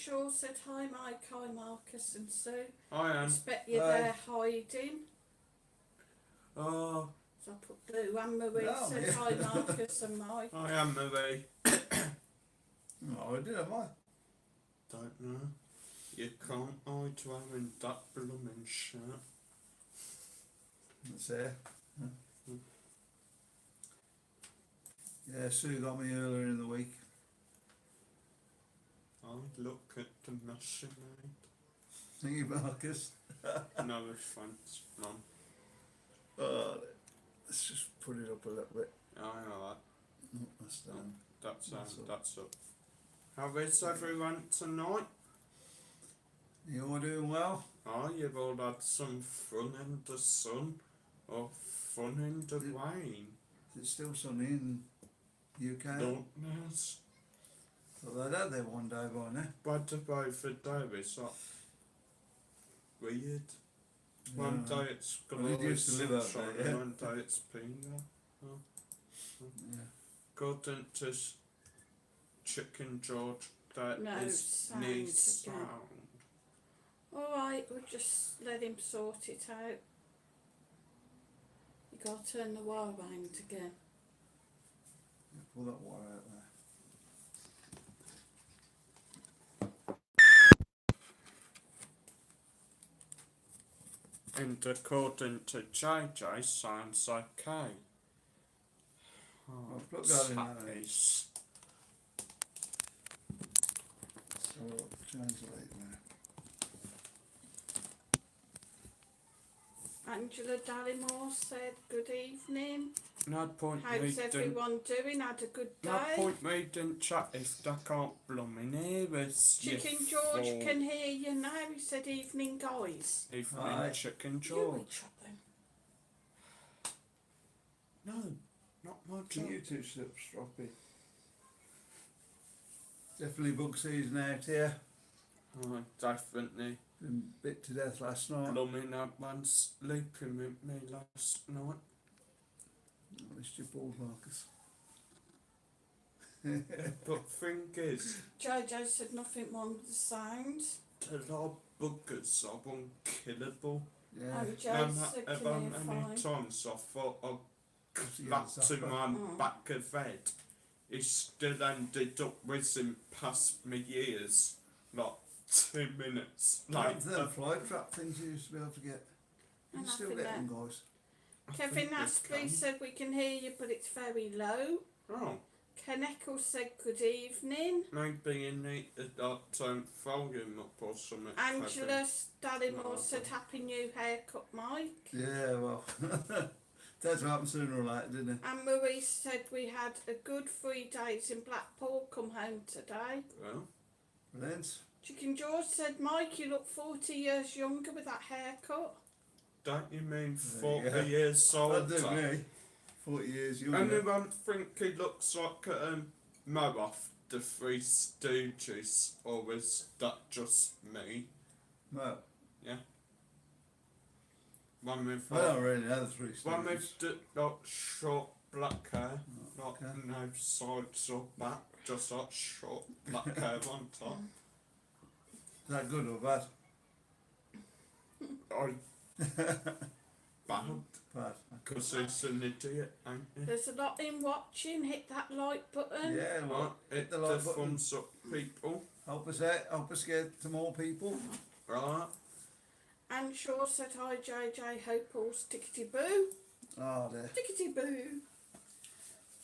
Shaw said hi Mike, hi Marcus and Sue. I am. I expect you're there hiding. Oh. So I put Boo and Marie said hi Marcus and Mike. I am Marie. No, I did, have I? Don't know. You can't hide wearing that blooming shirt. That's there. Yeah, Sue got me earlier in the week. I look at the machine. Thank you, Marcus. No offence, Mum. Let's just put it up a little bit. I know that. Oh, that's down. That's up. How is everyone tonight? You all doing well? Oh, you've all had some fun in the sun or fun in the rain. Is it still sunny in UK? Darkness. Well, they'd had there one day by now. But about for day is that weird. One day it's glorious used to live out sunshine there, yeah. and one day it's been there. Yeah. According to Chicken George, that No, is sound near again. sound. Alright, we'll just let him sort it out. You gotta turn the wire round again. Yeah, pull that wire out there. And according to JJ, sounds okay. I'll plug that in there. Tappies. So I'll translate now. Angela Dallimore said good evening. No point How's reading. everyone doing? Had a good day? No point reading chat if they can't blooming hear us. Chicken George can hear you now. He said evening guys. Evening, Chicken You George. will chop him. No, not my Can job. you two slip stroppy? Definitely bug season out here. Oh, definitely. Been bit to death last night. Blooming that man sleeping with me last night. I missed your balls, Marcus. But thing is, Jojo said nothing wrong with the sound. the lot of buggers are unkillable. Yeah. And No Joe said matter can how hear many fine. times I thought I'd Yeah, back to supper. my Mm. back of head, it still ended up whizzing past me ears like 2 minutes Like later. them fly trap things you used to be able to get. You And I still think get them, that guys. Kevin think they Astley can. said we can hear you but it's very low. Oh, Ken Eccles said good evening. maybe you need to volume up or something. Angela Dallimore No, said okay. happy new haircut Mike. Yeah, well, that's what happened sooner or later, didn't it? And Marie said we had a good 3 days in Blackpool, come home today. Well, Brilliant. Chicken George said, Mike, you look 40 years younger with that haircut. don't you mean There you 40 go. years That'd do older? me. 40 years younger. Anyone think he looks like Mo off the Three Stooges, or is that just me? No, One with I don't really know the Three one Stooges. with the like short black hair, Oh, like okay. no sides or back, just like short black hair on top. Is that good or bad? Bad, Bad. because he's an idiot, ain't he? There's a lot in watching. Hit that like button. Yeah, Right, well, hit the the like button. thumbs up, people. Help us out, help us get to more people. Right, And Shaw said, hi JJ, hope all's tickety boo. Oh, there. Tickety boo.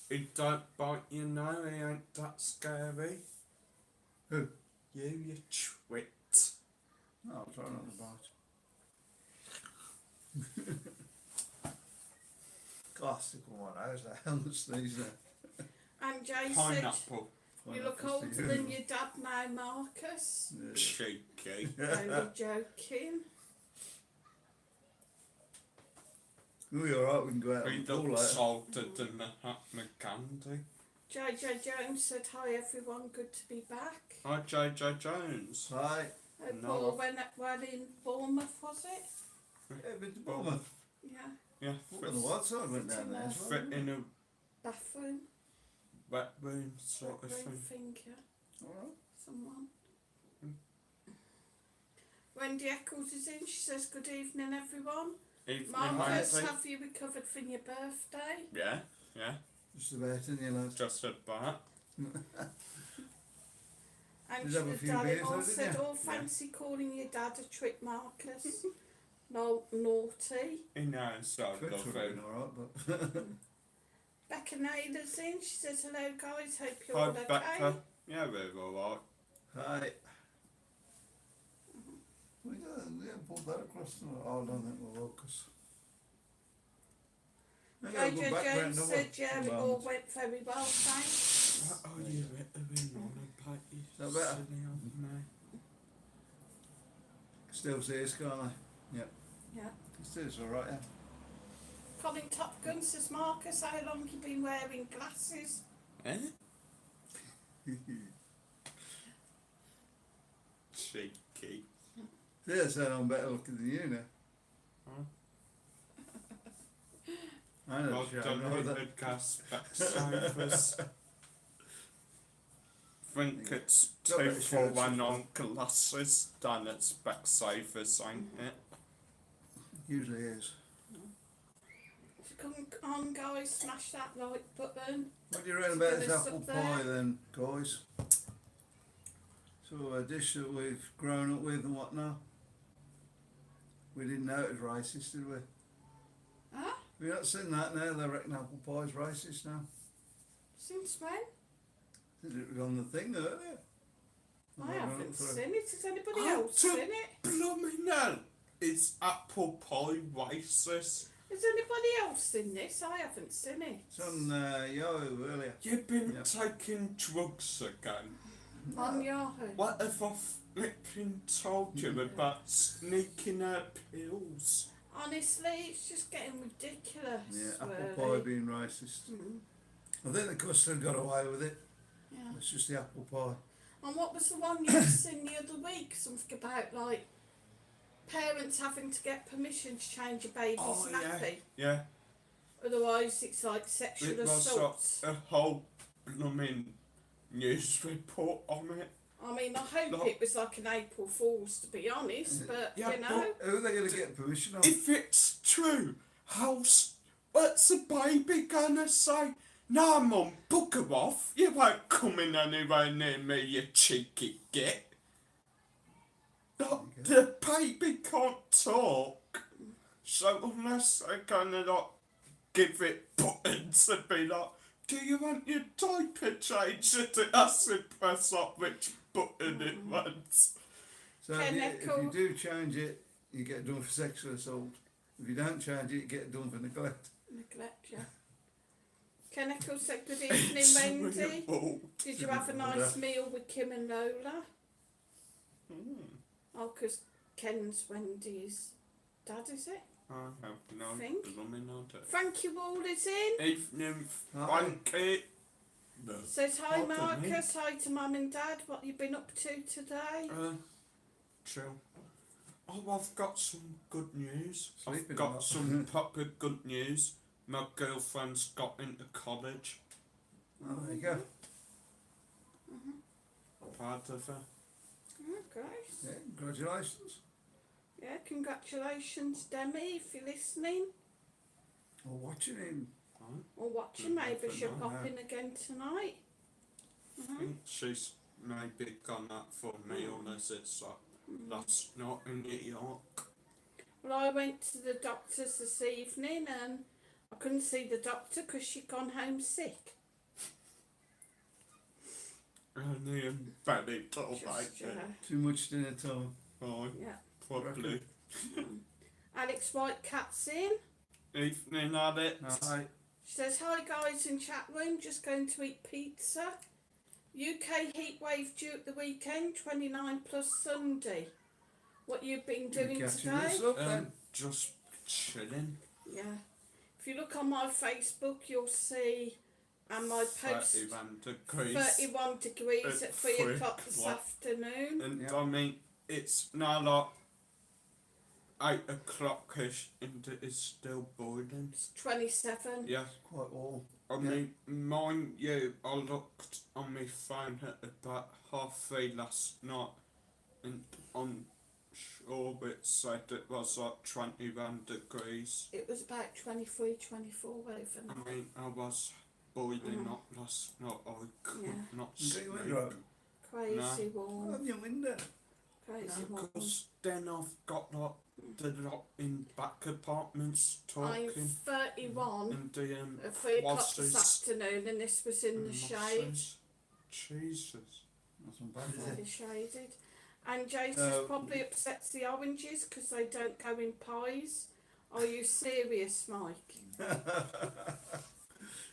he don't bite you now, he ain't that scary. Who? You twit. No, I'll try not to bite. God, stick on my nose there. I'm sneezing. And Jay said, Pineapple. you look older than your dad now, Marcus. Yeah. Cheeky. Only joking. We'll be alright, we can go out He and all looks later. older than the Hatman Candy. JJ Jones said, hi everyone, good to be back. Hi, JJ Jones. Hi. Hope No. all went well in Bournemouth, was it? Yeah, been to Bournemouth. Yeah. Yeah, What on the white side went down there as well. fit in a Bathroom. wet room sort of Room thing. thing, yeah. Alright. Someone. Wendy Eccles is in. She says, good evening, everyone. Evening, Marcus, Wendy. have you recovered from your birthday? Yeah, yeah, Just about, isn't you, lad? just about. And Did have a few Darren beers, all though, said, didn't you? oh, fancy calling your dad a trick, Marcus. No, naughty. He knows so Twitch would have lovely. been alright, but... Becca Naylor's in. She says, hello, guys. Hope you're Hi, all okay. Becca. Yeah, we're alright. Hi. We didn't pull that across the... Oh, I don't think we'll focus. Jojo Jones said, yeah, it all went very well, thanks. What are you rittering on about? You Is that better? silly old man? Still sees, can't I? Yep. Yeah. Still alright, yeah. Colin Top Gun says, Marcus, how long you been wearing glasses? Eh? Cheeky. Yeah, so I'm better looking than you now. Huh? I know, Well sure, I done know with that. the gas backsavers. Think it's Got a 2 bit of for shirts 1 as on glasses, then it's backsavers, ain't it? Usually is. So come on, guys, smash that like button. What do you reckon about Get this us apple up there. pie then, guys? So a dish that we've grown up with and whatnot. We didn't know it was racist, did we? Huh? We've not seen that now, they reckon apple pie's racist now. Since when? It was on the thing earlier. I haven't through. seen it. Has anybody Oh, else seen it? Blooming hell! It's apple pie racist. Has anybody else seen this? I haven't seen it. It's on Yahoo earlier. You've been Yep. taking drugs again. On Yahoo. What have I flipping told you about sneaking out pills? Honestly, it's just getting ridiculous. Yeah, apple really. pie being racist. Mm, I think the custard got away with it. yeah. It's just the apple pie. And what was the one you seen the other week? Something about like parents having to get permission to change your baby's Oh, yeah. nappy. Yeah, Otherwise, it's like sexual it was assault. a whole blooming news report on it. I mean, I hope Look. it was like an April Fool's, to be honest. But Yeah, you know, Who are they going to get permission of? If it's true, what's the baby gonna say? Nah, Mum, book her off. You won't come in anywhere near me, you cheeky git. The baby can't talk. So unless they're gonna like give it buttons and be like, do you want your diaper changed? It has to press up which button it wants. So if you Echo. do change it, you get done for sexual assault. If you don't change it, you get done for neglect. neglect, yeah. Ken Eccles said, good evening, It's Wendy. real. Did you have a nice meal with Kim and Lola? Oh, 'cause Ken's Wendy's dad, is it? I have no Think. blooming idea. Frankie Wall is in. Evening, Hi. Frankie. Says, hi Pardon me? Marcus, hi to Mum and Dad. What you been up to today? Chill. Oh, I've got some good news. Sleeping I've a got lot. some proper good news. My girlfriend's got into college. Oh, there you go. Proud of her. Okay. Yeah, congratulations. Yeah, congratulations, Demi, if you're listening. Or watching him. Or watching, Good maybe for she'll now, pop yeah. in again tonight. I think she's maybe gone out for a meal as it's like last night in New York. Well, I went to the doctor's this evening and I couldn't see the doctor because she'd gone home sick. Only in Benidorm, Just, like it. Too much dinner time. Oh, yeah. probably. Alex White Cat's in. Evening, Alex. Hi. She says, hi guys in chat room, just going to eat pizza. UK heatwave due at the weekend, 29 plus Sunday. What you've been doing Catching today? this up then. Just chilling. Yeah. If you look on my Facebook, you'll see and my post 31 degrees. 31 degrees at 3 o'clock this afternoon. And Yep. I mean, it's now like 8 o'clock-ish and it is still boiling. It's 27. Yeah, Quite warm. I Yeah. mean, mind you, I looked on my phone at about 3:30 last night and on sure it said it was like 21 degrees. It was about 23, 24 overnight. I mean, I was boiling up last night. I could Yeah. not You got sleep. your window open? Crazy Oh, warm. have your window. Crazy warm. Because then I've got like the lot in back apartments I'm talking 31 and the at 3 o'clock this wasses afternoon, and this was in the and shade. mosses. Jesus. That's not bad, is Very it? shaded. And Jace Oh. probably upsets the oranges because they don't go in pies. Are you serious, Mike?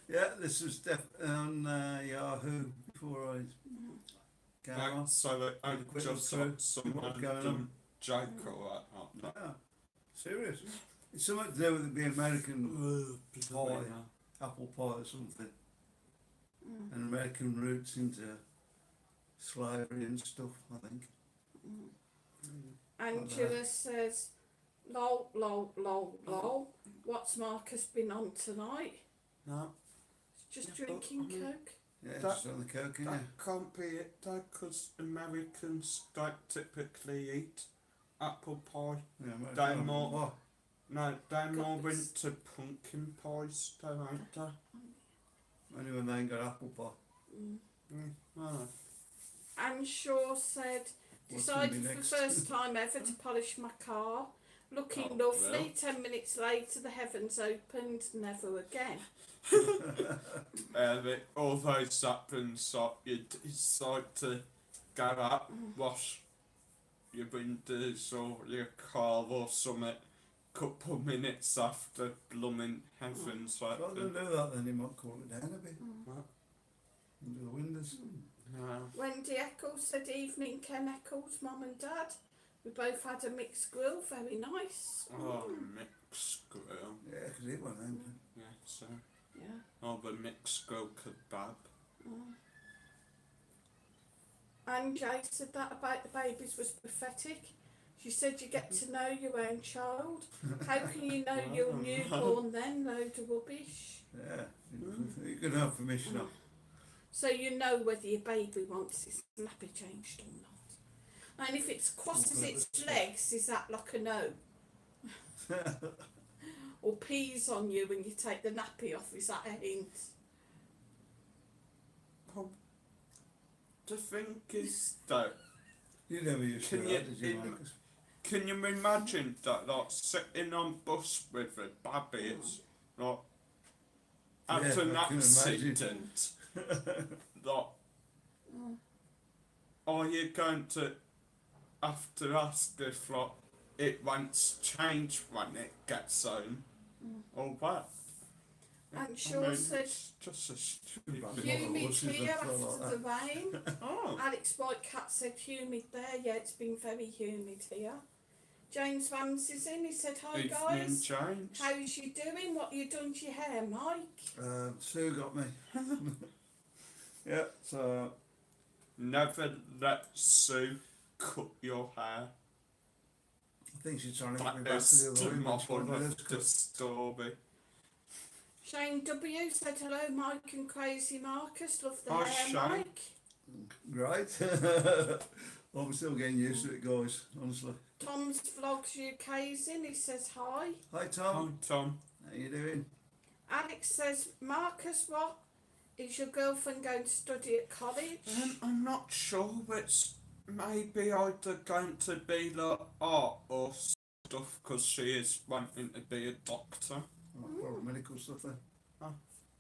Yeah, this was on Yahoo before I came Like, on. so it Had a ain't quick just look like through some what's going random joke or that. Yeah, serious. It's something to do with it being American Bloody pie, hell. apple pie or something, and American roots into slavery and stuff, I think. Angela says, lol, lol, lol, lol. What's Marcus been on tonight? No, Just Yeah, but, drinking I mean- Coke. Yeah, That- just on the coke, that yeah. can't be it though, because Americans don't typically eat apple pie. Yeah, American They're apple more- pie. No, they're more Goodness. into pumpkin pies, though, ain't they? Only when they ain't got apple pie. Oh. Anne Shaw said, What's gonna be decided for the next? first time ever to polish my car. Looking Oh, lovely. well. 10 minutes later, the heavens opened. Never again. It always happens that you decide to go out, wash your windows or your car or something, couple minutes after blooming heavens Rather than open. do that, then you might cool it down a bit. What? And do the windows. No. Wendy Eccles said, evening Ken Eccles, Mum and Dad. We both had a mixed grill, very nice. Oh, mixed grill. Yeah, 'cause it went in. Yeah, so. Yeah. Oh, the mixed grill kebab. And Jay said that about the babies was pathetic. She said you get to know your own child. How can you know your newborn then? Load of rubbish. Yeah, you can have permission off. So you know whether your baby wants its nappy changed or not. And if it's crosses its legs, is that like a no? Or pees on you when you take the nappy off, is that a hint? The thing is, though, You never used to Can do that, you- did you, in- Marcus? can you imagine that, like, sitting on bus with a baby, it's like, after an I can imagine. accident, like, are you going to have to ask if, like, it wants change when it gets home, or what? And Shaw said, it's just a stupid. Right. humid horses here and stuff after like the rain. Oh, Alex Whitecat said humid there. Yeah, it's been very humid here. James Ramsey's in. He said, hi evening, guys. James. How's you doing? What you done to your hair, Mike? Sue got me. Yeah, so Never let Sue cut your hair. I think she's trying to get me That back is to the other the room. when she model got of this the cut. story. Shane W said, hello, Mike and Crazy Marcus. Love the Hi, hair, Shane. Mike. Great. Well, I'm still getting used to it, guys, honestly. Tom's Vlogs UK's in. He says, hi. Hi, Tom. Hi, Tom. How you doing? Alex says, Marcus, what? Is your girlfriend going to study at college? I'm not sure. It's maybe either going to be like art or stuff because she is wanting to be a doctor. Probably medical stuff then.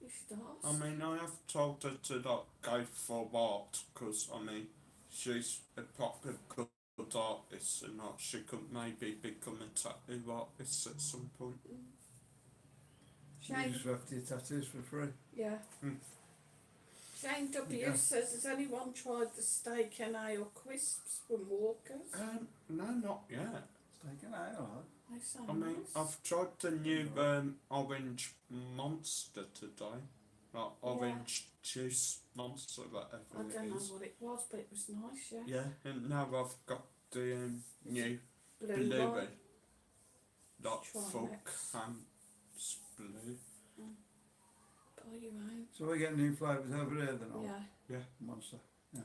You should ask. I mean, I have told her to like go for art because I mean, she's a proper good artist and like, she could maybe become a tattoo artist at some point. You Shane, just have your tattoos for free. yeah. Hmm. Shane W Yeah. says, has anyone tried the steak and ale crisps from Walker's? No, not yet. It's taken out, alright. They sound I mean, nice. I've tried the new orange monster today. Like orange juice monster, whatever I don't it know is. what it was, but it was nice, yeah. Yeah, and now I've got the new Blue bluey. one. Like Try full next. cans blue. Buy your own. So we're getting new flavours over there then, oh, Yeah. Monster. Yeah.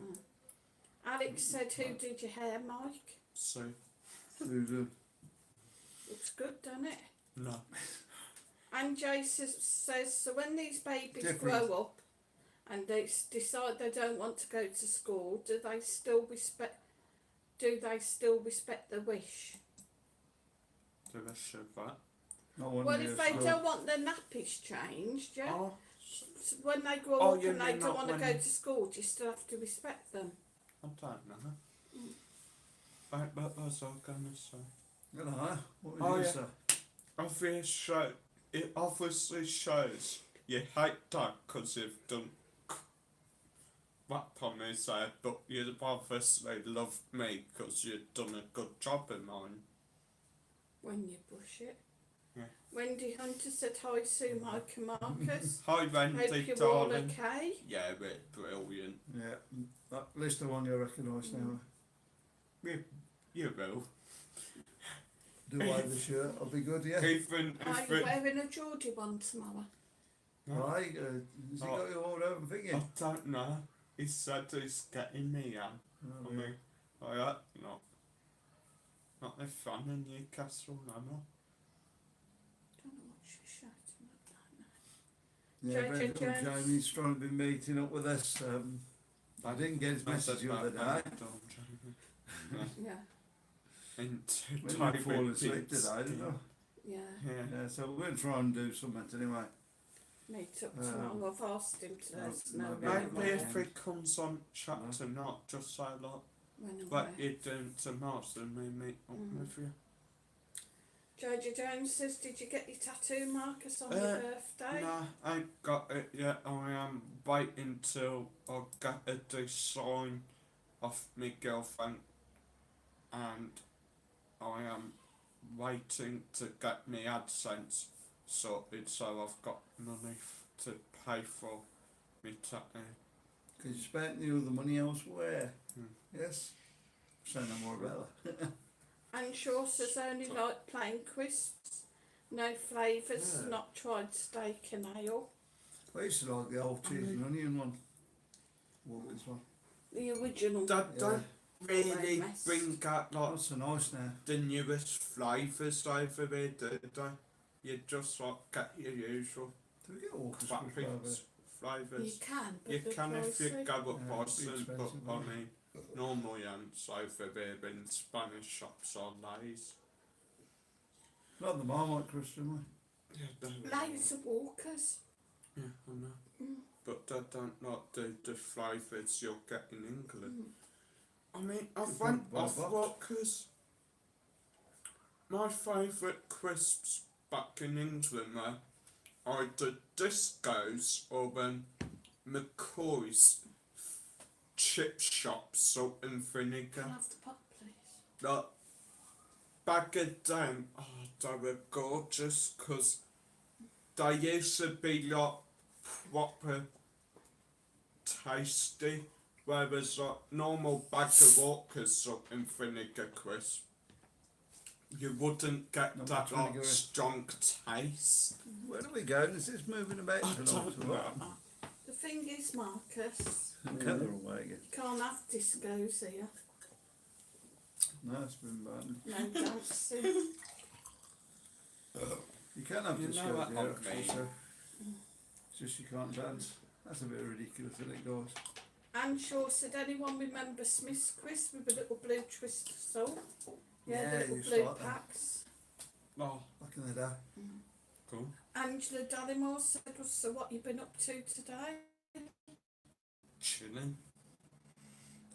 Alex said, who did your hair, Mike? So, Susan. Looks good, doesn't it? No. And Jason says, so when these babies Different. grow up and they decide they don't want to go to school, do they still respect the wish? The rest of that. Not one Well, year if they school. don't want their nappies changed, yeah? Oh, When they grow Oh, up you and they mean don't not want to when- go to school, do you still have to respect them? I don't know. Right, what was I gonna say? You know, what Oh, would you yeah. say? It obviously shows you hate Dad because you've done that on his head, but you obviously love me because you've done a good job in mine. When you push it. Yeah. Wendy Hunter said hi, Sue, Mike and Marcus. Hi, Wendy, Hope you're all darling. okay. Yeah, we're brilliant. Yeah, that list of one you recognise now. You will. Do I the shirt? I'll be good, yeah. Even Are if you it, wearing a Geordie one tomorrow? Right, has he Oh. got you all over thingy? I don't know. He said he's getting me out. Oh, I yeah. mean, not the fun in Newcastle no more. Don't know what she's shouting at that now. Yeah, Jojo Brendan Jones. Jamie's trying to be meeting up with us. I didn't get his message the other day. Yeah, We didn't fall asleep today, did we? yeah. Yeah, so we're going to try and do something anyway. Meet up tomorrow. I've asked him to let us know no, when Maybe and if he comes on chat tonight, just say like when and what where. you're doing tomorrow, so we meet up with you. Jojo Jones says, did you get your tattoo, Marcus, on your birthday? No, I ain't got it yet. I am waiting till I get a design off my girlfriend, and I am waiting to get my AdSense sorted, so I've got money to pay for my tattoo. Because you spent the other money elsewhere. Hmm. Yes? Say no more about that. And Shaw says only like plain crisps, no flavours, Yeah. not tried steak and ale. I used to like the old cheese and onion one. What was one? The original. They don't really mess. bring out like That's so nice now. the newest flavours over there, do they? You just like get your usual Do we get Walker's Crisp over? flavours. You can, but You they're can if you pricey. go up Yeah, it'd be Boston, but expensive, I wouldn't it? mean, normally over there in Spanish shops are Lays. Not the Marmite crisp, do we? Yeah, they Lays are Walkers. Yeah, I know. But they don't like the flavours you'll get in England. I mean, I've Good went point, off Bob. Walkers. My favourite crisps back in England were either Disco's or McCoy's chip shop, salt and vinegar. Can I have the pot, please? That bag of them, oh, they were gorgeous because they used to be like proper tasty, whereas like normal bag of Walker's salt and vinegar crisp, you wouldn't get Not that much like vinegar. strong taste. Where do we go? Is this moving about? I tonight don't or know. what? The thing is, Marcus, Get her away again. you can't have discos here. No, it's been bad. No dancing. You can have You this know shirt, what yeah, I actually, mean. so it's just you can't dance. That's a bit ridiculous, isn't it, guys? Anne Shaw said, anyone remember Smith's crisp with a little blue twist of salt? Yeah, Yeah, the little you blue start them. packs. Oh, Back in the day. cool. Angela Dallimore said, so what you been up to today? Chilling.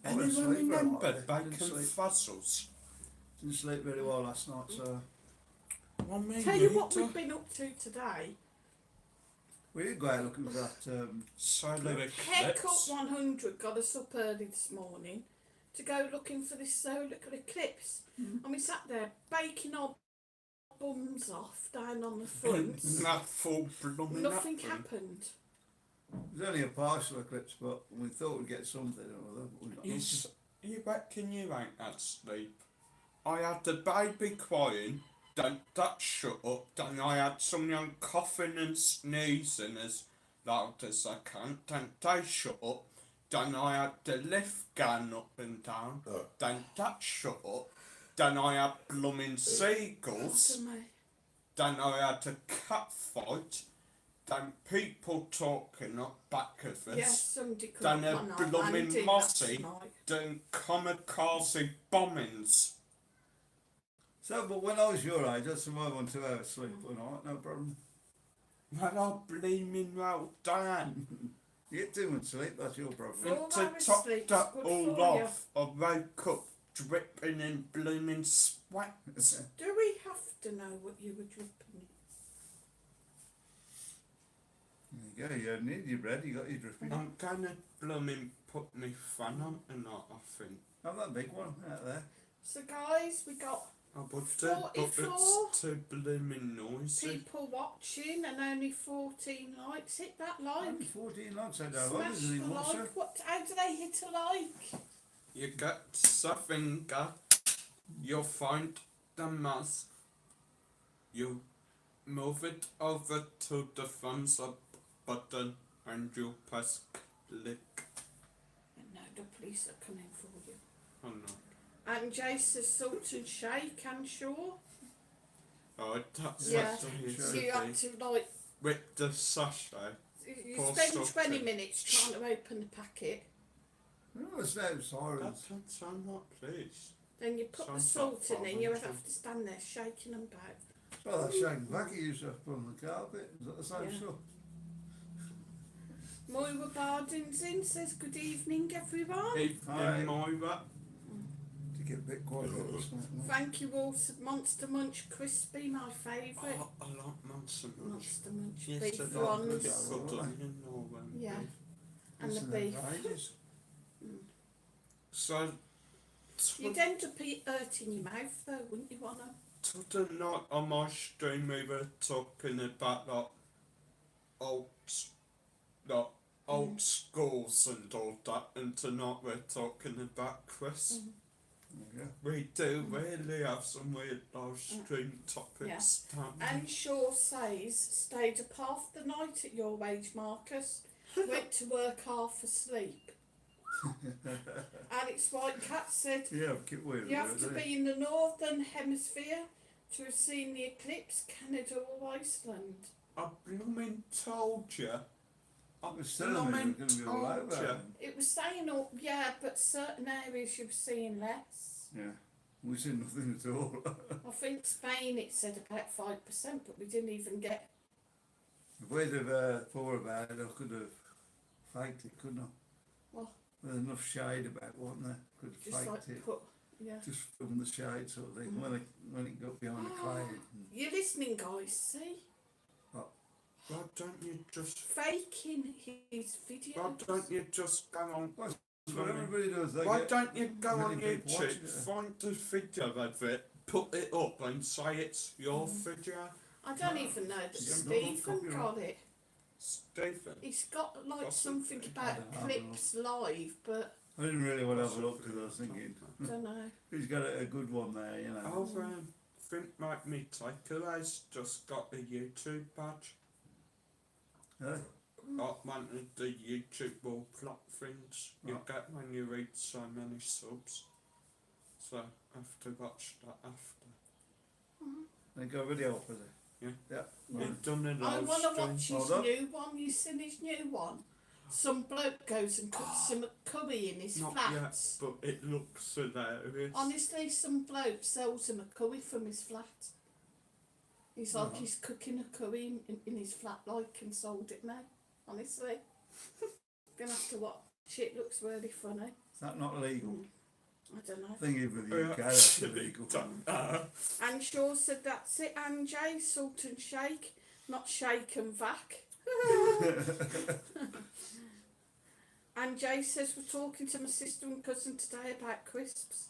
I went to Anyone sleep for a while, remember yeah. Didn't bacon sleep. fuzzles? Didn't sleep very well last night, so Well, me Tell you what neither. we've been up to today. we did go out looking for that. Solar Haircut eclipse. 100 got us up early this morning to go looking for this solar eclipse. And we sat there baking our bums off down on the front. Not full blooming Nothing apple. happened. It was only a partial eclipse, but we thought we'd get something or other. But we got nothing. You reckon you ain't had sleep? I had the baby crying, then that shut up, then I had someone coughing and sneezing as loud as I can, then they shut up, then I had the lift going up and down, then that shut up, Then I had blooming seagulls. Pardon me. Then I had a cat fight. Then people talking up back of us. Yes, somebody could Then a one night, blooming and did mossy. last night. Then kamikaze bombings. So, but when I was your age, I survived on 2 hours sleep a night, no problem. Well, I blooming well done. You get too much sleep, that's your problem. Four And to hours top sleep's that good all for off, I woke up dripping in blooming sweat. Do we have to know what you were dripping? There you go, you don't need your bread, you got your dripping. I'm gonna blooming put my fan on tonight, I think. Have that big one out there. So guys, we got I would do, but 44 it's too blooming noisy. people watching and only 14 likes. Hit that Only like. 14 likes, I don't know, Smash isn't the it? What's like. What? How do they hit a like? You get the finger, you find the mouse, you move it over to the thumbs up button and you press click. No, the police are coming for you. Oh no. And Jay says salt and shake, and sure. Oh, that's Yeah. what it So used you to have be. to like, With the sachet. you Pour spend salt 20 in. minutes trying to open the packet. Oh, it's no sirens. That's I'm not pleased. Then you put the Sounds salt like in, and you fun, have to stand there shaking them back. Well, that shaking back you used to have to put on the carpet. Is that the same Yeah. stuff? Moira Bardens in says good evening everyone. Hi. In Moira. To get a bit quiet. Thank you all. Monster Munch Crispy, my favourite. Oh, I like Monster Munch. Monster Munch Yes, beef I like ones. Yeah. good onion or Yeah, beef. and the beef. So, You'd end up hurting your mouth though, wouldn't you, wanna? tonight on my stream we were talking about old schools and all that, and tonight we're talking about Chris. Yeah. We do really have some weird live stream topics. don't we? And Shaw says stayed up half the night at your age, Marcus. Went to work half asleep. Alex Whitecat said Yeah, keep weird. you have to be in the northern hemisphere to have seen the eclipse, Canada or Iceland. I blooming told you. I was telling me it was going to be all told over. ya. It was saying, oh, yeah, but certain areas you're seeing less. Yeah. We said nothing at all. I think Spain it said about 5%, but we didn't even get. If we'd have thought about it, I could have faked it, couldn't I? What? There's enough shade about, wasn't there? Could have Just faked like it. put, yeah. Just from the shade sort of thing. When it got behind the cloud. You're listening, guys. See, Why don't you just? faking his videos. Why don't you just go on? That's what everybody does. They Why get don't you go on million people watching YouTube, it. find the video of it, put it up, and say it's your video, I don't even know that Yeah, not Stephen copyright. got it. Stephen? He's got like Got something something. I about don't know. clips live, but I didn't really want to have a look because I was thinking, I don't know. he's got a good one there, you know. I think like me takeaways just got the YouTube badge. Huh? Like one of the YouTube wall plot things you Right. get when you read so many subs. So I have to watch that after. They got a video up with it. Yeah. Yeah. Yeah. You've done a I live want to stream. watch his Hold on. new one. You seen his new one? Some bloke goes and cooks some curry in his Not yet, flats. but it looks hilarious. Honestly, some bloke sells him a curry from his flat. He's like Oh. he's cooking a curry in his flat, like, and sold it now. Honestly, gonna have to watch. It looks really funny. Is that not illegal? I don't know. Thinking with the I UK, that's actually illegal. don't know. And Shaw said that's it. And Jay, salt and shake, not shake and vac. And Jay says we're talking to my sister and cousin today about crisps.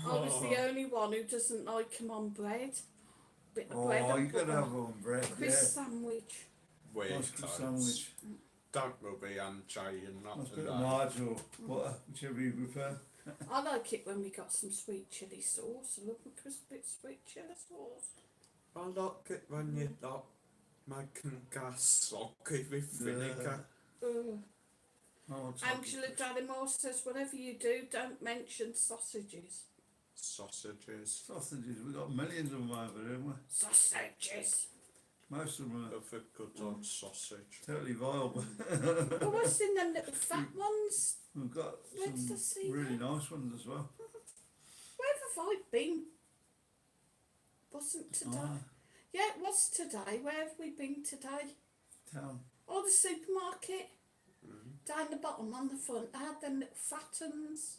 I was the only one who doesn't like them on bread. Bit of bread Oh, and you got to put have on one bread, a crisp sandwich. Weird Nice crisp times. sandwich. Don't will be Jay and not Nice bit of today. marge or butter, whichever you prefer. I like it when we got some sweet chilli sauce. I love a crisp bit of sweet chilli sauce. I like it when you like making gas soggy with vinegar. Ugh. Oh, it's Angela Dallimore says whatever you do, don't mention sausages. Sausages. Sausages, we've got millions of them over here, haven't we? Sausages. Most of them are Love a good old sausage. totally vile, but But what's in them little fat ones? we've got Where did I some see really that? nice ones as well. Where have I been? Wasn't today. Ah, Yeah, it was today. Where have we been today? town. Oh, the supermarket. Mm. Down the bottom on the front, they had them little fat ones.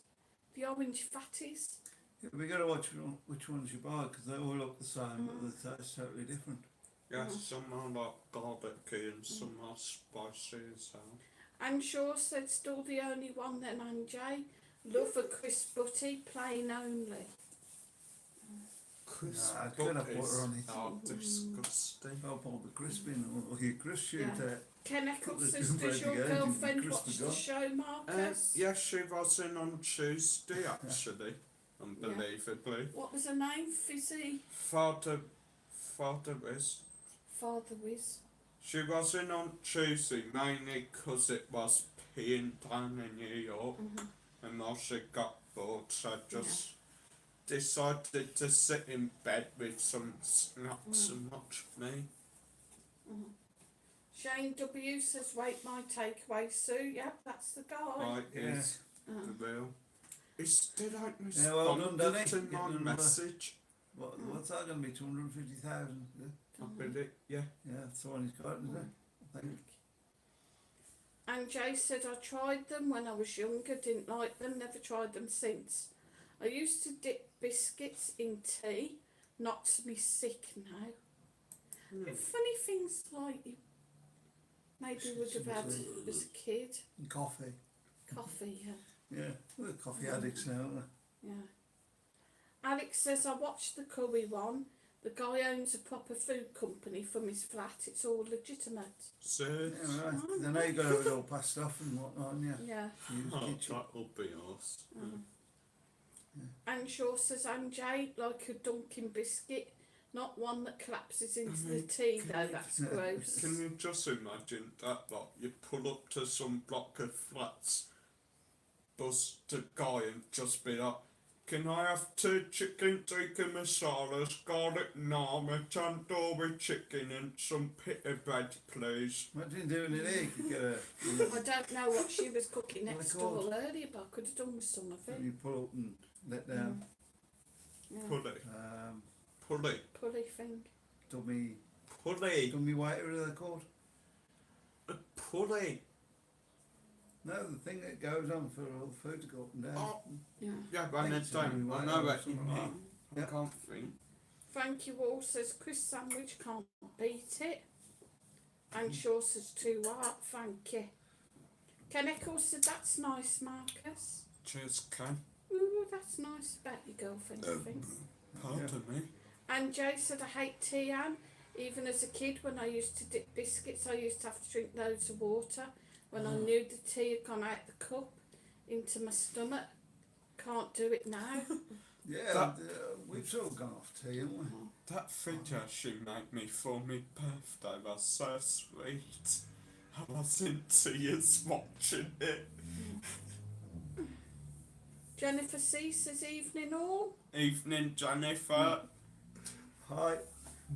The orange fatties. Yeah, we got to watch which ones you buy because they all look the same, but the taste totally different. Yeah, some are like garlicky and some are spicy as hell. Anne Shaw said still the only one then, Anjay. Love a crisp butty, plain only. Crisp Nah, could have butties butter on it. are disgusting. I'll put the crisp in or your crisp shoot Yeah. out. Ken Eccles Put the says, does your bread together, girlfriend crisp watch the the gun. show, Marcus? Yes, she was in on Tuesday actually, unbelievably. What was her name? Fizzy? Father Wiz. Father Wiz. She was in on Tuesday mainly because it was peeing down in New York, and while she got bored, so just decided to sit in bed with some snacks and watch me. Shane W says, wait my takeaway, Sue. Yep, that's the guy. Right, is the real. He still hasn't Yeah, well done, responded Danny. to my Getting another- message. What's that going to be? 250,000? I believe, yeah. Yeah, that's the one he's got, isn't it? I think. And Jay said, I tried them when I was younger, didn't like them, never tried them since. I used to dip biscuits in tea, knocks me sick now. Funny things like you maybe would have had as a kid. And coffee. Coffee, yeah. Yeah, we're coffee addicts now, aren't we? Yeah. Alex says, I watched the curry one. The guy owns a proper food company from his flat. It's all legitimate. So, Yeah, right. Then now you've got to have it all passed off and whatnot, yeah. Yeah. Use kitchen. that'll be us. And Shaw says, Anjay, like a Dunkin' biscuit, not one that collapses into the tea though, that's gross. Can you just imagine that, like, you pull up to some block of flats, buzz the guy and just be like, can I have 2 chicken tikka masalas, garlic naan, a tandoori chicken and some pita bread, please? Imagine doing it here, you could get a... I don't know what she was cooking What next are they called? door earlier, but I could have done with some of it. You pull up and let down. Yeah. Pulley. Pulley. Pulley thing. Dummy waiter, are they called? A pulley. No, the thing that goes on for all the food to go up and down. Oh, Yeah. yeah, but I think it's dummy don't. I waiter know or what you something mean. like that. I can't think. Frank you all says Chris sandwich can't beat it. And Shaw says 2 art, thank you. Ken Eccles said that's nice, Marcus. Cheers, Ken. Ooh, that's nice about your girlfriend, I think. Pardon me. And Jay said I hate tea, Anne. Even as a kid, when I used to dip biscuits, I used to have to drink loads of water. When I knew the tea had gone out the cup into my stomach, can't do it now. Yeah, That- we've sort of gone off tea, haven't we? That figure she made me for my birthday was so sweet. I was in tears watching it. Jennifer C says evening all. Evening, Jennifer. Hi.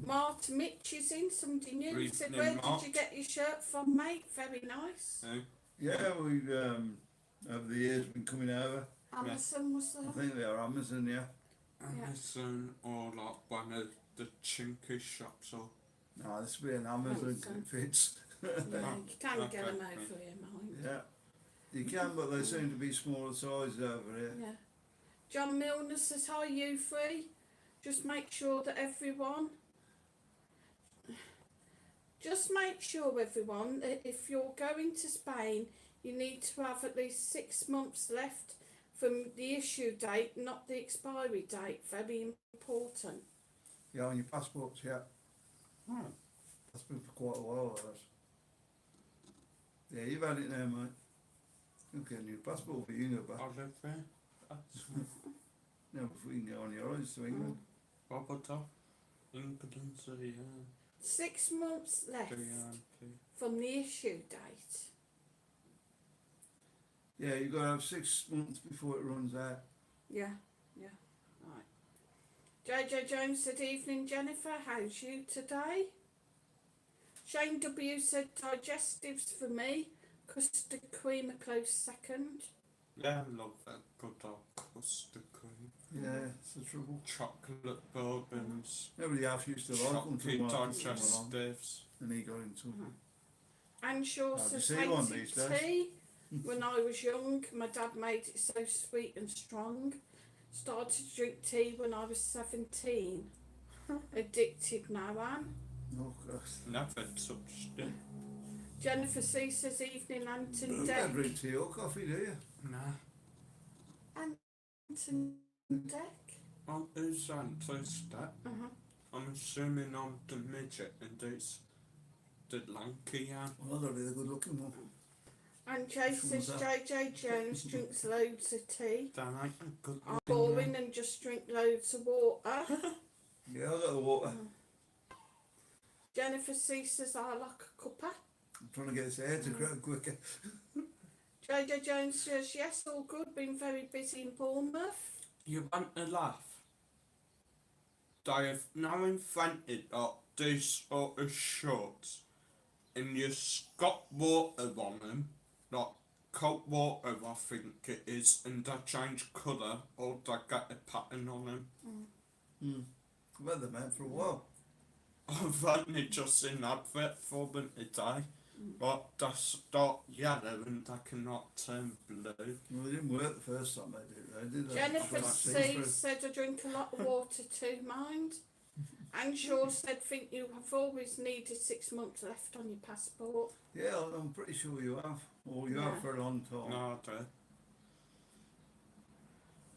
Mart Mitch is in, somebody new. He said, Evening, where Mart. did you get your shirt from, mate? Very nice. Yeah, we've over the years been coming over. Amazon was I there. think they are Amazon, yeah. Amazon or like one of the chinky shops or... No, this will be an Amazon Amazon. it fits. Yeah, you can Okay. get them over here, mind. Yeah. You can, but they seem to be smaller sizes over here. Yeah. John Milner says, hi, you three. Just make sure that everyone... Just make sure, everyone, that if you're going to Spain, you need to have at least 6 months left from the issue date, not the expiry date. Very important. Yeah, on your passports, yeah. Oh, That's been for quite a while, that has. Yeah, you've had it now, mate. You'll get a new passport for you, go back. I live there. That's No, before you can go on your eyes to England. Roboto. England's a 6 months left GMP. from the issue date. Yeah, you've got to have 6 months before it runs out. Yeah. Right. JJ Jones said, evening Jennifer, how's you today? Shane W said, digestives for me, custard cream a close second. Yeah, I love that good old custard cream. Yeah, it's the trouble. Chocolate bourbons. Everybody else used to like them Chocolate from along, digestives. and he got into it. And Shaw Hard to says, see one hated these days. tea. When I was young, my dad made it so sweet and strong. Started to drink tea when I was 17. Addicted now, Anne. Oh gosh. Never touched it. Jennifer C says, evening Anton You Deck. don't drink tea or coffee, do you? Nah. Anton Deck. Oh, who's Anto's that? Uh-huh. I'm assuming I'm the midget and it's the lanky Anne. Well, that'll be the good looking one. And Jay Which says, one's that? JJ Jones drinks loads of tea. That ain't a good I'm looking boring and just drink loads of water. Yeah, I got the water. Jennifer C says, I like a cuppa. I'm trying to get his hair to grow quicker. JJ Jones says, yes, all good, been very busy in Bournemouth. You want to laugh? They have now invented these sort of shorts and you got water on them, like cold water I think it is, and they change colour or they get a pattern on them. I've had them out for a while. I've only just seen an advert for them today, but they start yellow and they cannot turn blue. Well, they didn't work the first time they did, though, did they? Jennifer Like C see-through. said, I drink a lot of water too, mind. And Shaw said, think you have always needed 6 months left on your passport. Yeah, I'm pretty sure you have. Or you Yeah. have for a long time. No, I do.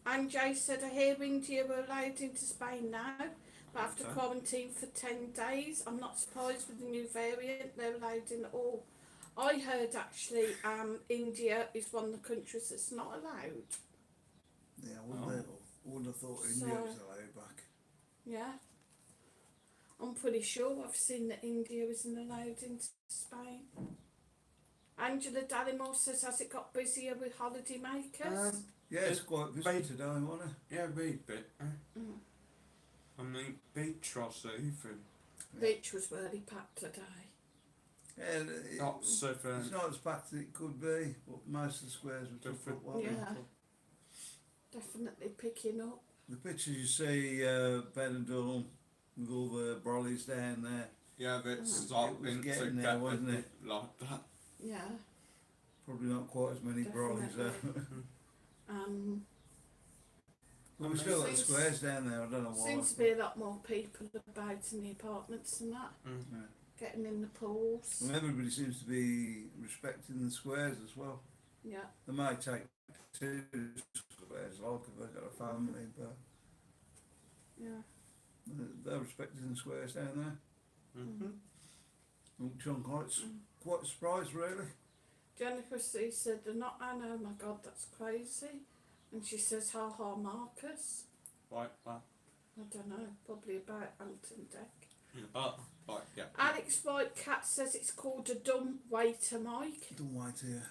And Jay said, I hear India were allowed into Spain now, but after Okay. quarantine for 10 days. I'm not surprised with the new variant, they're allowed in at all. I heard actually India is one of the countries that's not allowed. Yeah, Oh. I wouldn't have thought So- India was allowed back. Yeah. I'm pretty sure I've seen that India isn't allowed into Spain. Angela Dallimore says, has it got busier with holiday makers? Yeah, it's quite busy Right. today, wasn't it? Yeah, wee bit. Mm. I mean, beach was even. Beach was really packed today. Yeah, Lots of it's not as packed as it could be, but most of the squares were took up different well. Yeah. Definitely picking up. The pictures you see, Benidorm, with all the brollies down there, Yeah, but it's Mm. It starting was to getting get there, a wasn't bit like that. Yeah. probably not quite as many brollies there. Definitely. But we still got the Seems- squares down there, I don't know why. Seems to be a lot more people about in the apartments and that, Yeah. getting in the pools. And everybody seems to be respecting the squares as well. Yeah. They might take 2 squares, like if they've got a family, but Yeah. they're respecting the squares down there. Mm-hmm. Which I'm quite surprised, really. Jennifer C said they're not Anna, oh my god, that's crazy. And she says, ha ha Marcus. Like that. I don't know, probably about Anton Deck. Oh, like, yeah. Alex White Cat says it's called a dumb waiter, Mike. Don't wait here.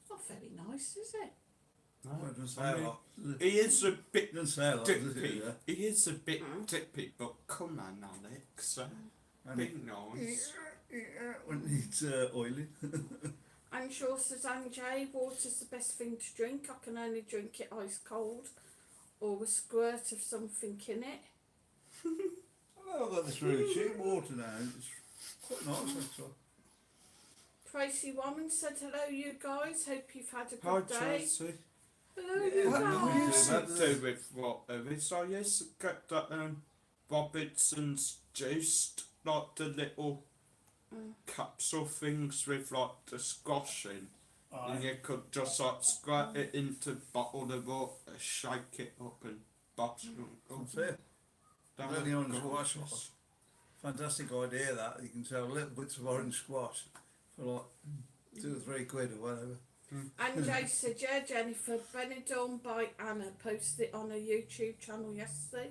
It's not very nice, is it? Well, it doesn't I say a mean, lot. He is a bit It doesn't say a lot, does it? dippy. Yeah? He is a bit Mm. dippy, but come on, Alex. And Be nice. when it's oily. And Shaw says, Anjay, water's the best thing to drink. I can only drink it ice cold or a squirt of something in it. Well, I've got this really cheap water now. It's quite nice, actually. Tracy Woman said, hello you guys, hope you've had a Hi, good day. Chelsea. Hello Yeah, you What no, I we used guys. to do with whatever is I used to get that Robinson's juiced, like the little capsule things with like the squash in. And you could just like squirt it into a bottle of water, shake it up and bottle it up. That's it. That Only was on squash. gorgeous. Fantastic idea that. You can sell little bits of orange squash for like 2 or 3 quid or whatever. And Jay said, yeah, Jennifer, Benidorm by Anna posted it on her YouTube channel yesterday.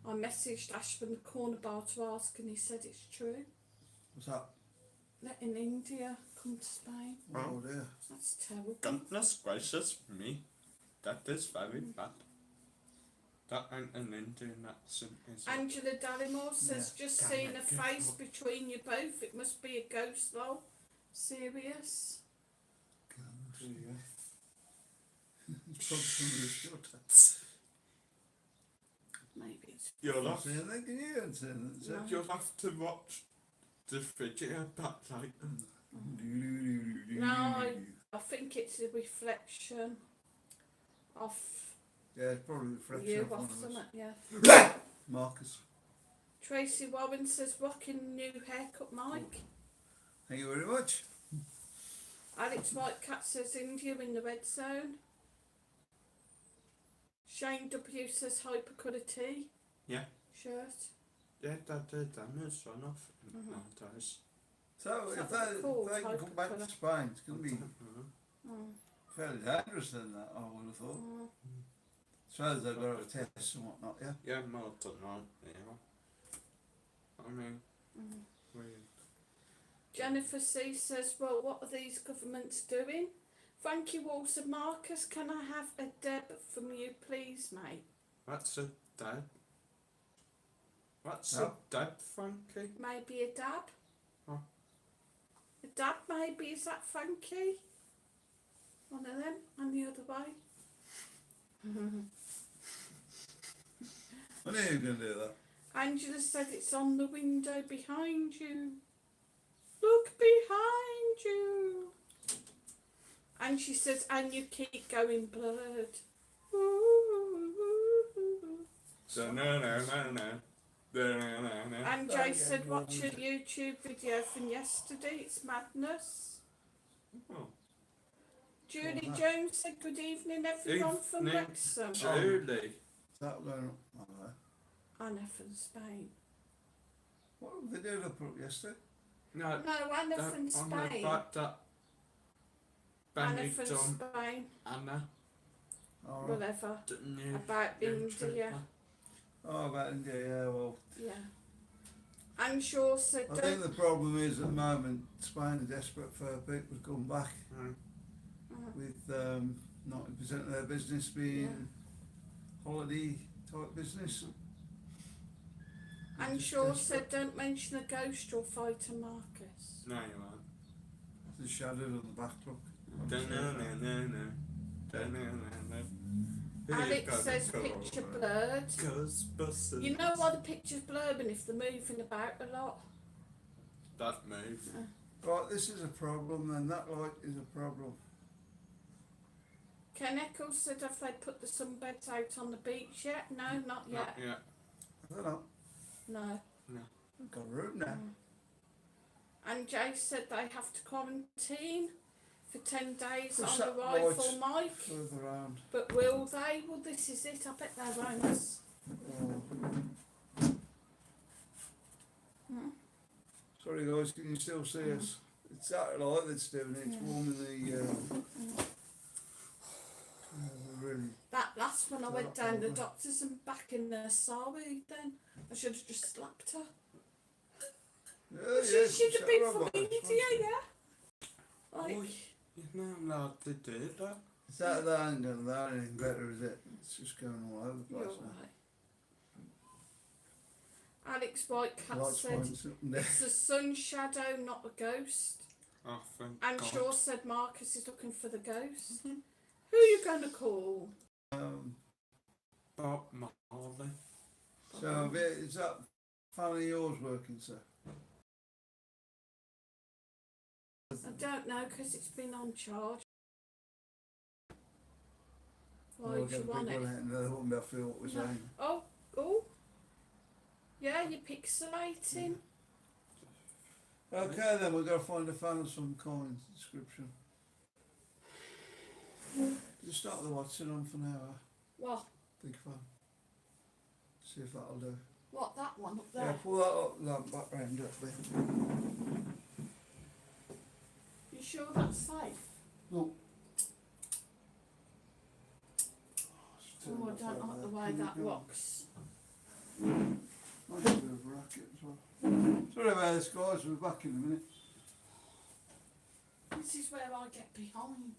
I messaged Ash from the corner bar to ask and he said it's true. What's that? Letting India come to Spain. Oh dear. That's terrible. Goodness gracious me, that is very bad. That ain't an Indian accent, is it? Angela Dallimore says, just Damn seeing it, a give face up. between you both. It must be a ghost though. Serious? Yeah. It's probably somebody's shutter. Maybe it's... You'll have, Saying they can hear it, saying No. you'll have to watch the video back later. No, I think it's a reflection of Yeah, it's probably a reflection you of one off of us. something, yeah. Marcus. Tracy Warren says, rocking new haircut, Mike. Thank you very much. Alex Whitecat says, India in the red zone. Shane W says, hypercolour tee. Yeah. Shirt. Yeah, that moves run off Mhm. nowadays. So Is if that they, called if they can come back to hypercolour? Spain, it's going to be Mm. fairly dangerous then, that I would have thought. Mm. Suppose they've got to have tests and whatnot, yeah? Yeah, more than that, yeah. I mean, Mm. we... Jennifer C says, well, what are these governments doing? Frankie Walter Marcus, can I have a deb from you, please, mate? That's a dad. What's No. a dad, Frankie? Maybe a dab? Oh. A dab, maybe? Is that Frankie? One of them, and the other way. I knew you were going to do that. Angela said it's on the window behind you. Look behind you. And she says, and you keep going blurred. So no. And Jay said, watch a YouTube video from yesterday. It's madness. Oh, Julie Oh, no. Jones said, good evening, everyone from Evening. Wrexham. Julie. Is that going on? I don't know. Anna from Spain. What did they do to put up yesterday? No, No, Anna that- from on Spain. about that Anna from Benidorm, Spain. Anna, Oh, right. Whatever. the new About India. Oh, about India, yeah, well. Yeah. And Shaw said, I think the problem is at the moment, Spain are desperate for people to come back with 90% of their business being holiday type business. And Just Shaw desperate. said, don't mention a ghost or fighter, Marcus. No, you aren't. The shadows on the back look. Alex says picture blurred. Ghostbusters. You know why the picture's blurred if they're moving about a lot? That move. Right, this is a problem, and that light is a problem. Ken Eccles said, have they put the sunbeds out on the beach yet? No, not yet. Not yet. I don't know. No. I've got a room now. And Jay said they have to quarantine for 10 days For on sat- arrival, Mike. Further round. But will they? Well, this is it. I bet they won't. Oh. Sorry guys, can you still see us? It's that light that's doing it, it's warming the really. That last one I went down the doctors and back in there, sorry then. I should have just slapped her. Yeah, She yes, should have been from robot, India, yeah. Like, Oi, you're not allowed to do that. It's that ain't done that anything better, is it? It's just going all over the you're place now. right. Alex Whitecat Lights said, pointing something there. it's a sun shadow, not a ghost. Oh, thank And God. Shaw said Marcus is looking for the ghost. Who are you going to call? Bob Marley. So is that family of yours working, sir? I don't know because it's been on charge. Why We'll do get you the want people it? out and they won't be able to feel what we're No. saying. Oh. Yeah, you're pixelating. Okay then, we've got to find a fan of some kind description. Just start the watching on for now, What? big fan. See if that'll do. What, that one up Yeah, there? pull that up, that back round up there. You sure that's safe? Look. Oh, I don't like the way that rocks. Nice bit of racket as well. Sorry about this guys, we'll be back in a minute. This is where I get behind.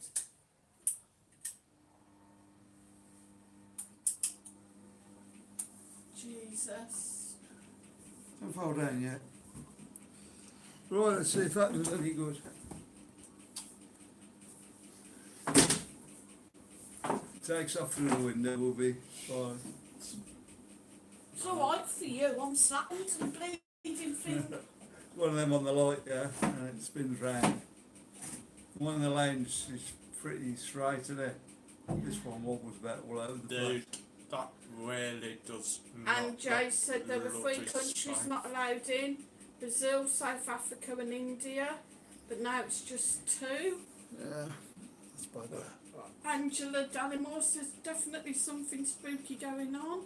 Jesus. Don't fall down yet. Right, let's see if that was any good. Takes off through the window, will be fine. It's alright for you, I'm sat into the bleeding thing. One of them on the light, yeah, and it spins round. One of the lanes is pretty straight, isn't it? This one wobbles about all over the place. Dude, that really does not And Jay look said there were 3 bloody countries safe. not allowed in: Brazil, South Africa, and India. But now it's just 2. Yeah, that's better. Angela Dallimore says definitely something spooky going on.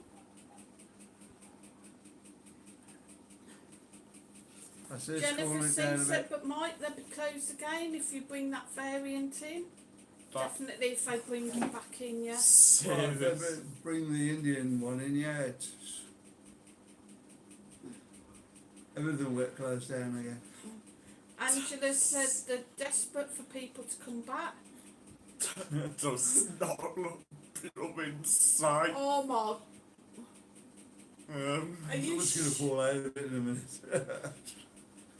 That's it, Jennifer cooling it C down a said, bit. but might they be closed again if you bring that variant in? That Definitely if they bring it back in, yeah. Right, if serious. they bring the Indian one in, yeah, it's... Everything will get closed down again. Angela said they're desperate for people to come back. Does not look blooming safe. Oh my, are I'm you just going to fall out of it in a minute.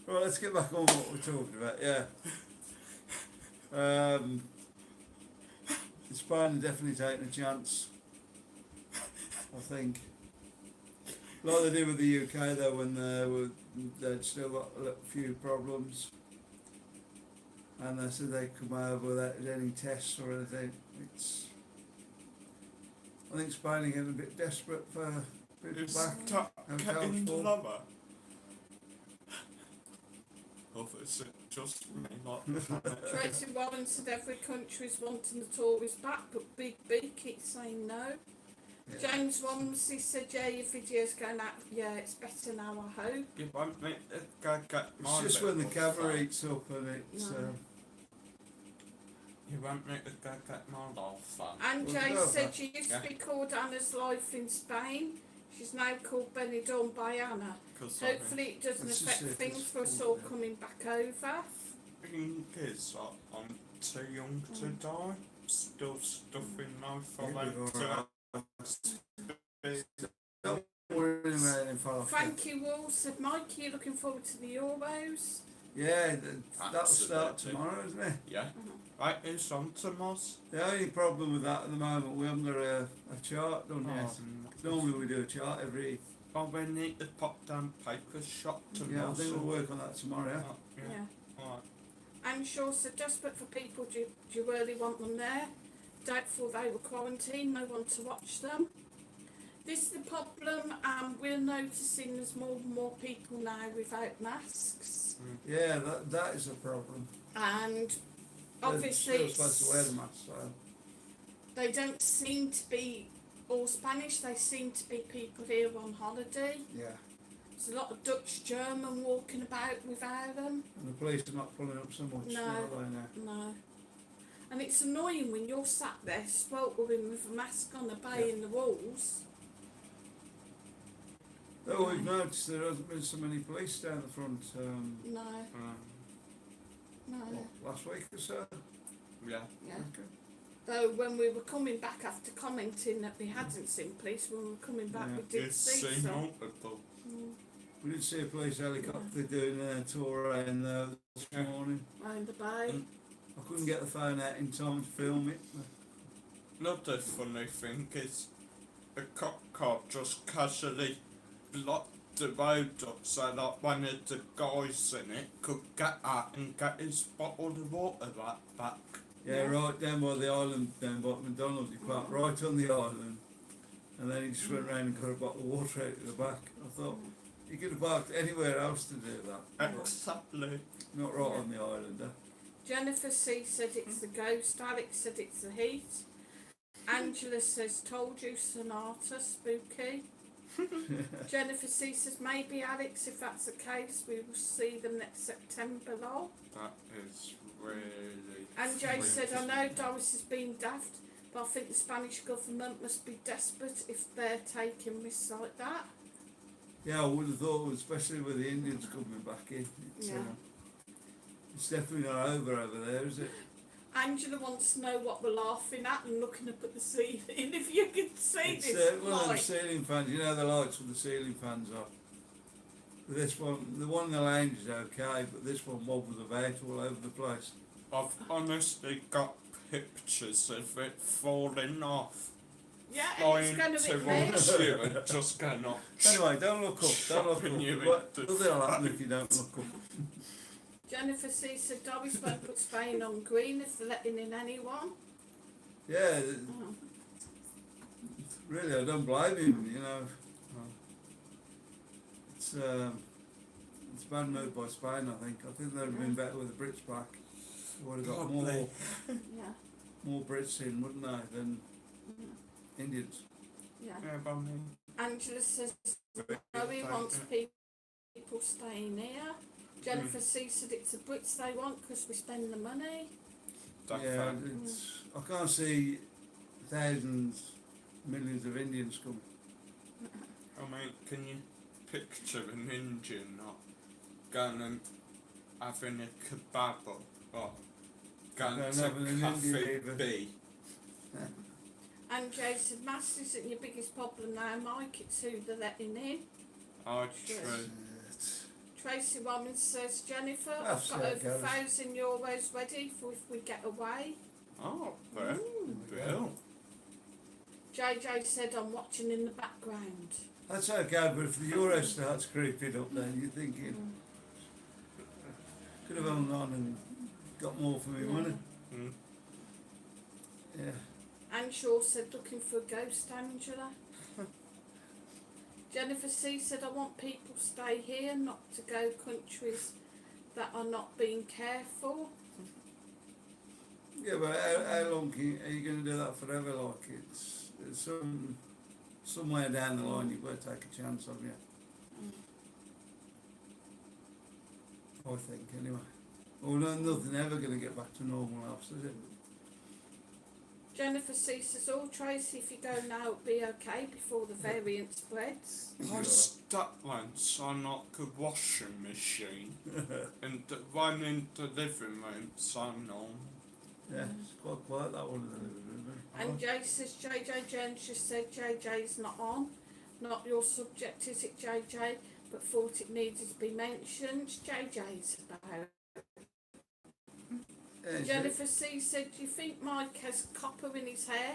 Right, let's get back on what we're talking about, yeah. Spain are definitely taking a chance, I think. Like they did with the UK though, when they'd still got a few problems. And they said they'd come over without any tests or anything. I think Spain are getting a bit desperate for people Is back. that and getting full. lower? Or is it just me? Like, Tracy Warren said every country's wanting the Tories back, but Big B keeps saying no. Yeah. James Romsey said, yeah, your video's going out. Yeah, it's better now, I hope. you want me to go get It's my just when the little camera fan? eats up and it's... No. You want me to go get my little fan? And Well, Jay no, said but- she used Yeah. to be called Anna's Life in Spain. She's now called Benidorm by Anna. 'Cause Hopefully it doesn't Let's just affect see if things it's for us full all now. coming back over. I think is that I'm too young to die. Still stuffing my You'll be follow Don't worry about it, fella. Frankie Wall said, Mike, you looking forward to the Euros? Yeah, that'll start Absolutely. tomorrow, isn't it? Yeah. Right, it's on to Moss. The only problem with that at the moment, we haven't got a chart done yet. Normally we do a chart every... Oh, we need to pop down paper shop to Yeah, I Moss. think we'll work on that tomorrow. Oh, yeah. Yeah. Alright. And Shaw said, desperate for people, do you really want them there? Doubtful they were quarantined, no one to watch them. This is the problem, we're noticing there's more and more people now without masks. Yeah, that is a problem. And They're obviously still supposed to wear the mask, so... they don't seem to be all Spanish, they seem to be people here on holiday. Yeah. There's a lot of Dutch, German walking about without them. And the police are not pulling up so much, No. are they now? No. And it's annoying when you're sat there sweltering with a mask on, obeying the rules. Though we've noticed there hasn't been so many police down the front No, no. last week or so. Yeah. Yeah. Okay. Though when we were coming back after commenting that we hadn't seen police, when we were coming back Yeah. we did It's see seen some. multiple. Mm, We did see a police helicopter doing a tour around there this Yeah. morning. around the bay. I couldn't get the phone out in time to film it. Another funny thing is the cop car just casually blocked the road up so that one of the guys in it could get out and get his bottle of water back. Yeah, Yeah. right down by the island, down by McDonald's, you parked right on the island. And then he just went round and got a bottle of water out of the back. I thought, you could have parked anywhere else to do that. Exactly. Not right Yeah. on the island, Jennifer C said it's the ghost, Alex said it's the heat. Angela says, told you, Sonata, spooky. Jennifer C says, maybe Alex, if that's the case, we will see them next September, lol. That is really. And Jay said, I freaky. know Doris has been daft, but I think the Spanish government must be desperate if they're taking risks like that. Yeah, I would have thought, especially with the Indians coming back in. Yeah. It's definitely not over there, is it? Angela wants to know what we're laughing at and looking up at the ceiling, if you can see. see It's this one of them light. ceiling fans. You know the lights with the ceiling fans on. But this one, the one in the lounge is okay, but this one wobbles about all over the place. I've honestly got pictures of it falling off. Yeah, and Flying it's going to be towards me. you and just going off. Anyway, don't look up. Don't look Chopping you up. What, into nothing will happen if you don't look up. Jennifer C said Dobby's won't put Spain on green if they're letting in anyone. Yeah, Oh. really, I don't blame him. You know, it's a bad move by Spain. I think they'd have been better with the Brits back. They would have got Probably. more Brits in, wouldn't they, than Indians? Yeah. Yeah, but I mean, Angela says Zoe wants people staying here. Jennifer C said it's the Brits they want because we spend the money. Yeah, definitely. I can't see thousands, millions of Indians coming. I mean, can you picture an Indian not going and having a kebab or going Going to having an Cafe Indian even. B? And Jay said maths isn't your biggest problem now, Mike, it's who they're letting in. Oh, Yes. true. Tracy Robbins says, Jennifer, That's I've got how it over goes. €1,000 ready for if we get away. Oh, well, well. JJ said I'm watching in the background. That's okay, but if the euro starts creeping up, then you're thinking, could have hung on and got more for my money. Mm. Yeah. Anne Shaw said looking for a ghost, Angela. Jennifer C said I want people to stay here, not to go countries that are not being careful. Yeah, but how long are you going to do that forever? Like it's somewhere down the line you've got to take a chance on you. I think anyway. Well, nothing ever going to get back to normal else, is it? Jennifer C says, oh Tracy, if you go now it'll be okay before the variant spreads. I stuck once on like a washing machine and the one in the living room, so normal. Yeah, it's quite quiet that one in the living room. Isn't And Jay says JJ Jones just said JJ's not on. Not your subject, is it JJ? But thought it needed to be mentioned. JJ's about. Yeah, Jennifer C said, do you think Mike has copper in his hair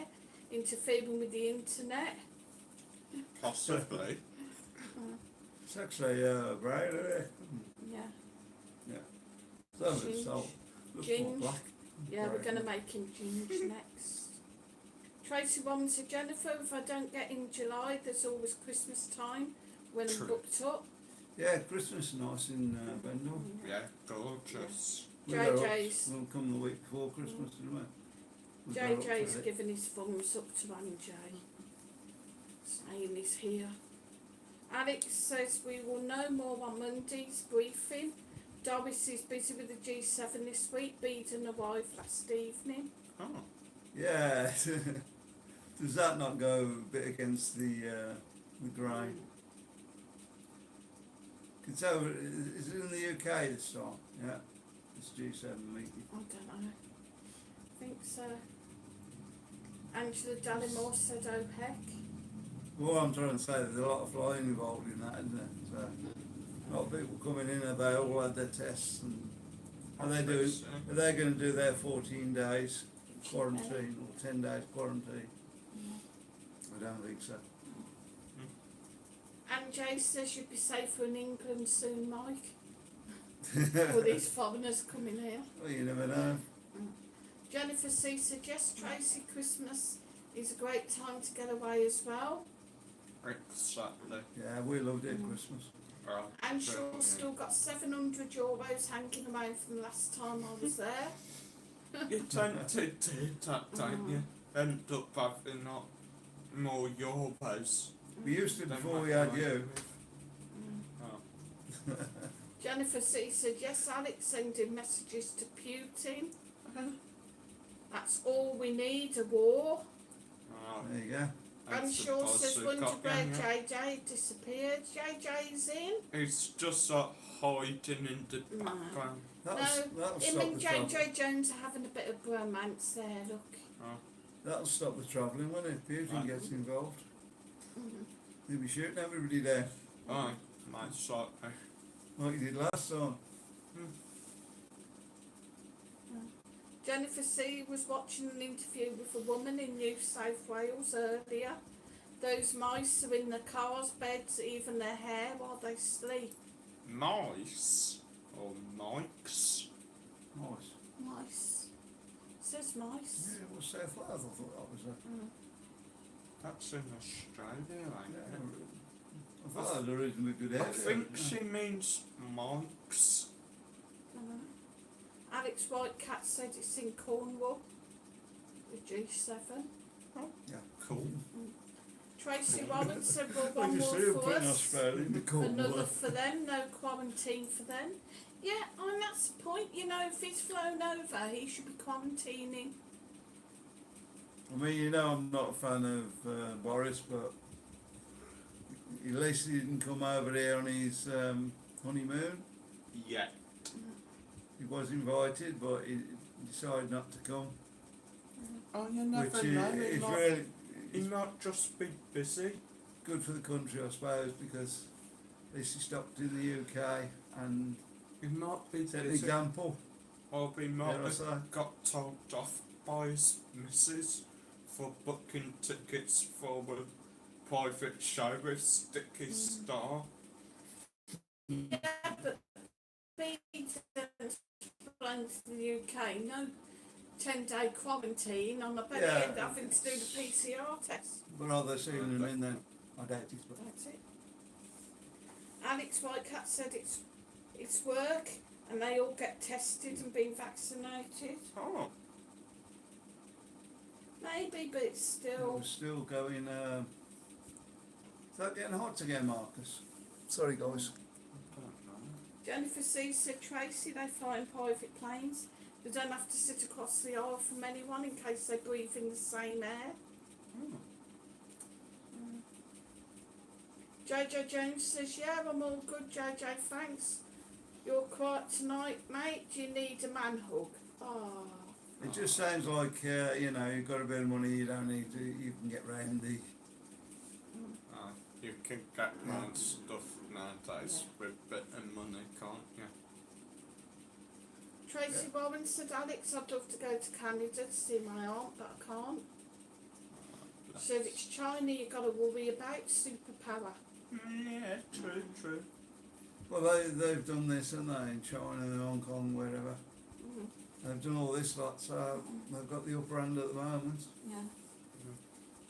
interfering with the internet? Possibly. it's actually brown, isn't it? Yeah. So Ginge. it's all looks Ginge. more black. Yeah, we're Right. going to make him Ginge next. Tracy Woman said, Jennifer, if I don't get in July, there's always Christmas time when I'm True. booked up. Yeah, Christmas is nice in Benidorm. Yeah, gorgeous. JJ's. We'll come the week before Christmas, didn't we? We'll go up JJ's for it. given his thumbs up to Anjay, saying he's here. Alex says we will know more on Monday's briefing. Doris is busy with the G7 this week. Beeden arrived last evening. Oh, Yeah. Does that not go a bit against the grain? Can tell, is it in the UK this time? Yeah. It's G7 meeting. I don't know. I think so. Angela Dallimore said OPEC. Well, I'm trying to say there's a lot of flying involved in that, isn't there? So, a lot of people coming in and they all had their tests and are they doing? Are they going to do their 14 days quarantine or 10 days quarantine? I don't think so. And Jay says you'd be safer in England soon, Mike. With these foreigners coming here. Well, you never know. Jennifer C said, yes, Tracy, Christmas is a great time to get away as well. exactly. Yeah, we loved it at Christmas. Well, And Shaw's still got €700 hanging around from the last time I was there. you tend to do that, don't you? End up having not more euros. We used to than before what we had I- you. Oh. Jennifer C said, yes, Alex sending messages to Putin. That's all we need, a war. Oh, There you go. And that's Shaw the says, boss wonder got where going, yeah. JJ disappeared. JJ's in. It's just like hiding in the No. That'll Him stop and the trouble. JJ Jones are having a bit of bromance there, look. Oh. That'll stop the travelling, won't it? If Putin Right. gets involved, Mhm. he'll be shooting everybody down, Aye, most likely. like he did last time. Jennifer C was watching an interview with a woman in New South Wales earlier. Those mice are in the cars, beds, even their hair while they sleep. Mice or mics? Nice. Mice. Says mice. Yeah, it was South Wales. I thought that was a. Mm. That's in Australia, ain't Yeah, it? I thought that was a reasonably good area. I think yeah. she means mics. Alex Whitecat said it's in Cornwall. The G7. Cool. Tracy Warren said, well, We one just more see him for putting us. Australia in the corner. Another for them, no quarantine for them. Yeah, and that's the point, you know, if he's flown over, he should be quarantining. I mean, you know, I'm not a fan of Boris, but at least he didn't come over here on his honeymoon. Yeah. He was invited, but he decided not to come. Oh, you never Which know. is He really might just be busy. good for the country, I suppose, because at least he stopped in the UK and He might be set an busy. example. Or he might Dare I have say. got told off by his missus for booking tickets for a private show with Sticky Star. Yeah, but flying to the UK, no 10-day quarantine, and I bet Yeah, he ended up having to do the PCR test. But are they sealing him in then? I doubt it, but That's it. Alex Whitecat said it's work, and they all get tested and been vaccinated. Oh, Maybe, but it's it still. was still going. Is that getting hot again, Marcus? Sorry, guys. I don't know. Jennifer C said, Tracy, they fly in private planes. They don't have to sit across the aisle from anyone in case they breathe in the same air. Oh. JJ James says, yeah, I'm all good, JJ, thanks. You're quiet tonight, mate. Do you need a man hug? Oh. It just sounds like you know, you've got a bit of money, you don't need to. You can get round the. You can get round stuff nowadays with a bit of money, can't you? Tracy Warren said, Alex, I'd love to go to Canada to see my aunt, but I can't. She said, it's China you've got to worry about, superpower. Yeah, true. Well, they've done this, haven't they, in China and Hong Kong, wherever. Mm. They've done all this lot, so they've got the upper hand at the moment. Yeah.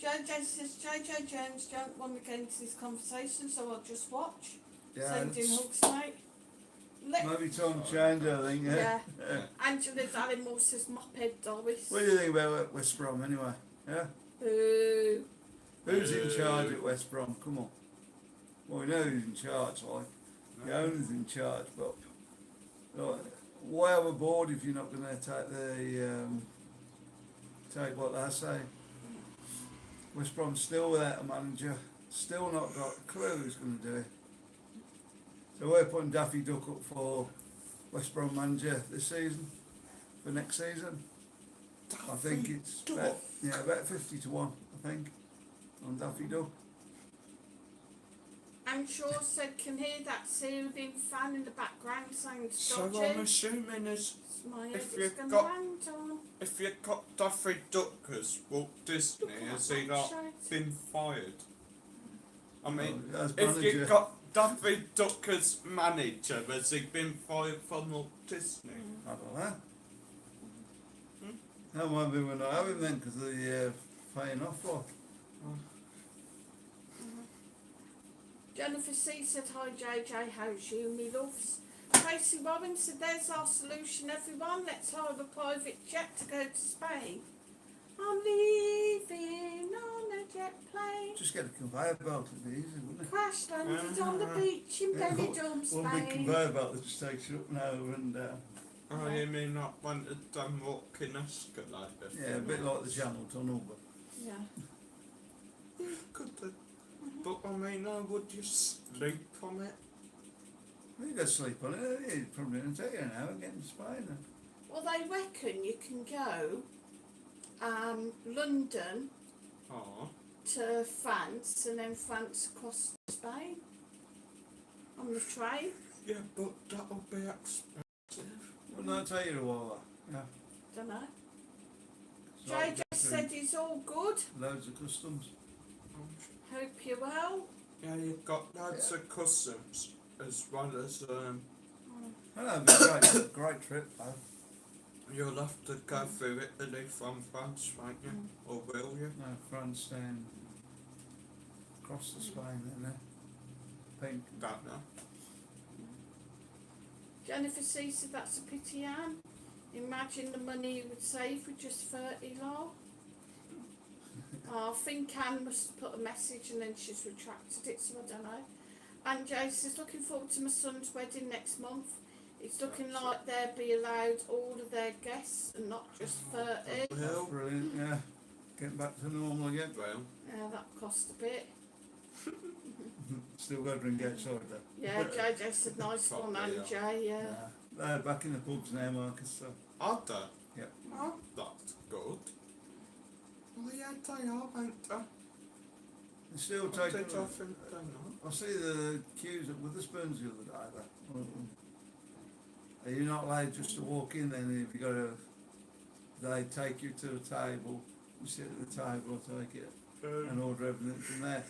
JJ says, JJ James don't want to get into this conversation, so I'll just watch. Yeah, Sending it's hugs, mate. maybe time to change, I think. Yeah. Yeah. Angela Dallimore says, moped Doris. What do you think about West Brom, anyway? Yeah. Boo. Who's in charge at West Brom? Come on. Well, we know who's in charge, like. The owner's in charge, but like, why have a board if you're not going to take the take what they say? West Brom's still without a manager, still not got a clue who's going to do it. So we're putting Daffy Duck up for West Brom manager this season, for next season. I think it's about 50 to 1, I think, on Daffy Duck. And Shaw said, can hear that soothing fan in the background saying, So stop I'm assuming It's my head if that's you've going got- round on. if you've got Daffy Duck as Walt Disney, Look at has that he not shite. been fired? I mean, As if manager, you've got Daffy Duck as manager, has he been fired from Walt Disney? I don't know. That might be when I have him then, because of the paying off lot. Jennifer C said, hi JJ, how's you, me loves? Tracy Warren said, there's our solution, everyone. Let's hire a private jet to go to Spain. I'm leaving on a jet plane. Just get a conveyor belt, it'd be easy, wouldn't it? Crash landed on the beach in Yeah, Benidorm, One big Spain. conveyor belt that just takes you up and over and down. Oh, you mean not one of them walking escalator? Yeah, a bit like the Channel Tunnel, but Yeah. Could they? But I mean, would you sleep on it? you go sleep on it, it'd probably take you an hour getting to Spain then. Well, they reckon you can go London Oh. to France and then France across to Spain on the train. Yeah, but that'll be expensive. Wouldn't that take you a while? Yeah. Don't know. So I'll Jay go just through said he's all good. loads of customs. Hope you're well. Yeah, you've got loads of customs as well as I know, it'd be a great trip though. you'll have to go through Italy from France, won't you? Or will you? No, France then across to Spain then, Pink. Don't know. Jennifer C said that's a pity, Anne. Imagine the money you would save with just 30 law. I think Anne must have put a message and then she's retracted it, so I don't know. And Jace is looking forward to my son's wedding next month. It's looking like they'll be allowed all of their guests and not just 30. Well, Brilliant, yeah. Getting back to normal again. well, Yeah, that cost a bit. Still got to drink outside though. Yeah, JJ said nice one, Probably, and Jay, yeah. They're back in the pubs now, Marcus, so. are they? Yeah. Oh, that's good. Well, yeah, they are, aren't they? They're still What taking. did I think they're not? I see the queues at Witherspoon's the other day though. Are you not allowed just to walk in then if you got to, they take you to the table, you sit at the table, take it and order everything from there.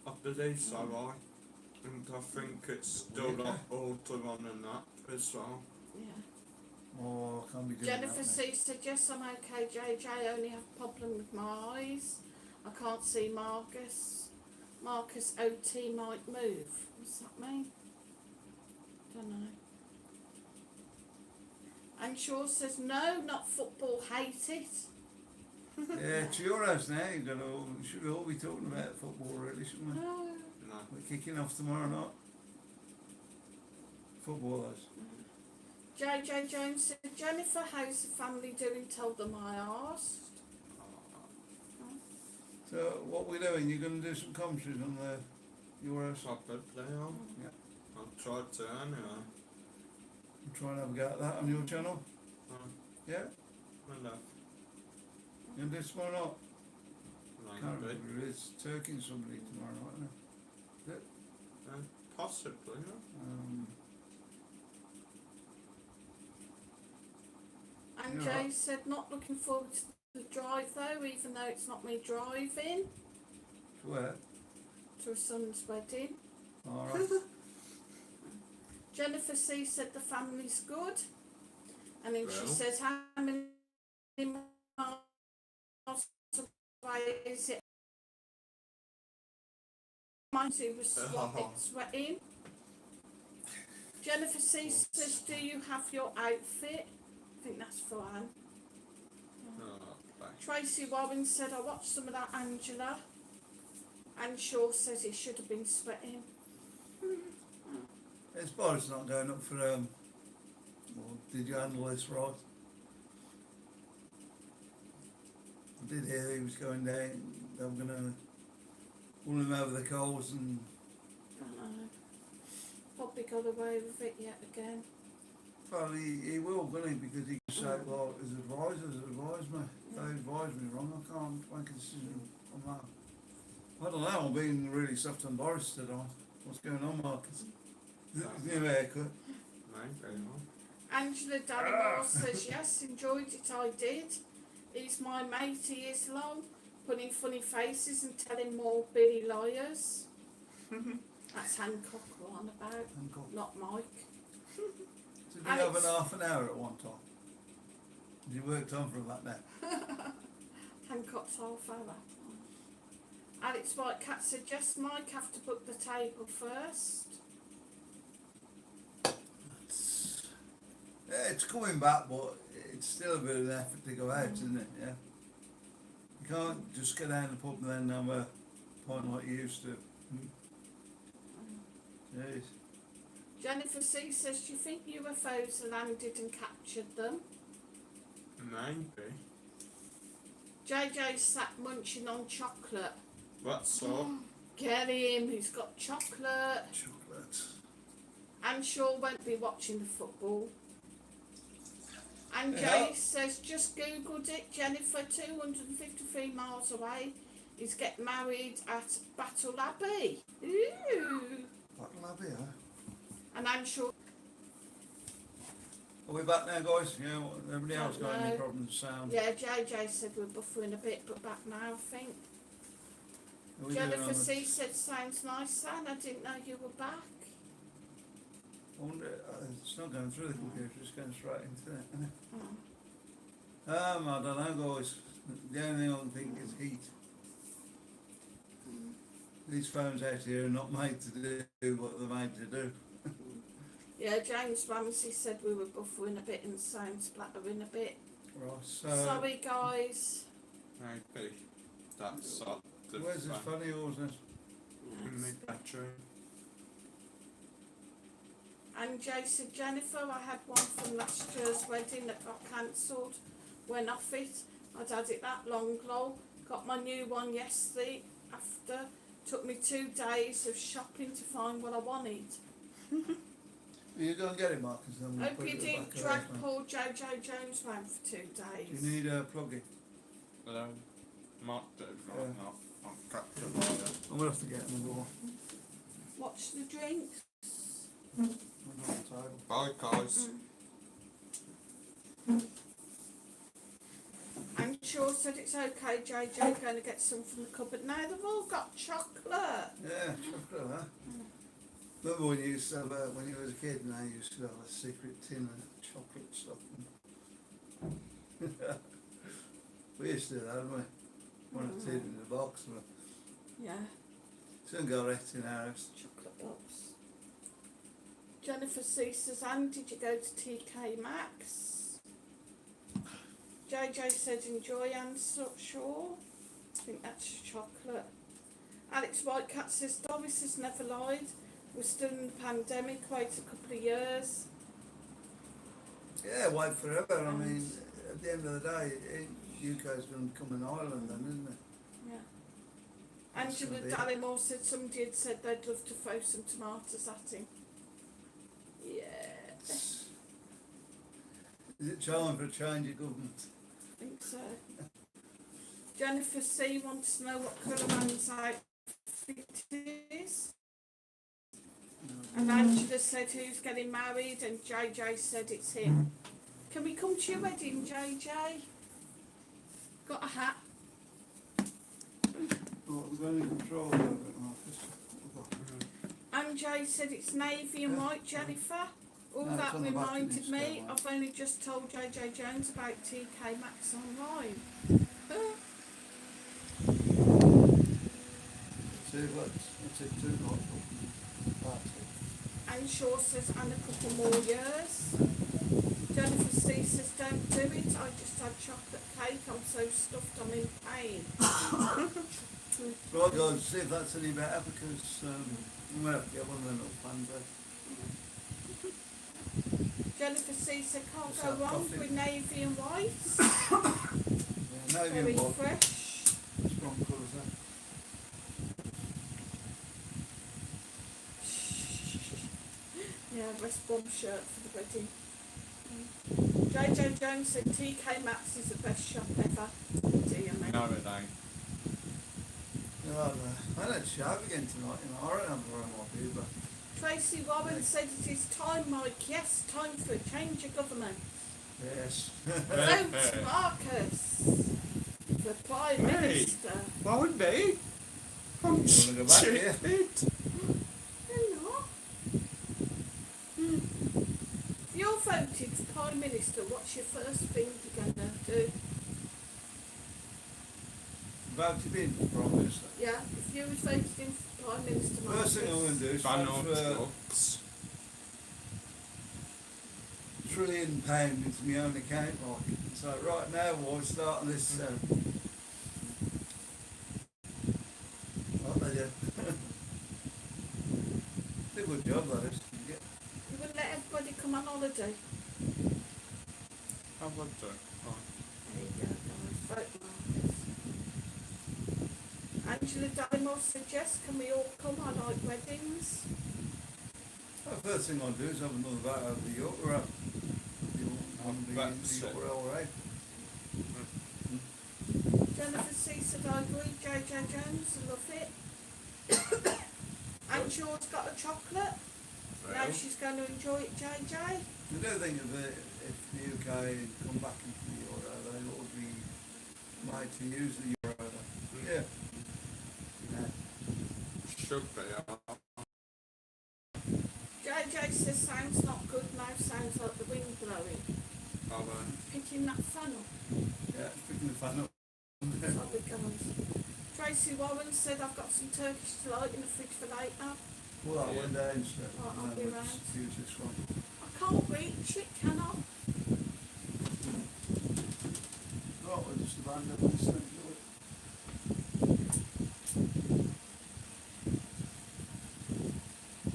I believe so, I. And I think it's still Yeah. like autumn on and that as well. Yeah. Oh, I can't be doing Jennifer that. C said, yes, I'm okay, JJ. I only have a problem with my eyes. I can't see Marcus. Marcus OT might move. What's that mean? Don't know. And Shaw says, no, not football, hate it. Yeah, it's your house now. You should all be talking about football, really, shouldn't we? No. No. We're kicking off tomorrow night. Footballers. JJ Jones said, Jennifer, how's the family doing? Tell them I asked. So, what we're doing? You're going to do some commentaries on your house. Probably, yeah. Yeah. I'll try to anyway. And try and have a go at that on your channel. Yeah. Well, You going to do it tomorrow night? Can't maybe. remember. It's Turkey and somebody tomorrow night, isn't it? Possibly, yeah. And Yeah. Jay said, not looking forward to the drive though, even though it's not me driving Where? to a son's wedding. Alright. Jennifer C said the family's good. And then she Well. says, how many miles away is it? Mine too was sweating. Jennifer C says, do you have your outfit? I think that's for Anne. Tracy Warren said, I watched some of that Angela. And Shaw says he should have been sweating. It's Boris not going up for well, did you handle this right? I did hear he was going down, they were gonna pull him over the coals and I don't know. Probably got away with it yet again. well he will, won't he? Because he can say, well, his advisors advised me. They advised me wrong, I can't make a decision on that. I don't know, I'm being really soft on Boris today. What's going on, Marcus? New haircut. Maybe, Angela Darrymore says, yes, enjoyed it, I did. He's my mate, he is long, putting funny faces and telling more Billy liars. That's Hancock we're on about, Hancock. not Mike. Did we have Alex. an half an hour at one time? Did you work on from that now? Hancock's half hour. Alex Whitecat said, yes, Mike, have to book the table first. Yeah, it's coming back, but it's still a bit of an effort to go out, isn't it? Yeah. You can't just get down the pub and then have a pint like you used to. Jeez. Jennifer C says, do you think UFOs landed and captured them? maybe. JJ sat munching on chocolate. What's up? Get him, he's got chocolate. Chocolate. And Shaw won't be watching the football. And Yeah. Jay says, just googled it, Jennifer, 253 miles away, is getting married at Battle Abbey. Ooh. Battle Abbey, huh? And I'm sure, Are we back now, guys? Yeah, nobody Don't else got any know. problems with sound? yeah, JJ said we're buffering a bit, but back now, I think. Are we doing Jennifer on C said, sounds nice, San. I didn't know you were back. I wonder, it's not going through the computer, it's going straight into it, isn't it? Oh. I don't know, guys. The only thing I can think is heat. These phones out here are not made to do what they're made to do. Yeah, James Ramsey said we were buffering a bit and sound splattering a bit. Right, so Sorry, guys. Maybe that's sort of where's this funny or is it? in the bedroom. And Jay said, Jennifer, I had one from last year's wedding that got cancelled. Went off it. I'd had it that long, lol. Got my new one yesterday after. Took me 2 days of shopping to find what I wanted. You go and get it, Marcus, then we'll Hope put you it didn't back drag away. poor Jojo Jones round for 2 Do days. you need a plug-in? Mark did right Yeah. now. I'll cut to later. I'm gonna have to get another one. Watch the drinks. I'm on the table. Bye, guys. And Shaw said it's okay, JJ, going to get some from the cupboard. Now they've all got chocolate. Yeah, chocolate, huh? Remember when you used to have, when you was a kid and I used to have a secret tin of chocolate stuff? We used to do that, didn't we? One a tin in the box. Yeah, Soon got it in our house. chocolate box. Jennifer C says, Anne, did you go to TK Maxx? JJ said, enjoy Anne Shaw. I think that's chocolate. Alex Whitecat says, Doris has never lied. We're still in the pandemic, wait a couple of years. Yeah, wait forever. I mean, at the end of the day, UK's going to become an island then, isn't it? Yeah. That's Angela gonna be it. Dallimore said somebody had said they'd love to throw some tomatoes at him. Yeah, Is it time for a change of government? I think so. Jennifer C wants to know what colour man's outfit is. And Angela said who's getting married and JJ said it's him. Can we come to your wedding, JJ? Got a hat? Oh, we've got any control over it, Marcus? And Jay said it's navy and white, Jennifer. All No, it's that on the back, it reminded needs to me, go I've only just told JJ Jones about TK Maxx online. See, that's it, 2 nights. That's it. And Shaw says, and a couple more years. Jennifer C says, don't do it, I just had chocolate cake, I'm so stuffed, I'm in pain. Right, guys, see if that's any better because we might have to get one of them little fans out. Jennifer C said, can't Just go have wrong coffee. with navy and white. Yeah, navy Very and white. fresh. Strong colours, huh? Yeah, West Brom shirt for the wedding. JJ Jones said TK Maxx is the best shop ever. Dear me. No, it ain't. Yeah, I had a shout again tonight, you know, I don't know where I might be, but Tracy Warren said it is time, Mike. Yes, time for a change of government. yes. Vote Marcus for Prime Hey. Minister. Why me? I'm wanna go back here? stupid. You're not. If you're voted for Prime Minister, what's your first thing you're going to do? About to be in Prime Minister. Yeah, if you was voted in for Prime Minister, First thing I'm going to do is Ban all transfer drugs. £1 trillion into my own account, like. So right now we're starting this. What they do? It's a good job, that is. You get you would let everybody come on holiday. I would do. Oh. There you go, guys. Vote Marcus. Angela Dallimore said yes, can we all come? I like weddings. the first thing I'll do is have another vote over the York Road. going to be in That's the it. URL, right? Jennifer C said I agree. JJ Jones, I love it. And Shaw's got a chocolate. Now Well, she's going to enjoy it, JJ. I do think if the UK come back into the Euro, they ought to be made to use the Euro. Yeah. should be. JJ says sounds not good now, sounds like the wind blowing. Are they? Picking that funnel. Yeah, picking the fan up. Probably guys. Tracy Warren said I've got some Turkish delight in the fridge for later. Well, that went down straight. Right, I'll be round. Let's use this one. I can't reach it, can I? Right, we'll just abandon this thing.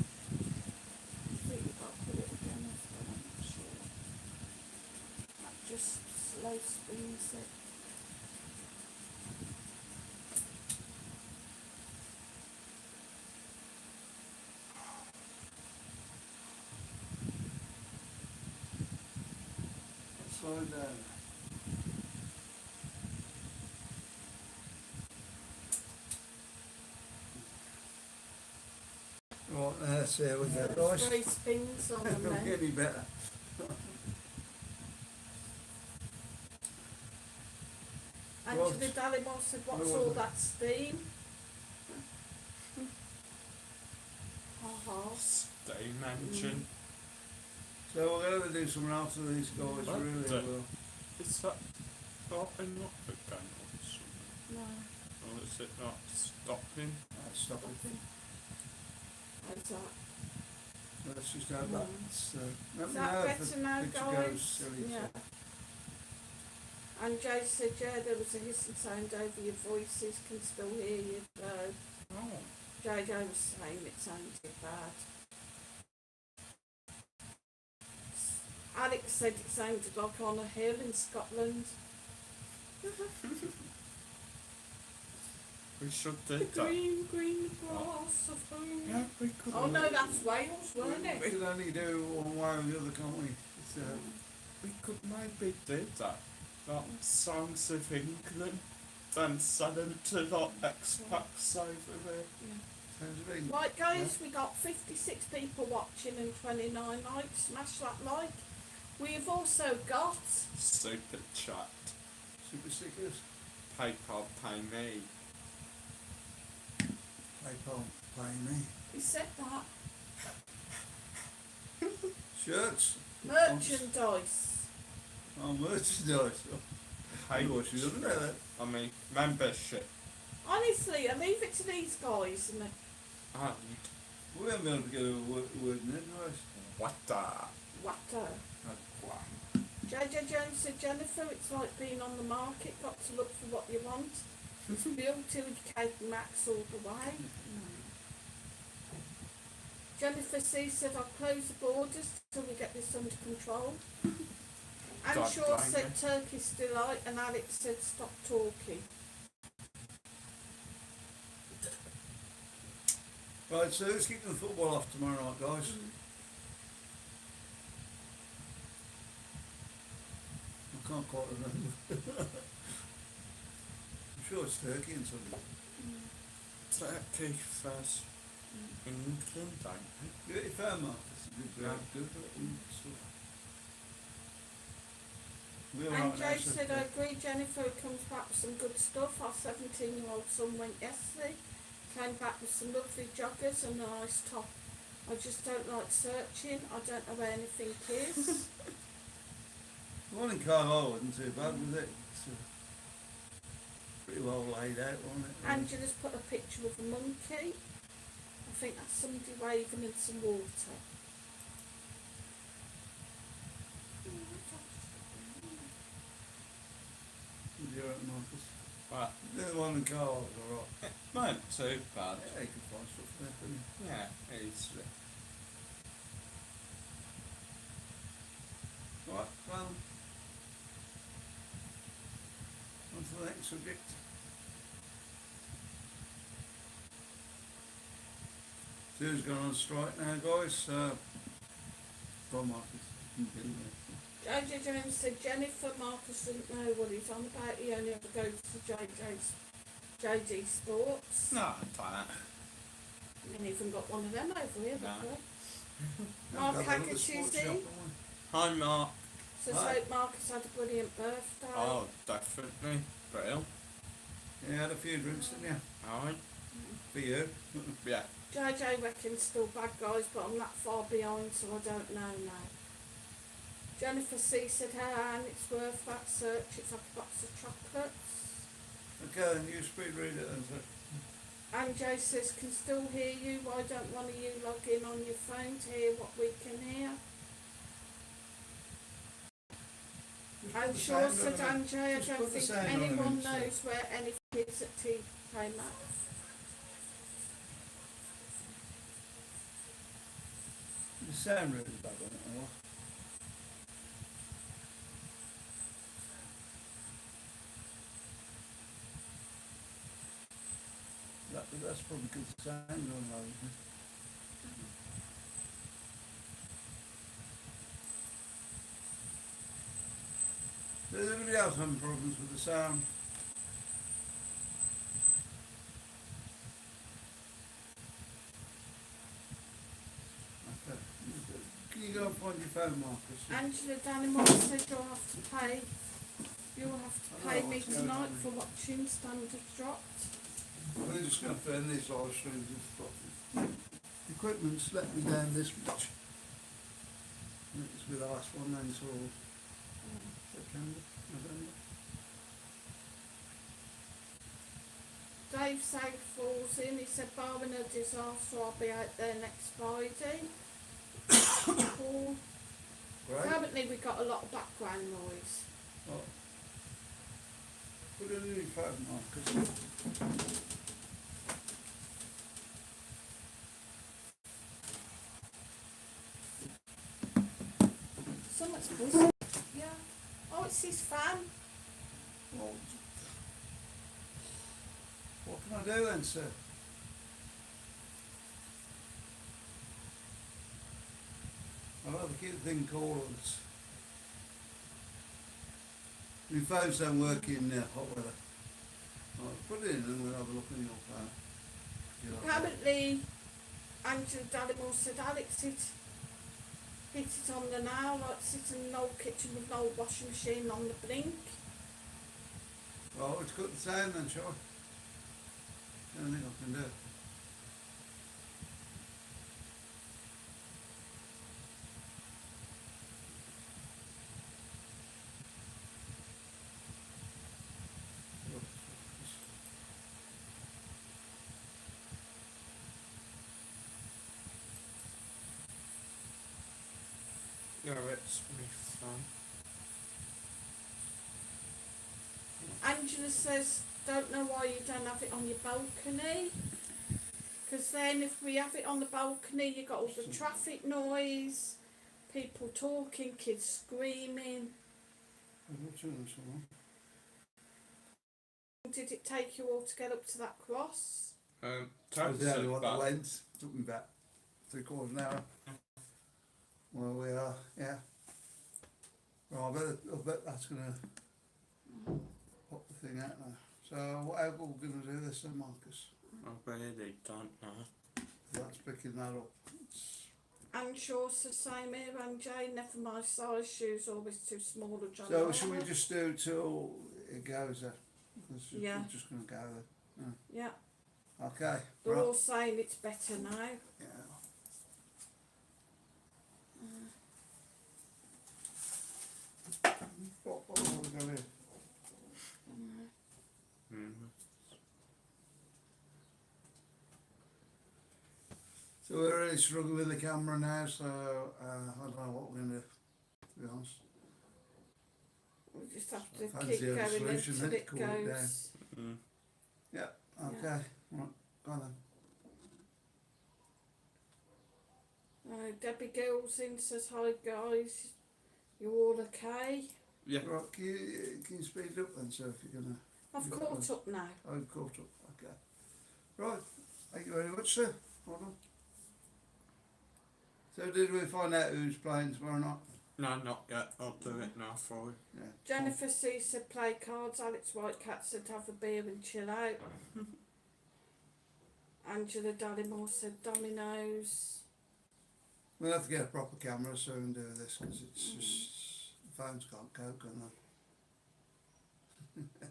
I think you've got to put it again as well, I'm not sure. That just slow spins it. Slow down. Right, that's it, we go, guys. 3 spins on them Don't then. get any better. Angela Dallimore said, what's What all was it? that steam? Ha Steam engine. So we're going to do something after these guys, What really the- will. Is that starting up again or something? No, Or is it not stopping? Stop it. nothing. How's that? Let's just have that. Let Is me that know if better the now, picture guys? goes silly. Yeah. And Jay said, yeah, there was a hissing sound over your voices, can still hear you though. Oh. JJ was saying it sounded bad. Alex said it sounded like on a hill in Scotland. We should do The that. green grass of home. Yeah, we could. Oh no, that's Wales, weren't We it? can only do one way or the other, can't we? It's, We could maybe do that. Like Songs of England. Then send them to like expats over there. sounds a bit. Right guys, we got 56 people watching and 29 likes. Smash that like. We've also got Super chat. Super stickers. PayPal pay me. PayPal, pay me. we said that Shirts. merchandise. Oh, merchandise. Hey, Oh, she doesn't know that. I mean, membership. Honestly, I leave it to these guys and And We haven't been able to get a word in edgewise. water. water. Aqua. JJ Jones said, Jennifer, it's like being on the market, got to look for what you want. Bill till you Kate Max all the way. Jennifer C said, I'll close the borders till we get this under control. And God Shaw blame said, me. Turkish delight, and Alex said, stop talking. Right, so who's keeping the football off tomorrow night, guys? I can't quite remember. I'm sure it's Turkey and something. Turkey first. England, don't You got your fair mark. It's a good, Yeah. good stuff. We're And right now, Jay so- said, I agree, Jennifer, it comes back with some good stuff. Our 17-year-old son went yesterday, came back with some lovely joggers and a nice top. I just don't like searching. I don't know where anything is. The one in Carlisle wasn't too bad, was it? It's pretty well laid out, wasn't it? Angela's put a picture of a monkey. I think that's somebody waving in some water. You're right, Marcus. But The one in Carlisle was alright. not too bad. Yeah, you can find stuff there, couldn't you? Yeah, easily. Right, well, on to the next subject. Sue's gone on strike now, guys. Go on, Marcus. You can do that. JJ Jones said Jennifer Marcus didn't know what he's on about. He only ever goes to JG Sports. No, I don't. We ain't even got one of them over here No. before. Have Mark a look at the sports Haggerty's shop, in. haven't Hi, Mark. Says Hi. hope Marcus had a brilliant birthday. Oh, definitely. Real. we? You had a few drinks, didn't you? Alright. For you. Yeah. JJ reckons still bad guys, but I'm that far behind, so I don't know now. Jennifer C said, and it's worth that search. It's like a box of chocolates. Okay, then you speed read it then, sir. And Jay says, can still hear you. Why don't one of you log in on your phone to hear what we can hear? Just put And the sure sound said on it. Anjay, I Just don't put the think sound on anyone it, sir. knows where any kids at tea came at. The sound really bad on it, or what? That's probably good sound on those. Isn't it? Does anybody else having problems with the sound? Okay. Can you go and find your phone, Marcus? Angela Danimore said you'll have to pay. You'll have to I pay know me what's going tonight on. for watching Standard Dropped. We're just going to end these live streams if equipment's let me down this much. It's with the last one then till September, November. Dave Sag falls in. He said, barring a disaster, I'll be out there next Friday. Cool. Great. Apparently we got a lot of background noise. Oh. Put it in your phone, Marcus. Someone's buzzing. Yeah. Oh, it's his fan. Well, what can I do then, sir? I'll have to keep the thing cool. My phones don't work in hot weather. Right, put it in and we'll have a look at your phone. You like that? Apparently, Angela Dallimore said Alex hit it on the nail, like sitting in an old kitchen with an old washing machine on the brink. Well, it's got the sound then, sure. Anything I can do. Yeah, it's me fun. Angela says, don't know why you don't have it on your balcony. Because then if we have it on the balcony, you got all the traffic noise, people talking, kids screaming. Did it take you all to get up to that cross? I was Totally the only one that bad. went. Took me about 3/4 of an hour. Well, we are, yeah. Well, I bet that's going to pop the thing out now. So, what are we going to do this then, Marcus? I really don't know. That's picking that up. It's, And Shaw's the same here, and Jay, never my size shoes, always too small or John. so, should we just do till it goes there? Because Yeah. we're just going to go there. Yeah, Okay. they're Right. all saying it's better now. Yeah. What are we going to do? Mm-hmm. So we're really struggling with the camera now, so I don't know what we're going to do, to be honest. We just have to Fancy keep a going solution, until let's it cool it down. goes. Mm. Yeah, okay. Right, go on then. Debbie Gills in says, hi guys, you all okay? Yeah. Right, can you speed it up then, sir, if you're going to... I've Yeah. caught up now. I've caught up, okay. Right, thank you very much, sir. Hold on. So did we find out who's playing tomorrow night? No, not yet. I'll do it now for you. Yeah. Jennifer C said play cards. Alex Whitecat said have a beer and chill out. Angela Dallimore said dominoes. We'll have to get a proper camera soon and do this because it's just the phones can't cope, can they?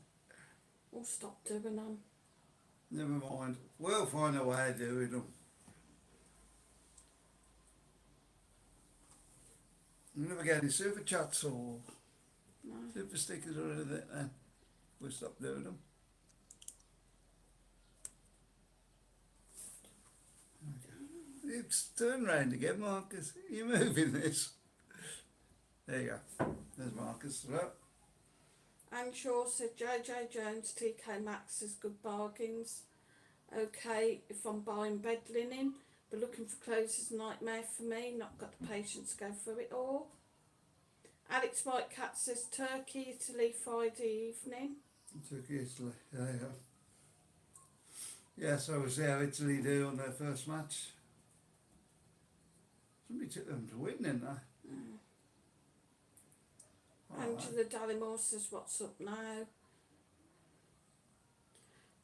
We'll stop doing them. Never mind. We'll find a way of doing them. We never get any super chats or No. super stickers or anything. Then we'll stop doing them. Okay. It's turn round again, Marcus. You're moving this. There you go. There's Marcus. Right. Anne Shaw said JJ Jones, TK Maxx has good bargains. Okay, if I'm buying bed linen, but looking for clothes is a nightmare for me. Not got the patience to go through it all. Alex Whitecat says Turkey, Italy, Friday evening. Turkey, Italy. There you go. Yeah, so we'll see how Italy do on their first match. Somebody took them to win, didn't they? Angela Dallimore says what's up now.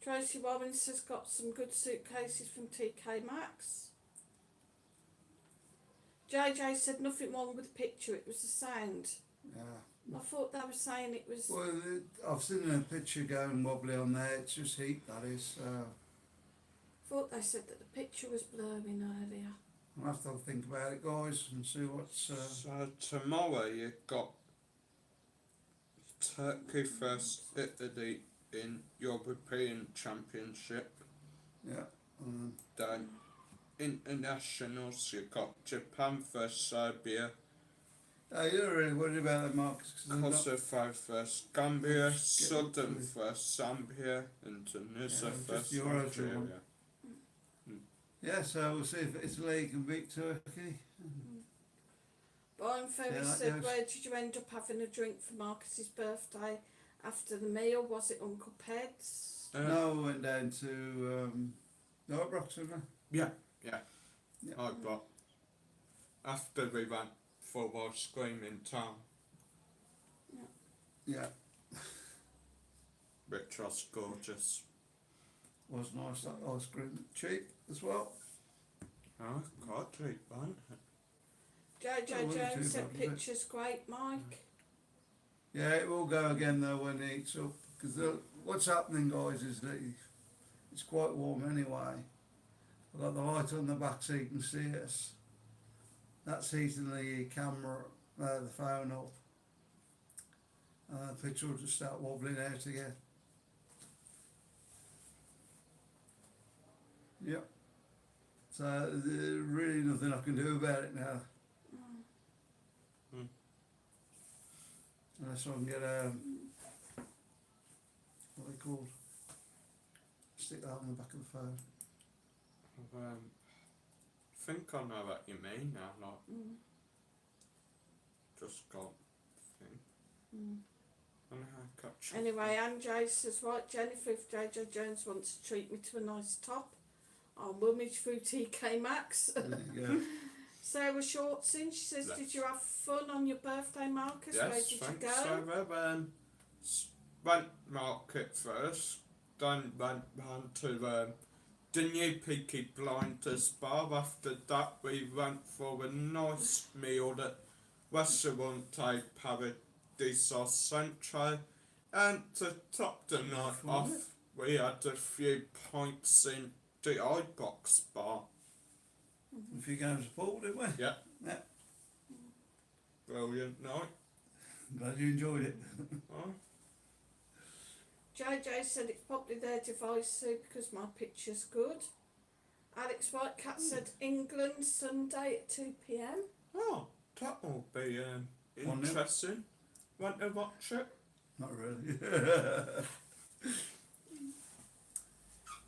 Tracy Warren says got some good suitcases from TK Maxx. JJ said nothing wrong with the picture, it was the sound. Yeah. I thought they were saying it was... Well, I've seen a picture going wobbly on there. It's just heat, that is. I thought they said that the picture was blurring earlier. I'll have to think about it, guys, and see what's... So tomorrow you've got Turkey first Italy in European Championship. Yeah. Then internationals you've got Japan versus Serbia, You're not really worried about that, Marcus. Kosovo versus Gambia, Sudan versus Zambia, and Tunisia just versus Euros Algeria. one. Yeah, so we'll see if Italy can beat Turkey. Brian Ferry Yeah, that said, goes. where did you end up having a drink for Marcus's birthday after the meal? Was it Uncle Ped's? No, we went down to Northbrook, didn't we? Yeah. Yeah. But after we went for ice cream in town, Yeah, which was gorgeous. was nice. That ice cream cheap as well. Oh, quite cheap, wasn't it? JJ Oh, wasn't too Jones said bad, was it? picture's great, Mike. Yeah, it will go again though when it heats up. Because what's happening, guys, is that it's quite warm anyway. I've got the light on the back so you can see us. That's heating the camera, the phone up. The picture will just start wobbling out again. Yep. So there's really nothing I can do about it now. Unless I can get what are they called? Stick that on the back of the phone. I think I know what you mean now, like, just got thing. And I catch up. Anyway, Anne says, right, Jennifer, if JJ Jones wants to treat me to a nice top, I'll rummage through TK Maxx. There you go. Sarah Shortson, she says, did you have fun on your birthday, Marcus? Where Yes, did you thanks, go? Sarah. Went market first, then went round to the new Peaky Blinders bar. After that, we went for a nice meal at Restaurant Paradiso Centro, and to top the night off, we had a few pints in the iBox bar. A few games of pool, didn't we? Yeah. Yeah. Brilliant night. Glad you enjoyed it. Oh. JJ said it's probably their device, Sue, because my picture's good. Alex Whitecat said England Sunday at 2 p.m. Oh, that will be interesting. Want to watch it? Not really.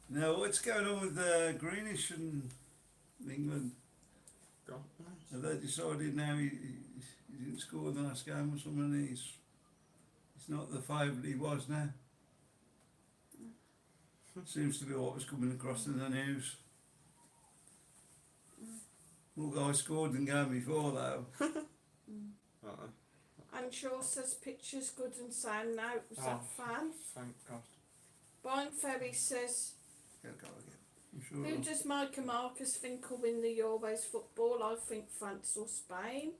Now, what's going on with Greenish and England? God knows. Have they decided now he didn't score the last game or something and he's not the favourite he was now? Seems to be what was coming across in the news. More guys scored than game before though. Oh, And Shaw says pictures good and sound now. Was that fan? Thank God. Brian Ferry says, Go again. I'm sure. who does Micah Marcus think will win the Euros football? I think France or Spain.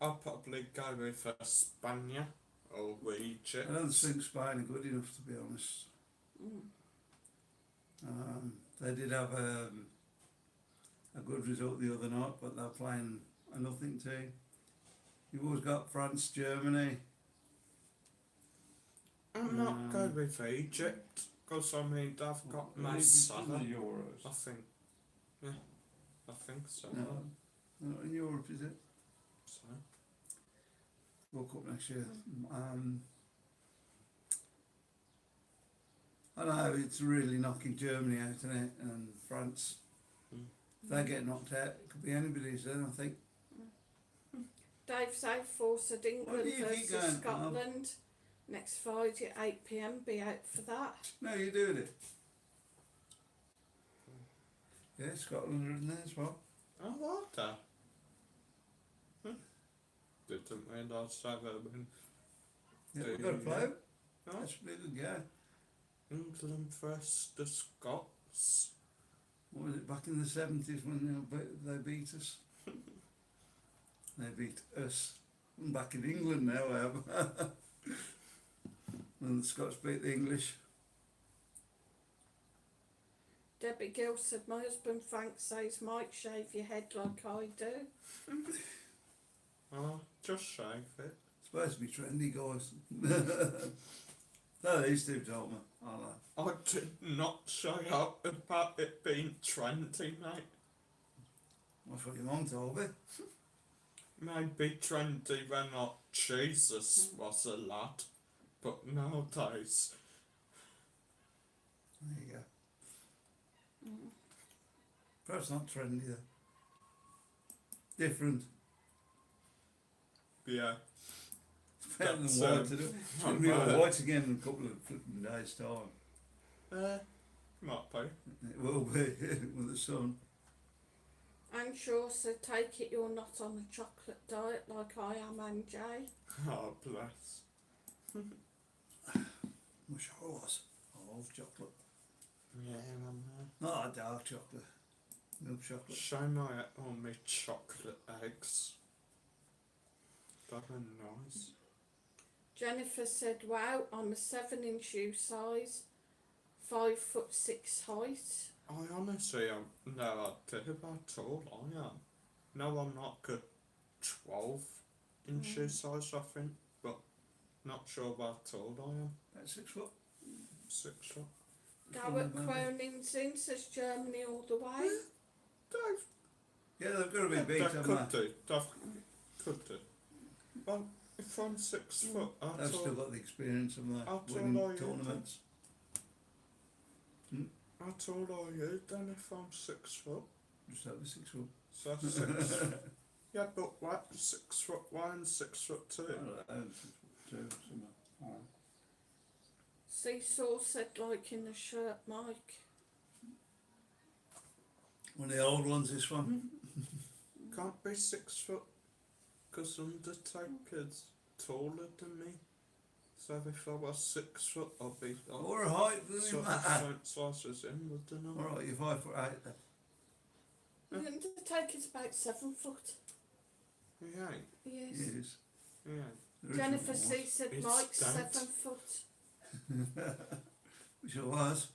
I'll probably go with Spain or Egypt. I don't think Spain are good enough, to be honest. They did have a good result the other night, but they're playing a nothing team. You've always got France, Germany. I'm not go with Egypt, because I mean they've got Mo Salah. The Euros. I think, yeah, I think so. No, not in Europe, is it? So, World Cup next year. I know it's really knocking Germany out, isn't it? And France. If they get knocked out, it could be anybody's then, I think. Dave Southall said England do you keep versus going, Scotland next Friday at 8 p.m. Be out for that. No, you're doing it. Yeah, Scotland are in there as well. oh, what the? Didn't realise they were in Yeah, Do we've got to you, play them. Oh. That should be a good game. England versus the Scots. What was it, back in the 70s when they beat us? They beat us. I'm back in England now, I am. And the Scots beat the English. Debbie Gill said, my husband Frank says, Mike, shave your head like I do. Oh, just shave it. It's supposed to be trendy, guys. No, these two told me. I know. I did not show up about it being trendy, mate. That's what your mum told me. Maybe trendy when not Jesus was a lad, but nowadays, There you go. Perhaps not trendy though. Different. yeah. Better than That's, white to do. It's going to be all white again in a couple of flipping days' time. Might be. It will be with the sun. And Shaw said, take it you're not on a chocolate diet like I am and Jay. Oh, bless. Wish I was. I love chocolate. Yeah, man. Not a dark chocolate. Milk chocolate. Show my all my chocolate eggs. That are nice. Jennifer said, wow, I'm a 7-inch shoe size, 5'6" height. I honestly have no idea about tall I am. No, I'm not good 12 inches size, I think, but not sure about tall I am. About 6 foot. 6 foot. Garrett Cronin's in, says Germany all the way. Dave, Yeah, they've got to be beat, that haven't could they? do. That could do. Well, if I'm 6 foot, They've still got the experience of How tall winning are you, tournaments. how tall are you then if I'm 6 foot? Just over 6 foot. So that's 6 Yeah, but what? 6 foot 1, 6 foot 2. I don't know, 6 foot 2, something. Oh. Seesaw said, like in the shirt, Mike. One of the old ones, this one. Can't be 6 foot, because Undertaker's taller than me. So if I was 6 foot, I'd be Or a height, doesn't sort it of matter? same size as him, wouldn't I? Alright, you're 5'8" then. Huh? Undertaker's about 7 foot. He ain't. Yes. Yes. He ain't. The Jennifer original C said, It's Mike's stamped. 7 foot. was. Which it was.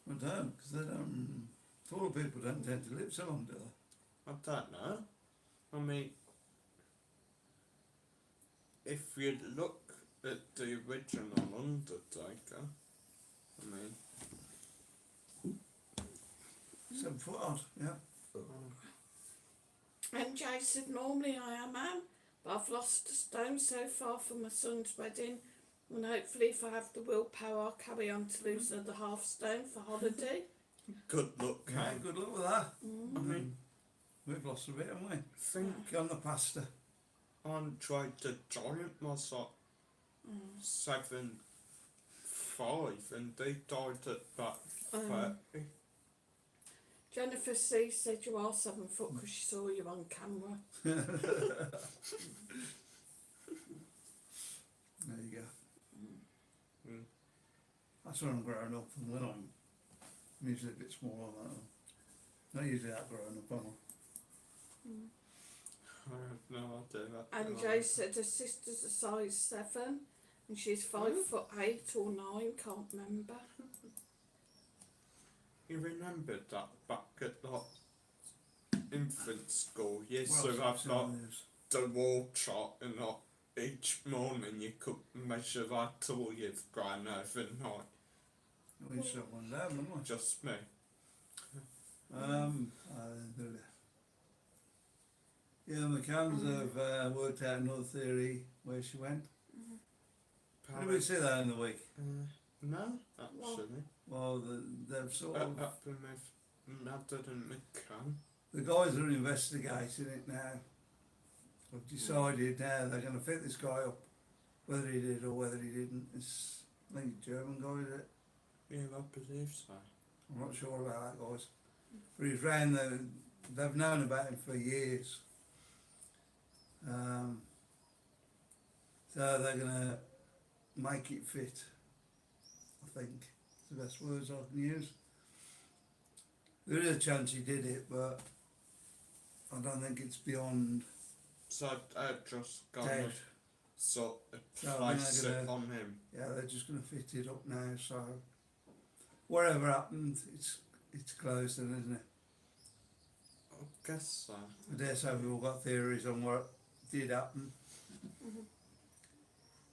I don't, because they don't. Taller people don't tend to live so long, do they? I don't know. I mean, if you look at the original Undertaker, I mean, 7 foot odd, yeah. And Jay said, normally I am, but I've lost a stone so far for my son's wedding. And hopefully if I have the willpower, I'll carry on to lose another half stone for holiday. good luck, Yeah, Kate. good luck with that. I mean, We've lost a bit, haven't we? think On the pasta. Andre the Giant was like 7'5", and they died at about 30. Jennifer C said you are 7 foot because she saw you on camera. There you go. Mm. That's when I'm growing up, and when I'm usually a bit smaller than that. Not usually that grown up, am I have no idea. And Jay said her sister's a size 7 and she's 5'8" or 9, can't remember. You remembered that back at that infant school? Yes, I? so I've got News. the wall chart and that each morning you could measure how tall you've grown overnight. We shut one down, didn't we? Just me. Yeah, McCann's have worked out another theory where she went. Did we see that in the week? No, actually. Well, they've sort of... Happened with Maddard and McCann. The guys are investigating it now. Have decided now they're going to fit this guy up, whether he did or whether he didn't. It's, I think, a German guy did it. Yeah, I believe so. I'm not sure about that, guys. But he's round there. They've known about him for years. So they're going to make it fit, I think. It's the best words I can use. There is a chance he did it, but I don't think it's beyond So I've just gone dead. and sort of No, place they're it gonna- on him. Yeah, they're just going to fit it up now, so whatever happened, it's closed then, isn't it? I guess so. I dare say we've all got theories on what did happen.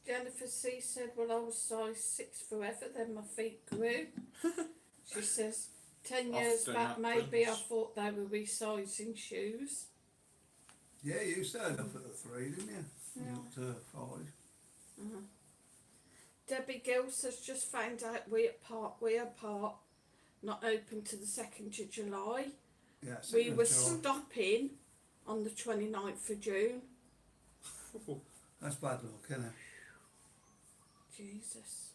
Jennifer C said, well, I was size 6 forever, then my feet grew. She says, 10 years Often back, maybe I happens. thought they were resizing shoes. Yeah, you started off at the 3, didn't you? Yeah. Up to 5. Debbie Gills has just found out Weir Park not open to the 2nd of July. Yeah, We second were of July. stopping on the 29th of June. That's bad luck, isn't it? Jesus.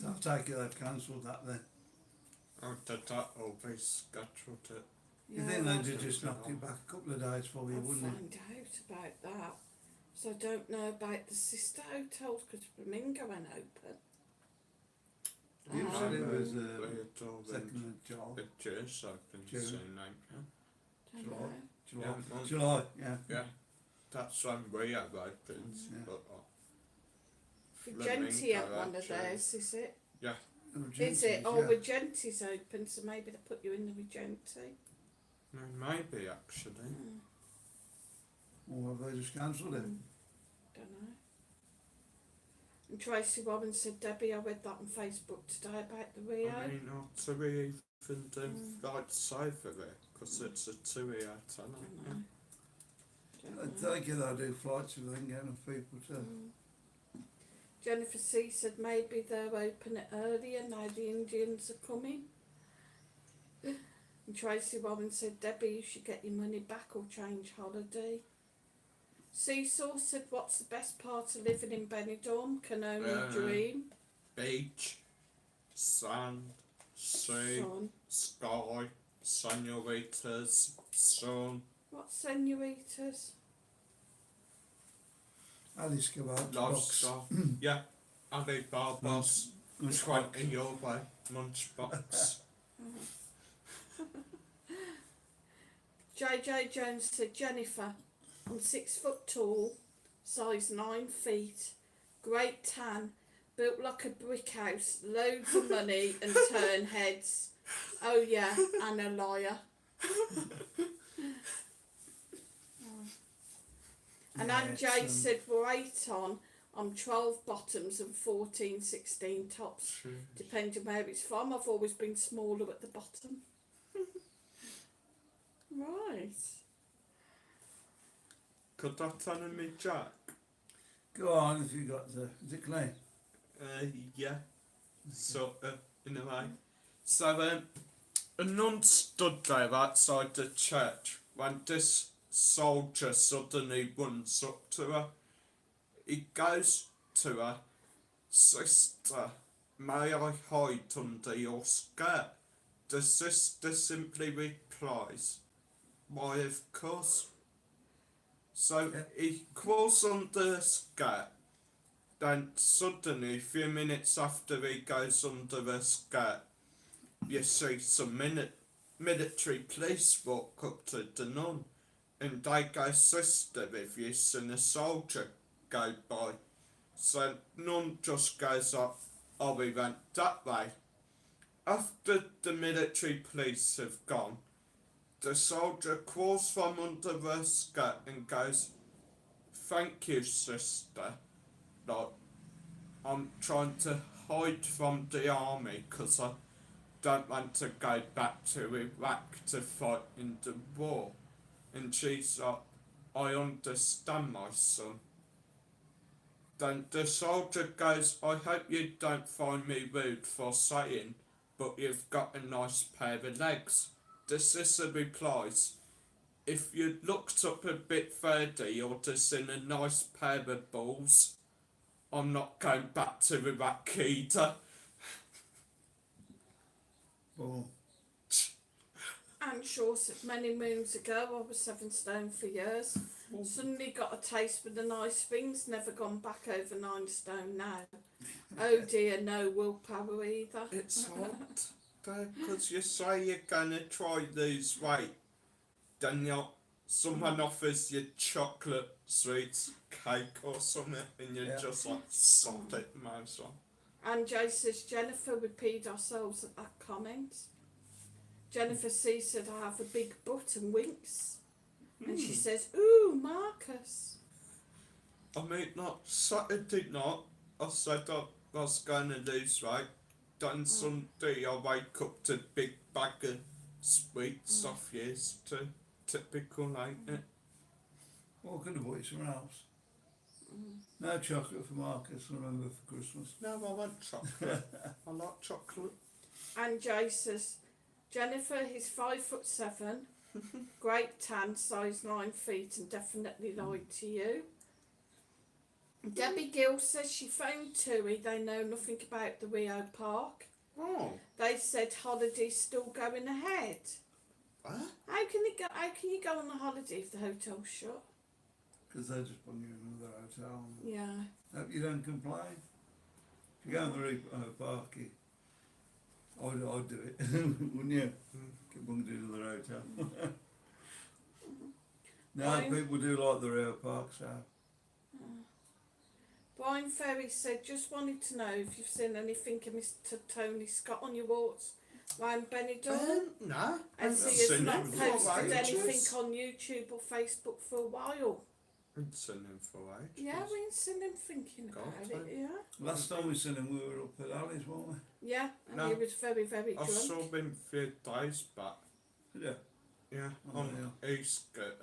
So I take it they've cancelled that then. Oh, did that always scheduled it? You think they'd have just knocked it back a couple of days for you, I'll wouldn't find out about that. So I don't know about the sister hotels because Flamingo went open. You said it was We had all 2nd of July. the chairs open June. soon, ain't you? Don't July. know. July. Yeah, July, yeah. Yeah, that's when we have opens. Yeah. But, Vigenti at Flamingo one of actually. theirs, is it? Is it? Urgencies, Oh, yeah. Vigenti's open, so maybe they put you in the Vigenti. no, maybe actually. Or have they just cancelled it? Don't know. And Tracy Warren said, Debbie, I read that on Facebook today about the Rio. I mean, not to we even do flights over it because it's a 2-year Don't tunnel. know. I Don't know. take it they do flights if they can get enough people to. Jennifer C said maybe they're open it earlier now the Indians are coming. And Tracy Warren said, Debbie, you should get your money back or change holiday. Seesaw said, what's the best part of living in Benidorm? Can only dream. Beach, sand, sea, Son. sky, senoritas, sun, What senoritas? Alice kebab lots box. of yeah, Alibabas, 20 your way, lunchbox. JJ Jones said, Jennifer, I'm 6 foot tall, size 9 feet, great tan, built like a brick house, loads of money and turn heads. Oh yeah, and a liar. And Yeah, Anjay it's, said, right on, I'm 12 bottoms and 14, 16 tops. Depending where it's from, I've always been smaller at the bottom. Right. Could that tell me, Jack? Go on if you got the. Is it clean? Yeah, sort of, in a way. So, a nun stood there outside the church when this soldier suddenly runs up to her. He goes to her, Sister, may I hide under your skirt? the sister simply replies, why of course. So Yeah. he crawls under the skirt, then suddenly, a few minutes after he goes under the skirt, you see some military police walk up to the nun, and they go, sister, if you seen a soldier go by. So nun just goes up, oh, we went that way. After the military police have gone, the soldier crawls from under the skirt and goes, thank you, sister. Like, I'm trying to hide from the army because I don't want to go back to Iraq to fight in the war. And she's like, I understand, my son. Then the soldier goes, I hope you don't find me rude for saying, but you've got a nice pair of legs. The sister replies, if you looked up a bit further, you'll just see a nice pair of balls. I'm not going back to Iraq either. Boom. I'm sure many moons ago I was 7 stone for years. Suddenly got a taste for the nice things, never gone back over 9 stone now. Oh dear, no willpower either. It's hard, because you say you're going to try lose weight, then someone offers you chocolate, sweets, cake or something, and you just like sop it, most on. And Jay says, Jennifer, we peed ourselves at that comment. Jennifer C said, I have a big butt and winks. And she says, ooh, Marcus. I mean, like, Saturday night, I said I was going to lose weight. Then Sunday, I wake up to big bag of sweets off years too. Typical, ain't it? Well, I could have bought you something else. No chocolate for Marcus, remember, for Christmas. No, I want chocolate. I like chocolate. And Jay says, Jennifer, he's 5'7", great tan, size 9 feet, and definitely lied to you. Debbie Gill says she phoned Tui. They know nothing about the Rio Park. Oh. They said holiday's still going ahead. What? How can you go on a holiday if the hotel's shut? Because they just bung you in another hotel. Yeah. Hope you don't complain. If you go in the Rio Park, I'd do it, wouldn't you? Get bunged into another hotel. No, people do like the Rio Park, so. Brian Ferry said, just wanted to know if you've seen anything of Mr. Tony Scott on your walks around Benidorm. No. As he has not posted anything on YouTube or Facebook for a while. I've seen him for ages. Yeah, we ain't seen him thinking about it, yeah. Last time we seen him, we were up at Ali's, weren't we? Yeah, and No. he was very, very I drunk. saw him a few days back. Yeah. Yeah, Oh, on Easter.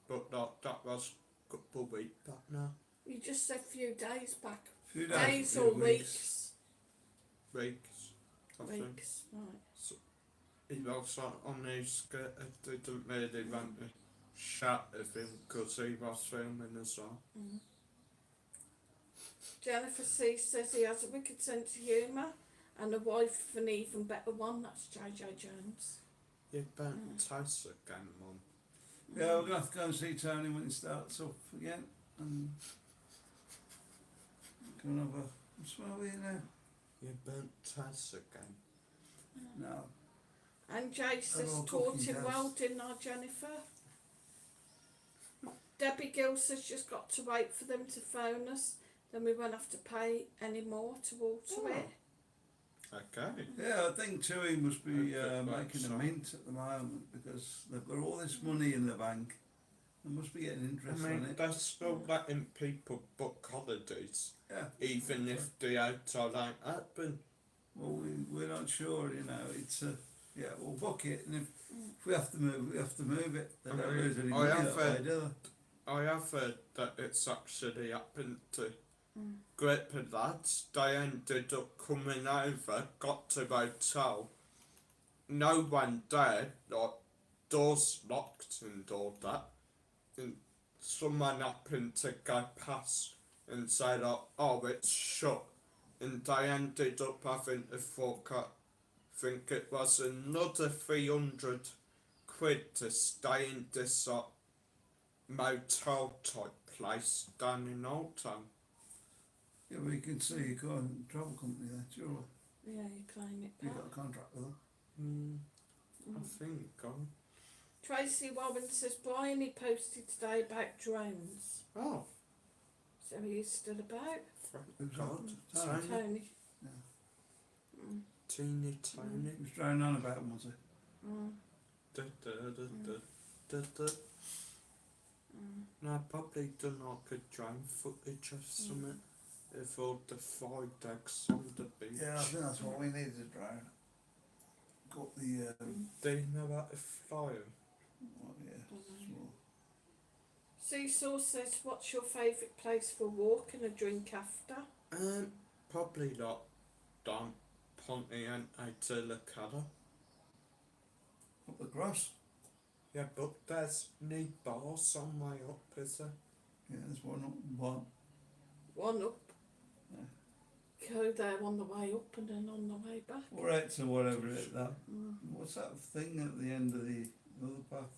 But that was a couple of weeks back now. You just said few days back. Few Days few or weeks? Weeks, I think. Weeks, right. So, he was on Easter. They didn't really want to chat of him because he was filming as well. Jennifer C says he has a wicked sense of humour and a wife with an even better one. That's JJ Jones. You burnt toast again, Mum. Yeah, we're going to have to go and see Tony when he starts up again. And go and have a smell with you now. You burnt toast again. No. And Jay says, all taught cooking him gas. well, didn't I, Jennifer? Debbie Gill says just got to wait for them to phone us, then we won't have to pay any more to water it. Okay. Yeah, I think Tui must be Okay, making a so- mint at the moment because they've got all this money in the bank. They must be getting I interest on mean, it. they're still letting people book holidays, Yeah. even if the hotel ain't open. Well, we're not sure, you know. It's yeah, we'll book it, and if we have to move, we have to move it. They don't lose any I money have that way, do they? I have heard that it's actually happened to group of lads. They ended up coming over, got to the hotel, no one there, like doors locked and all that, and someone happened to go past and say like, oh, it's shut, and they ended up having to think it was another 300 quid to stay in this motel type place down in Old Town. Yeah, well, you can see your travel company there, sure. Yeah, you claim it You've back. got a contract with them. I think, Tracy Warren says, Brian, he posted today about drones. oh, So he's still about? thank God. Tony. Tony. Yeah. Teeny Tony. He was droning on about them, was he? Da, da, da, da, da, da. No, I probably done like a drone footage or something. If all the fried eggs on the beach. Yeah, I think that's what we needed, a drone. Got the, Do you know how to fly 'em? well, yeah, small. Seesaw says, what's your favourite place for a walk and a drink after? Probably like down Pontiente to Licata. Up the grass. Yeah, but there's no bar some way up, is there? Yeah, there's one up, one. One up. Yeah. Go there on the way up and then on the way back. Or out to whatever that. What's that thing at the end of the other path?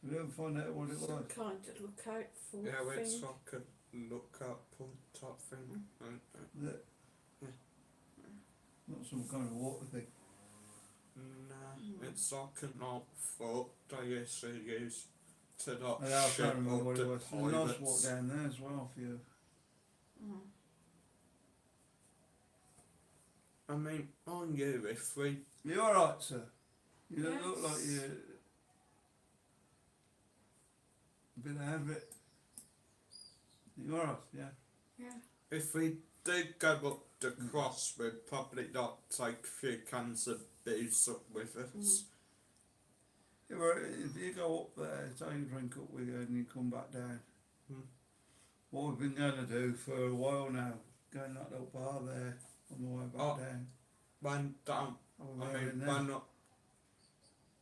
Did we ever find out what it was? Some kind of look out for Yeah, well, it's thing. like a lookout point type thing. Is it? Yeah. Not some kind of water thing. Nah, it's like an old fort they used to use to like Yeah, I ship can't remember all what it the was. There's a nice walk pilots. down there as well for you. I mean, on you, if we You alright, sir? You don't look like Yes. you're a bit out of it. You alright, yeah? Yeah. If we did go up the cross, we'd probably not take a few cans of booze up with us. Yeah, well, if you go up there, take a drink up with you and you come back down. What we've been going to do for a while now, going that little bar there on the way back Oh. down. When down, Oh, I we're mean, in there. when up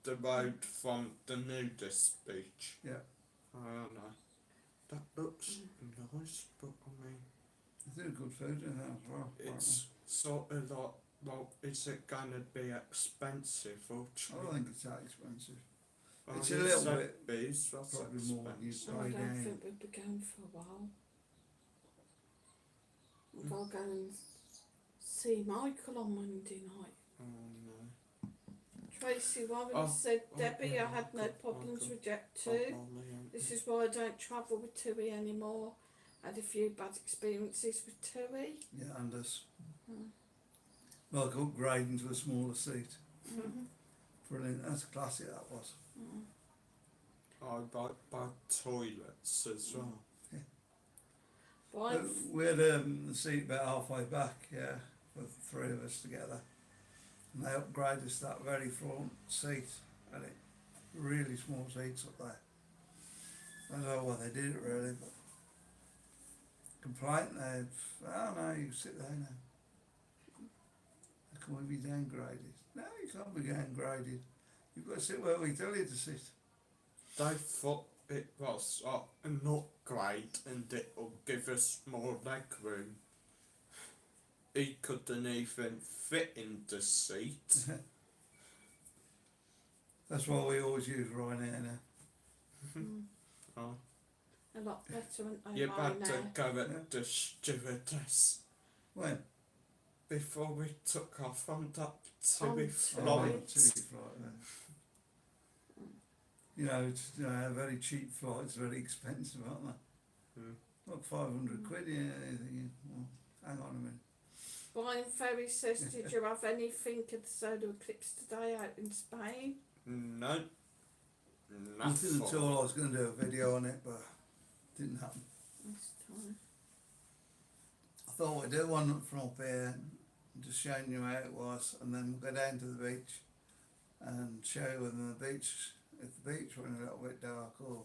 the road from the nudist beach. Yeah. I don't know. That looks nice, but I mean, There's good food in there as well. it's sort of like, well, is it going to be expensive or cheap? I don't think it's that expensive. Well, it's you a little said bit- booze was probably more than you expensive. I Right don't down. think we'll be going for a while. I'll go and see Michael on Monday night. Oh no. Tracy Warren Oh, said, oh, Debbie, yeah, I had no Michael, problems Michael. with Jet Oh, 2. man. This is why I don't travel with TUI anymore. Had a few bad experiences with TUI. Yeah, and us. Like upgrading to a smaller seat. Brilliant. That's classy, that was. I buy toilets as well. But We had the seat about halfway back, yeah, for the three of us together. And they upgraded us to that very front seat, and it really small seats up there. I don't know why they did it really, but complaint oh no, you sit there now. How can we be downgraded? No, you can't be downgraded. You've got to sit where we tell you to sit. They thought it was an upgrade and it will give us more leg room. He couldn't even fit in the seat. That's why we always use Ryanair now. Oh, a lot better, aren't they? you by had now? to go at Yeah. the stewardess When? before we took off on that On TUI TUI. flight. Flight then. You know, it's very cheap flights, very expensive, aren't they? Like 500 quid, yeah, you're thinking, well, hang on a minute. Brian Ferry says, did you have anything of the solar eclipse today out in Spain? No. Nothing Nothing at all. I was going to do a video on it, but didn't happen. This time. I thought we'd do one from up here, just showing you how it was, and then we'll go down to the beach and show you whether the beach, if the beach were a little bit dark or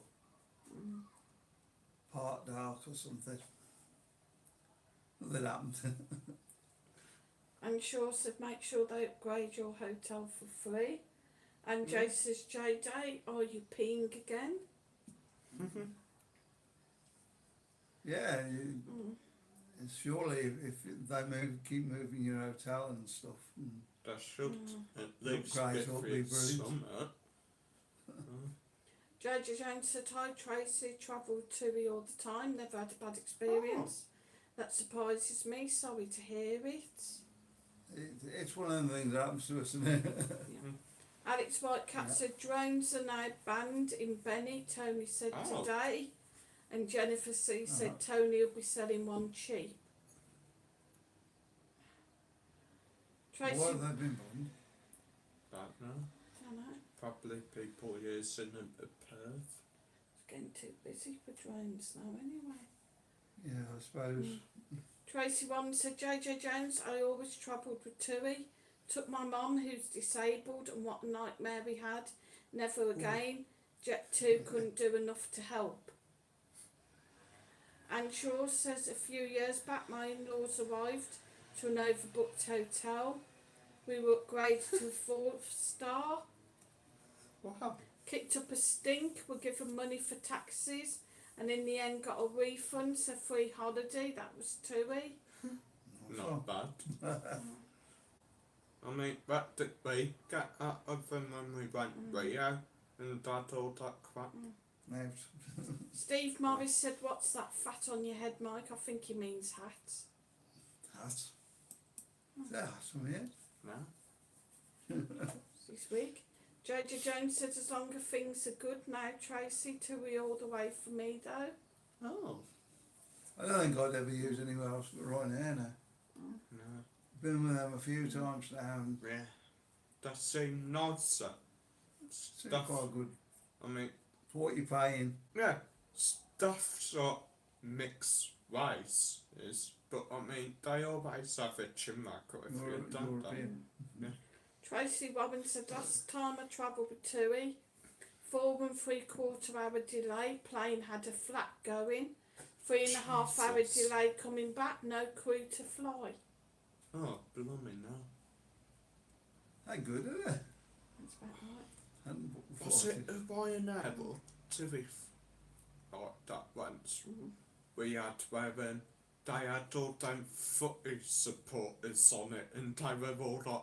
part dark or something. Nothing happened. And Shaw said, make sure they upgrade your hotel for free. And Jay says, JJ, are you peeing again? Yeah, surely if they keep moving your hotel and stuff, they should at least Upgrades give will be you brilliant. something. Jojo Jones said, hi Tracy, travelled to me all the time, never had a bad experience. That surprises me, sorry to hear it. It's one of them things that happens to us, isn't it? Alex Whitecat said, drones are now banned in Benny, Tony said today. And Jennifer C said, Tony will be selling one cheap. Tracy, Why have they been banned? Don't know. I don't know, Probably people using them at Perth. it's getting too busy for drones now anyway. Yeah, I suppose. Tracy One said, JJ Jones, I always travelled with TUI. Took my mum, who's disabled, and what a nightmare we had. Never again. Jet2 couldn't do enough to help. And Shaw says, a few years back, my in-laws arrived to an overbooked hotel. We were upgraded to a 4-star. Wow. Kicked up a stink, were given money for taxis, and in the end got a refund, so free holiday. That was TUI. Not bad. I mean, what did we get out of them when we went Rio and did all that crap? Steve Morris said, what's that fat on your head, Mike? I think he means hat. Hat? Yeah, some here. No? This week. JJ Jones said, as long as things are good now, Tracy, TUI all the way for me though. Oh. I don't think I'd ever use anywhere else but Ryanair now. No. Been with them a few times now and Yeah. That seemed nicer. it's Stuff. quite good I mean, for what you're paying. yeah, stuff sort mixed rice is, but I mean, they always have a chinmaker if you don't. European. Tracy Robin said, last time I travelled with TUI, 4 and 3/4 hour delay, plane had a flat going, 3.5 hour Jesus. delay coming back, no crew to fly. Oh, blimey no. Ain't good, is it? That's about right. Hadn't booked Was before. it a Ryanair or to be like that once? We had where they had all them footy supporters on it and they were all like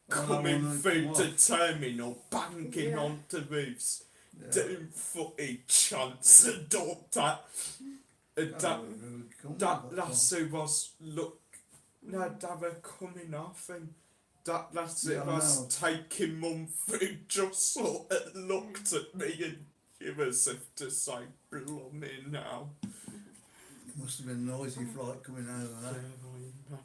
coming through the terminal, banging onto roofs, doing footy chants and all that. And that lassie was no, they were coming off and that lassie was taking mum through, just sort of looked at me and she was as if to say, blooming now. Must have been a noisy flight coming over there.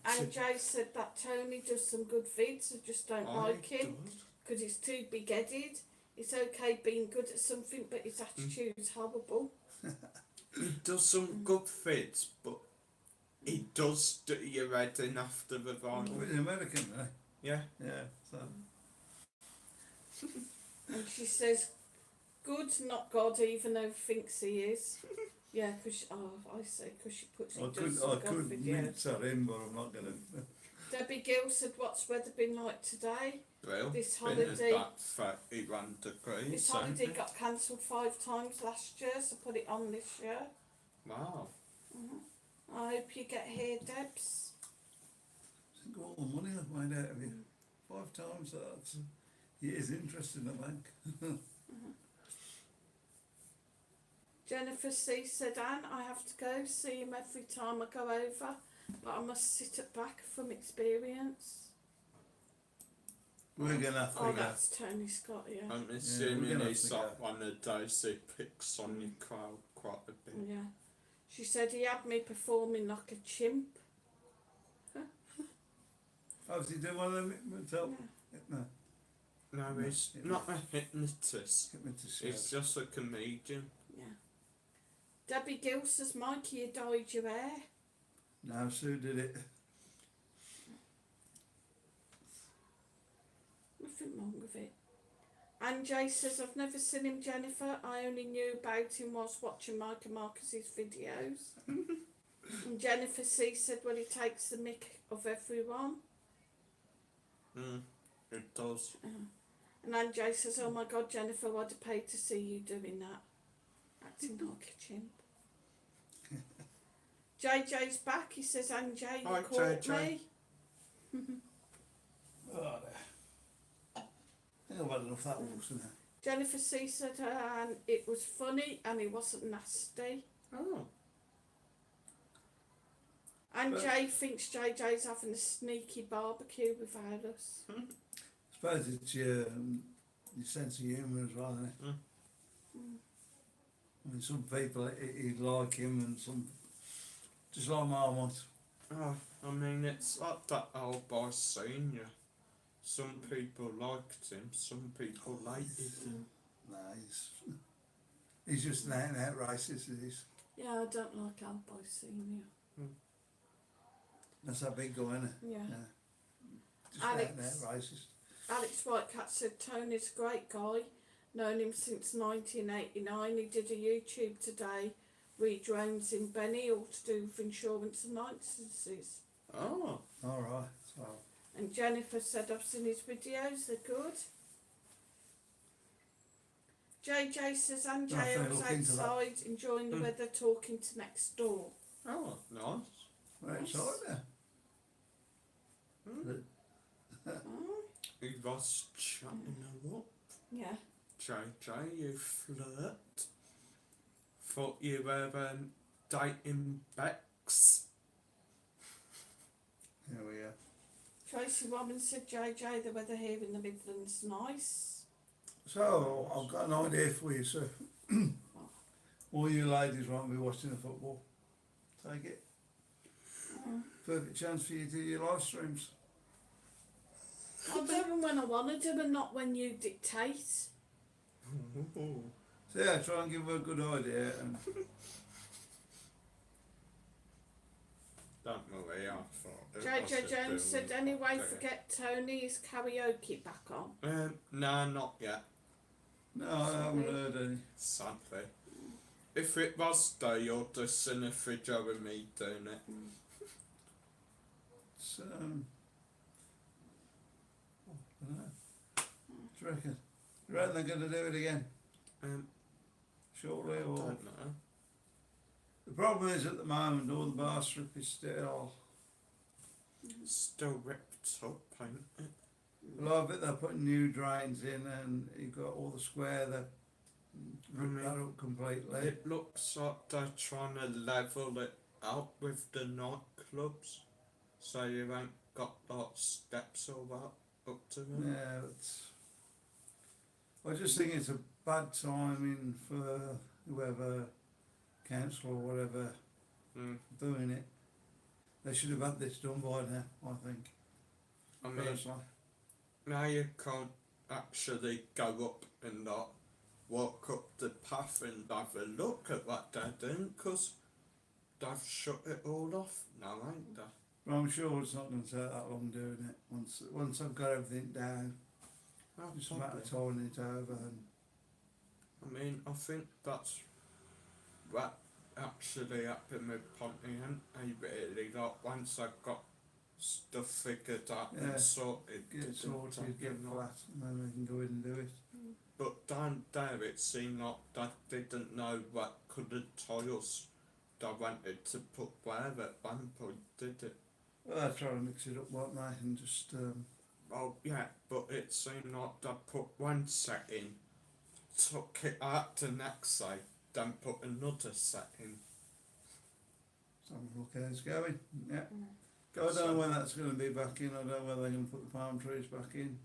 And Jay said that Tony does some good vids, I just don't like him because he's too big-headed. It's okay being good at something, but his attitude's horrible. He does some good fits, but he does do your head in after the vinyl. Well, he's American, eh? Yeah. Yeah, so. And she says, good, not God, even though he thinks he is. Yeah, because, I say, because she puts I it could, does some I God could videos. mince that in, but I'm not going to. Debbie Gill said, what's weather been like today? Well, This been holiday- at that 31 degrees. This holiday got cancelled 5 times last year, so put it on this year. Wow. I hope you get here, Debs. Think of all the money I've made out of you. 5 times that. It is interest in the bank. Jennifer C said, Anne, I have to go see him every time I go over, but I must sit at back from experience. We're going to have to Oh, go. that's Tony Scott, yeah. I'm we're assuming gonna he's have to like one of those who picks on your crowd quite a bit. Yeah. She said he had me performing like a chimp. Oh, did he do one of them? No. No, he's not a hypnotist. Hypnotist. He's just a comedian. Yeah. Debbie Gill says, Mikey, you dyed your hair. No, Sue did it. Nothing wrong with it. And Jay says, I've never seen him, Jennifer. I only knew about him whilst watching Micah Marcus's videos. And Jennifer C said, well, he takes the mick of everyone. It does. And then Jay says, oh my God, Jennifer, I'd have paid to see you doing that. Acting like a chimp. JJ's back. He says, and Jay, you Hi, caught JJ. me. Oh, there. I think I've had enough of that walks now. Jennifer C said it was funny and it wasn't nasty. Oh. And But- Jay thinks JJ's having a sneaky barbecue without us. I suppose it's your sense of humour as well, isn't it? Mm. I mean, some people he'd like him, and some just like Marmot. Oh, I mean, it's like that old boy senior. Some people liked him, some people hated him. Nah, he's just an out and out racist. It is. Yeah, I don't like Old Boy Senior. That's that big guy, isn't it? Yeah. Just out and Alex. out racist. Alex Whitecat said Tony's a great guy. Known him since 1989. He did a YouTube today. Redrones in Benny, all to do with insurance and licences. Oh. All right. So And Jennifer said I've seen his videos, they're good. JJ says and I'll have Jay to was look into that. outside enjoying the weather, talking to next door. Oh, nice. we're Nice. outside there. Oh, He was chatting a lot. yeah. JJ, you flirt. Thought you were dating Bex. Here we are. Tracy Robbins said JJ, the weather here in the Midlands nice. So I've got an idea for you, sir. All you ladies won't be watching the football. Take it. Perfect chance for you to do your live streams. I'll do them when I want to do them, not when you dictate. So yeah, try and give her a good idea. And Don't worry, I thought it was a JJ Jones said bill. anyway, Okay. forget Tony's karaoke back on. No, not yet. no, I haven't heard any. Sadly. If it was though, you'll just seen a video of me doing it. It's, I don't know. What do you reckon? You reckon they're going to do it again shortly? I Or don't know. the problem is at the moment all the bar strip is still. Still ripped up, ain't it? Well, I bet they're putting new drains in, and you've got all the square that ripped that up completely. It looks like they're trying to level it out with the nightclubs, so you ain't got like steps or that up to them. Yeah, I just think it's a bad timing for whoever, council or whatever, Mm. doing it. They should have had this done by now, I think. I mean, Personally. now you can't actually go up and not walk up the path and have a look at what they're doing, because they've shut it all off now, ain't they? But I'm sure it's not going to take that long doing it. Once I've got everything down, Oh, it's a matter of probably. tying it over. And I mean, I think that's what actually happened with Ponty, and I really like once I got stuff figured out Yeah, and sorted. get it didn't sorted, I? get You know? flat, and then we can go in and do it. But down there it seemed like they didn't know what coloured tiles they wanted to put where at one point, did it? Well, they're trying to mix it up, weren't they? And just, Oh yeah, but it seemed like they put one set in, took it out to next side, then put another set in. have a look how it's going. Yeah. I don't know when that's going to be back in. I don't know whether they're going to put the palm trees back in.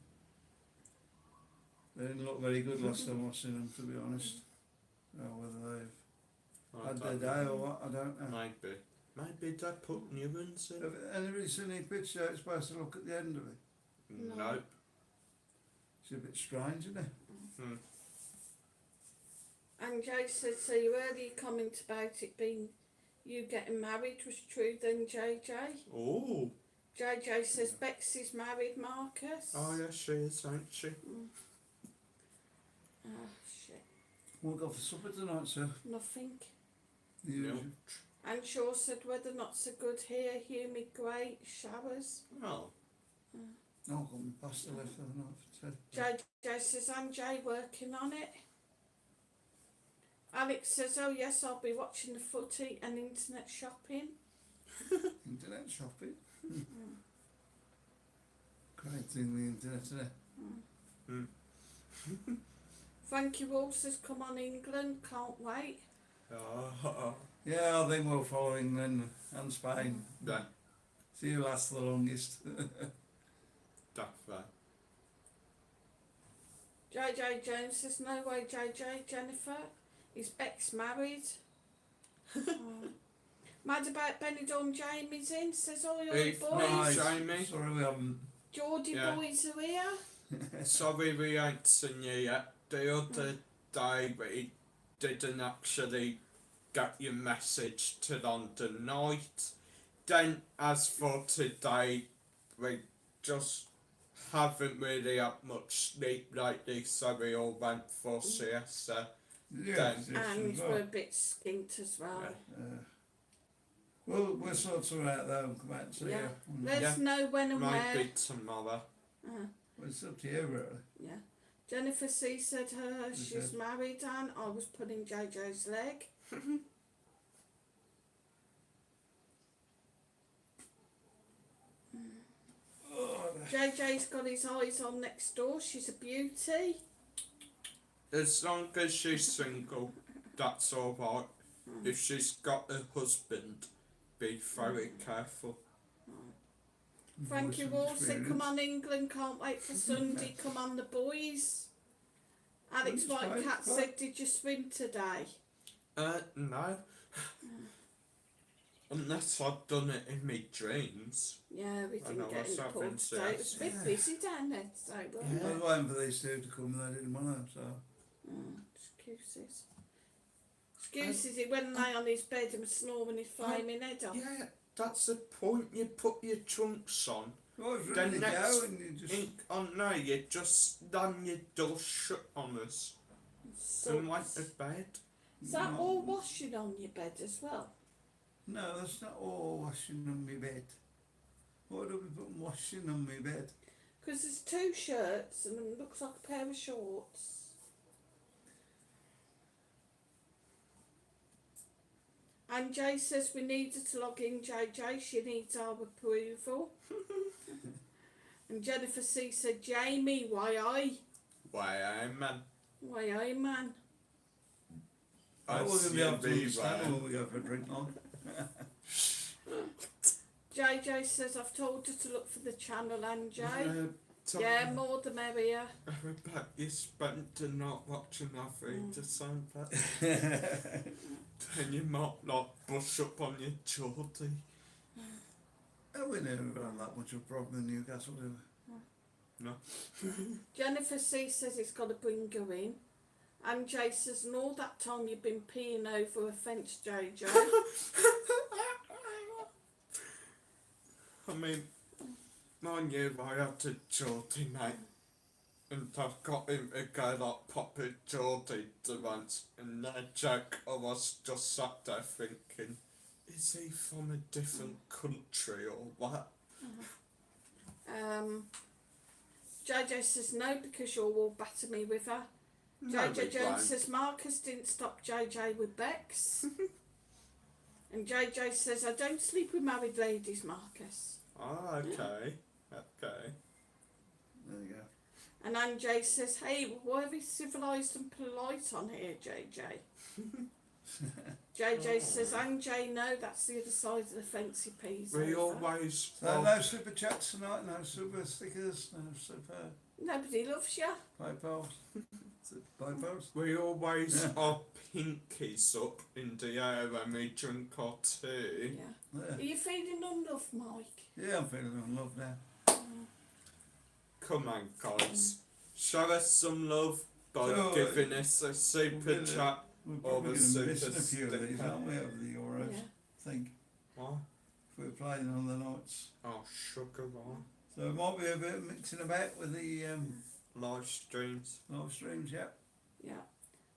They didn't look very good last time I seen them, to be honest. Whether they've I had their don't day know. or what, I don't know. Maybe they put new ones in. Have anybody seen any picture how it's supposed to look at the end of it? No. Nope. It's a bit strange, isn't it? Hmm. And Jay said, so your earlier comment about it being you getting married was true then, JJ? Oh. JJ says Bexy's married, Marcus. Oh yeah, she is, ain't she? Oh, shit. What we got for supper tonight, sir? Nothing. The usual. Milk. And Shaw said weather not so good here, humid, grey, showers. Oh. Oh, I've got my pasta left overnight for tea. JJ says I'm Jay working on it. Alex says, oh yes, I'll be watching the footy and internet shopping. Internet shopping. Great. thing with the internet, isn't it? Frankie Wall says, come on England, can't wait. Yeah, I think we'll follow England and Spain. Yeah, See who lasts the longest. definitely. JJ Jones says, no way JJ, Jennifer. Is Bex married? Mad about Benidorm Jamie's in, says all your Hey, boys. nice. Jamie. Sorry we haven't. Geordie Yeah. boys are here. Sorry we ain't seen you yet. The other day we didn't actually get your message till on the night. Then as for today, we just haven't really had much sleep lately, so we all went for siesta. Yeah, Then- And we're a bit skint as well. We'll sort her out though and come out and see Yeah. her. Let us know when and Might where. be tomorrow. Well, it's up to you really. Yeah. Jennifer C said her she's Okay. married and I was pulling JJ's leg. Oh, JJ's got his eyes on next door, she's a beauty. As long as she's single, that's alright. If she's got a husband, be very careful. Frankie voice of Wall said, come experience. on England, can't wait for Sunday, come on the boys. Alex That's fine, Whitecat fine. said, did you swim today? No. Unless I've done it in me dreams. Yeah, we I know didn't get in the myself pool in today, it was a bit CS. busy down there today, I wasn't was it? waiting for these two to come and they didn't want to, so. Excuses. Excuses, he went and lay on his bed and was snoring his flaming head off. Yeah, that's the point. You put your trunks on. Oh, it's Then ready to next go and you just. Ink on there, you just slam your door shut on us So, and went to bed. is that No. all washing on your bed as well? No, that's not all washing on my bed. Why do we put washing on my bed? Because there's two shirts and it looks like a pair of shorts. And Jay says we need her to log in, JJ, she needs our approval. And Jennifer C said, Jamie, why Man. I, man? I That's wasn't be able to the understand way. when we go for a drink on. JJ says I've told her to look for the channel, and Jay. Tell Yeah, me more the merrier. I bet you spent the night watching our feed or something. Then you might not brush up on your Geordie. Oh, we never had that much of a problem in Newcastle, do we? Jennifer C says it's got to bring her in. And Jay says, and all that time you've been peeing over a fence, JJ. I mean, mind you, I had a Geordie mate, and I've got him to go like proper Geordie to once, and no joke, I was just sat there thinking, is he from a different country or what? JJ says no because you'll all batter me with her. No, JJ we Jones won't. says Marcus didn't stop JJ with Bex. And JJ says I don't sleep with married ladies, Marcus. Oh, okay, okay. There you go. And Anjay says, hey, why are we civilised and polite on here, JJ? JJ says, Anjay, no, that's the other side of the fence he pees We over. always So no super chats tonight, no super stickers, no super Nobody loves you. PayPals. PayPals? we always are pinkies up in the air when we drink our tea. Yeah. Yeah. Are you feeling unloved, Mike? Yeah, I'm feeling unloved now. Come on, guys. Show us some love by So, giving us a super we'll get chat. We're Or probably the going to be super missing a few of these, sticker. aren't we, over the Euros? Yeah. I think. What? If we're playing on the nights. Oh, sugar one. So it might be a bit of mixing about with the Live streams. live streams, yeah. Yeah.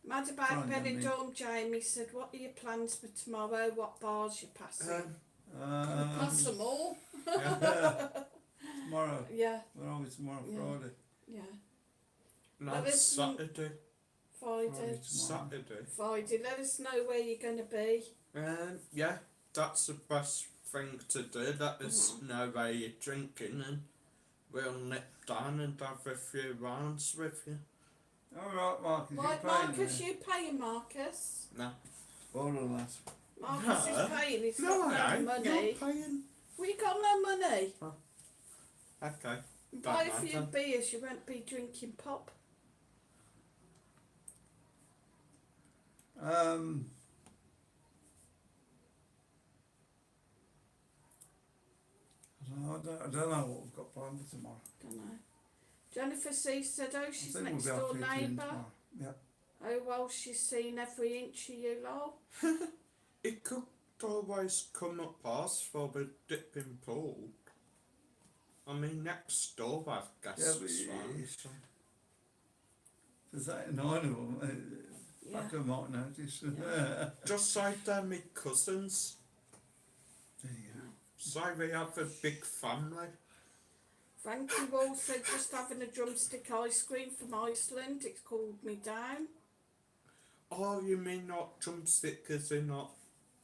Mad about Fine, young man. Benidorm, Jamie said, what are your plans for tomorrow? What bars you passing? Pass them all. Yeah. Tomorrow. Yeah, Where are we tomorrow? Yeah. Friday. yeah. No, Let us know- Saturday. Friday. Tomorrow. Saturday. Friday. Let us know where you're going to be. Yeah, that's the best thing to do. Let us know where you're drinking and We'll nip down and have a few rounds with you. Alright, Marcus, Right, you're paying Marcus, there. you paying, Marcus? No. Hold on, lads. Marcus No. is paying, he's No, got I no ain't. money. You're paying. We got no money. Okay. Buy a Don't few matter. beers, you won't be drinking pop. I don't know what we've got planned for tomorrow. Don't know. Jennifer C said, oh, I she's think next we'll door be able to eat in neighbour. tomorrow. Yeah. Oh, well, she's seen every inch of you lot. It could always come up past for the dipping pool. I mean, next door I've Yeah, guests but round, so. There's 8 or 9 of them. Yeah. I might notice. Yeah. Just like they're my cousins, There you go. so we have a big family. Frankie Wall said, just having a drumstick ice cream from Iceland. It's cooled me down. Oh, you mean not drumstick as in not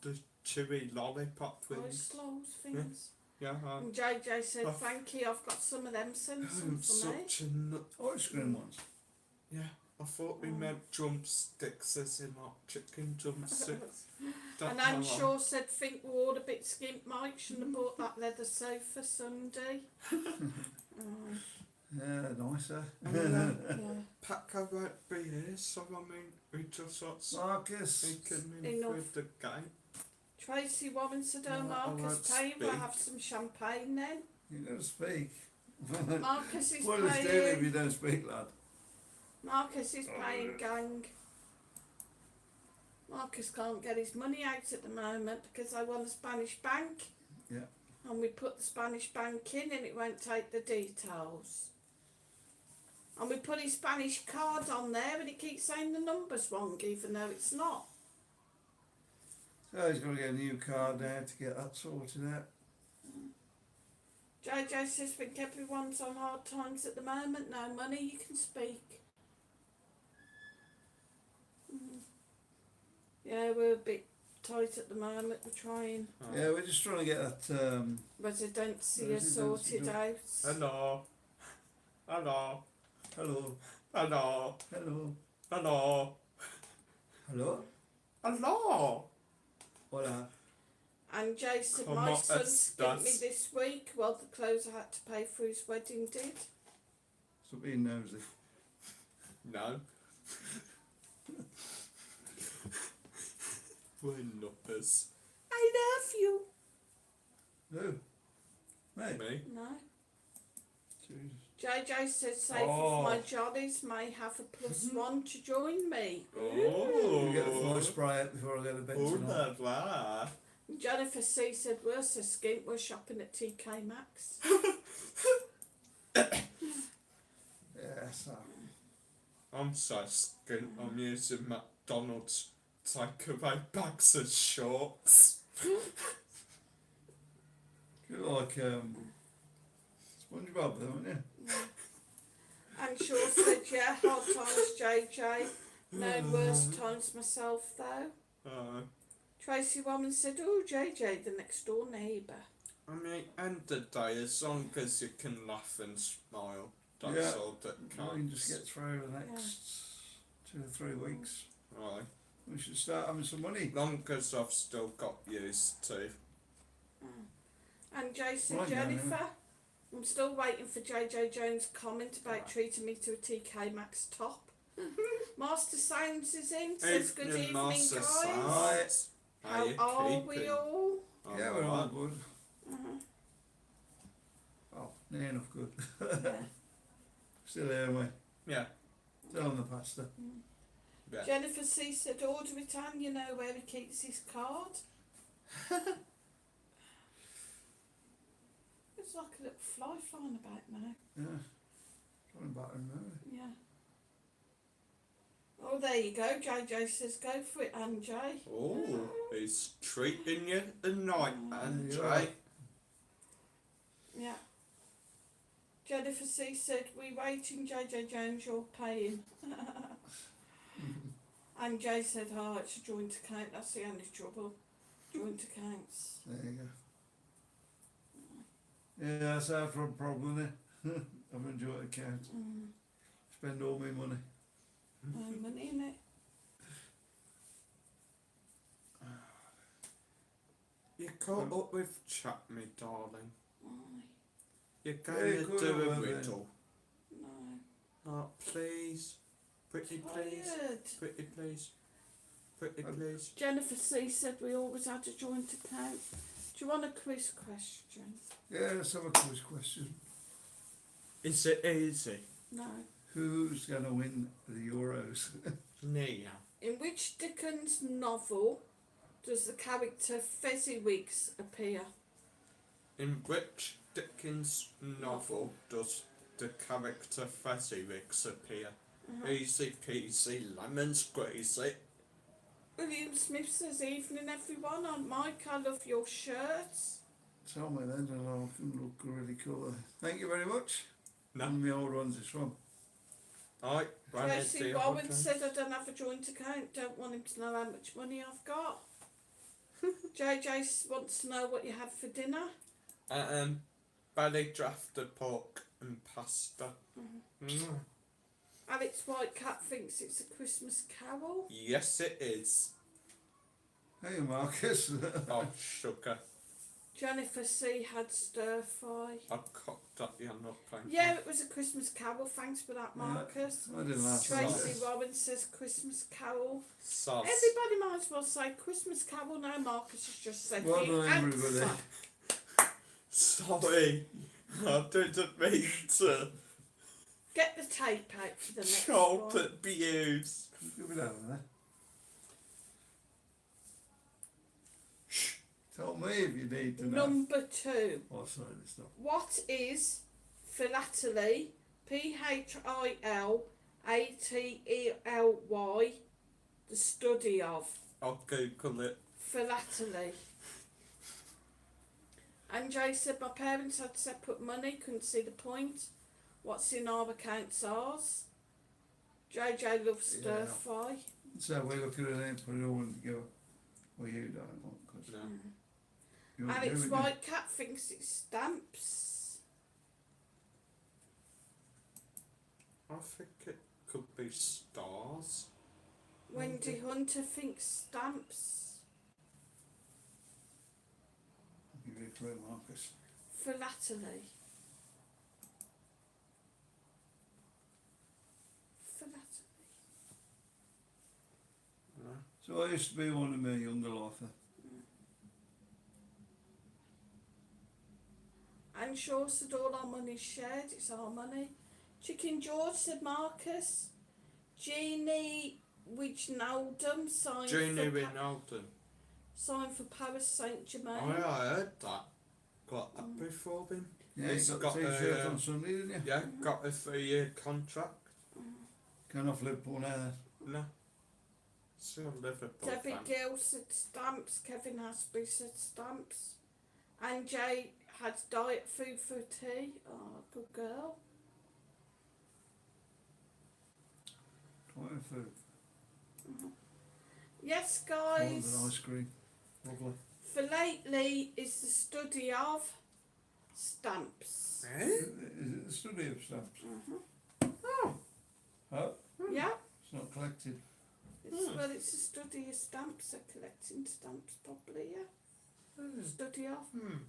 the chewy lollipop Ice things? clothes things. Yeah, And JJ said, Oh. Frankie, I've got some of them, send some I'm for me. such a nut. Ice cream ones. Yeah, I thought we Oh. meant drumsticks as in not chicken drumsticks. Don't And know Anne why. Shaw said, think we're all a bit skimp, Mike. Shouldn't have bought that leather sofa Sunday. Oh, Yeah, nicer. yeah. Paco won't be here, so I mean, we just got Marcus. sneaking in Enough. through the gate. Tracy Warren said, oh, No, I Marcus won't paying, we'll speak. have some champagne then. You don't speak. Marcus is What is doing if paying. you don't speak, lad? Marcus is paying, gang. Marcus can't get his money out at the moment because I want a Spanish bank. Yeah. And we put the Spanish bank in and it won't take the details. And we put his Spanish card on there and it keeps saying the number's wrong even though it's not. So he's got to get a new card now to get that sorted out. JJ says, think everyone's on hard times at the moment, no money, you can speak. Yeah, we're a bit tight at the moment, we're trying Oh. Yeah, we're just trying to get that. residency Residency sorted done. out. Hello. Hello. Hello. Hello. Hello. Hello. Hello. Hello. Hola. And Jay said, Come my on, son that's- skipped me that's- this week. Well, the clothes I had to pay for his wedding did. So being nosy. No. We're nuppers. I love you. Who? Me? Me? No. Jesus. JJ said, safe Oh. if my jollies may have a +1 to join me. Oh. You get the fly spray out before I go to bed Oh, tonight. la la. Jennifer C said, we're so skint, we're shopping at TK Maxx. Yeah, so. I'm so skint. I'm using McDonald's takeaway bags as shorts. You're like SpongeBob, though, aren't you? And Shaw said, yeah, hard times, JJ. No worse times myself, though. Tracy Woman said, oh, JJ, the next door neighbour. I mean, end of the day, as long as you can laugh and smile, that's Yeah. all that We counts. can just get through the next 2 or 3 weeks. Right. We should start having some money. Long as I've still got used to. And Jay said, Right now, Jennifer, I'm still waiting for JJ Jones' comment about treating me to a TK Maxx top. Master Sounds is in, says good Evening, evening, Master guys. Sounds. How you are we keeping? all? I'm Yeah, we're all alright. good. Uh-huh. Oh, near enough good. Yeah. Still here, mate. Yeah. Still on the pasta. Yeah. Jennifer C said, order it on, you know where he keeps his card. It's like a little fly flying about now. Yeah. Trying to batter him, really. Yeah. Oh, there you go. JJ says, go for it, Anjay. Oh, he's treating you tonight, Yeah. Andre. Yeah. Jennifer C said, we waiting, JJ Jones, you're paying. And Jay said, oh, it's a joint account, that's the only trouble. Joint accounts. There you go. Yeah, that's our problem, isn't I've enjoyed account. Spend all my money. No money in it. You caught up with chat, me darling. Aye. You're Yeah, going could to do have, a then. riddle. No. Oh, please. Pretty please. Tired. Pretty please. Pretty Um, please. Jennifer C said we always had a joint account. Do you want a quiz question? Yeah, let's have a quiz question. Is it easy? No. Who's going to win the Euros? Nia. In which Dickens novel does the character Fezziwigs appear? In which Dickens novel does the character Fezziwigs appear? Easy peasy, lemon squeezy. William Smith says, evening everyone, I'm Mike, I love your shirts. Tell me then, and I can look really cool. Thank you very much. No. One of my old ones is from. Alright, Tracy Warren said I don't have a joint account, don't want him to know how much money I've got. JJ wants to know what you had for dinner. belly drafted pork and pasta. Alex Whitecat thinks it's a Christmas Carol. Yes, it is. Hey Marcus. Oh, sugar. Jennifer C had stir fry. I cocked that you not thank Yeah, you. it was a Christmas Carol. Thanks for that, Marcus. I didn't laugh. Tracy Warren says Christmas Carol. Sauce. Everybody might as well say Christmas Carol now. Marcus has just said Well the done, everybody. answer. Sorry, I didn't mean to. Get the tape out for the next Chocolate one. abuse. Give it over there. Tell me if you need to know. Number 2. Oh, sorry, it's not. What is philately? Philately. The study of I'll Google it. philately. And Jay said my parents had separate money, couldn't see the point. What's in our accounts ours? JJ loves stir Yeah. fry. So we look at it and put it all together. Well, you don't want because No. you're Alex doing it. Whitecat thinks it's stamps. I think it could be stars. Wendy Hunter thinks stamps. I'll give you a clue, Marcus. Philately. Philately. No. So I used to be one of my younger lifer. And Shaw said all our money's shared, it's our money. Chicken George said Marcus. Jeannie Wijnaldum signed Jeannie for Wijnaldum. signed for Paris Saint-Germain. Oh, yeah, I heard that. Got that before him. Yeah, He's you got the got, t-shirt on Sunday, didn't you? Yeah, got a 3-year contract. Going off Liverpool now. No. Still Liverpool Debbie fan. Gill said stamps. Kevin Hasby said stamps. And Jay had diet food for tea. Oh, good girl. Quite food. Yes, More guys. than ice cream. Lovely. Philately is the study of stamps. Eh? Is it the study of stamps? Oh. Oh, Yeah. it's not collected. Well, it's a study of stamps. They're collecting stamps, probably. Yeah. Study of.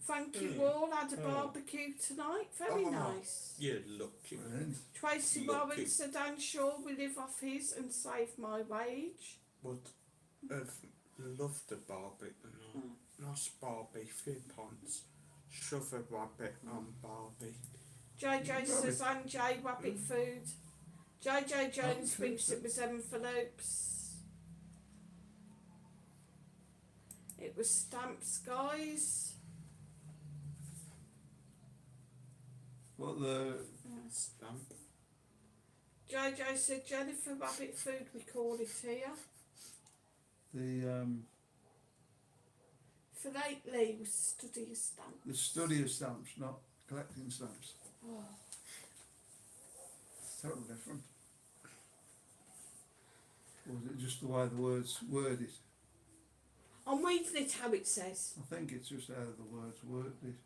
Thank you all. Had a barbecue tonight. Very Oh. nice. You're lucky. Brilliant. Tracy Lucky. Warren said, I'm sure we live off his and save my wage. Would have loved a Barbie. Nice Barbie, few points. Shove a rabbit on Barbie. JJ says, I'm Jay Rabbit Food. JJ Jones thinks it was envelopes. It was stamps, guys. What the Stamp. JJ said, Jennifer Rabbit Food, we call it here. Philately was the study of stamps. the study of stamps, not collecting stamps. Oh. It's totally different. Or is it just the way the words worded? I'm reading it how it says. I think it's just how the words worded.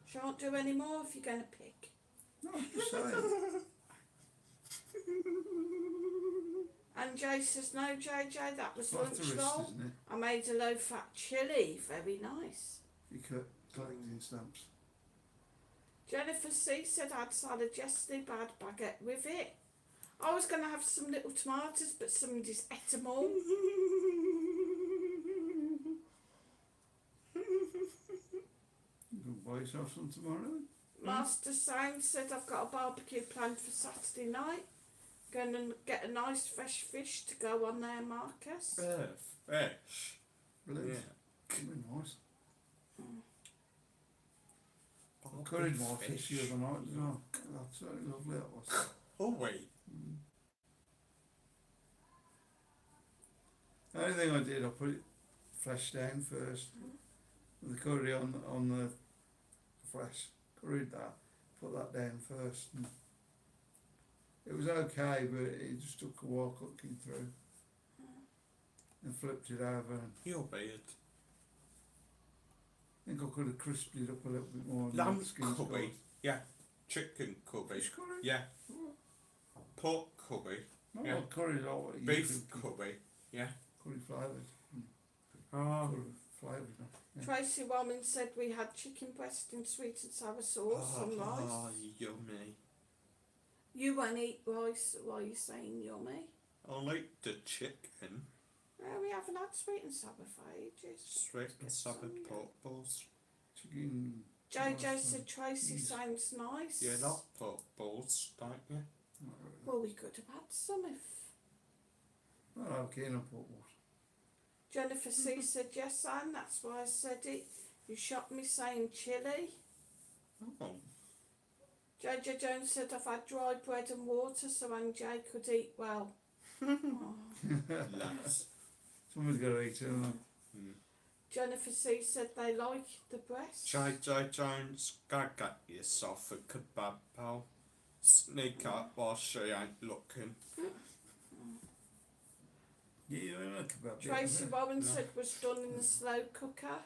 Shan't do any more if you're going to pick. No, I'm just saying. And Jay says, no, JJ, that was It's like lunch the wrist, roll. isn't it? I made a low-fat chilli. Very nice. You collecting stamps. Jennifer C said I had salad yesterday, but I had baguette with it. I was going to have some little tomatoes, but somebody's ate them all. You can buy yourself some tomorrow then. Master Sound said I've got a barbecue planned for Saturday night. Going to get a nice fresh fish to go on there, Marcus. Fish. Brilliant. Yeah. That'd be nice. I curried my fish the other night as well. That's so lovely that was. Oh wait. The only thing I did, I put it fresh down first. With the curry on the fresh. Curried that. Put that down first. And it was okay, but it just took a while cooking through. And flipped it over. And You're weird. I think I could have crisped it up a little bit more. Lamb the skin's curry. gone. Yeah. Chicken curry. Fish curry? Yeah. Oh. Pork curry. No, Yeah. curry is all what you Beef think. curry. Yeah. Curry flavoured. Oh. Curry flavoured. Yeah. Tracy Wellman said we had chicken breast in sweet and sour sauce and rice. Oh, yummy. You won't eat rice, why are you saying yummy? I like the chicken. Well, we haven't had sweet and sour for ages. Sweet and Get sour some, yeah. pork balls. Chicken. JJ rice said and Tracy cheese. sounds nice. You like pork balls, don't you? Not really. Well, we could have had some if... Well, I'm keen on pork balls. Jennifer C said yes, Anne, that's why I said it. You shocked me saying chilli. Oh. JJ Jones said I've had dry bread and water so Anne J could eat well. Oh. Nice. Someone's got to eat it, haven't they? Jennifer C said they like the breast. JJ Jones, go get yourself a kebab, pal. Sneak up while she ain't looking. Yeah, you ain't like about Tracy Warren said was done in the slow cooker.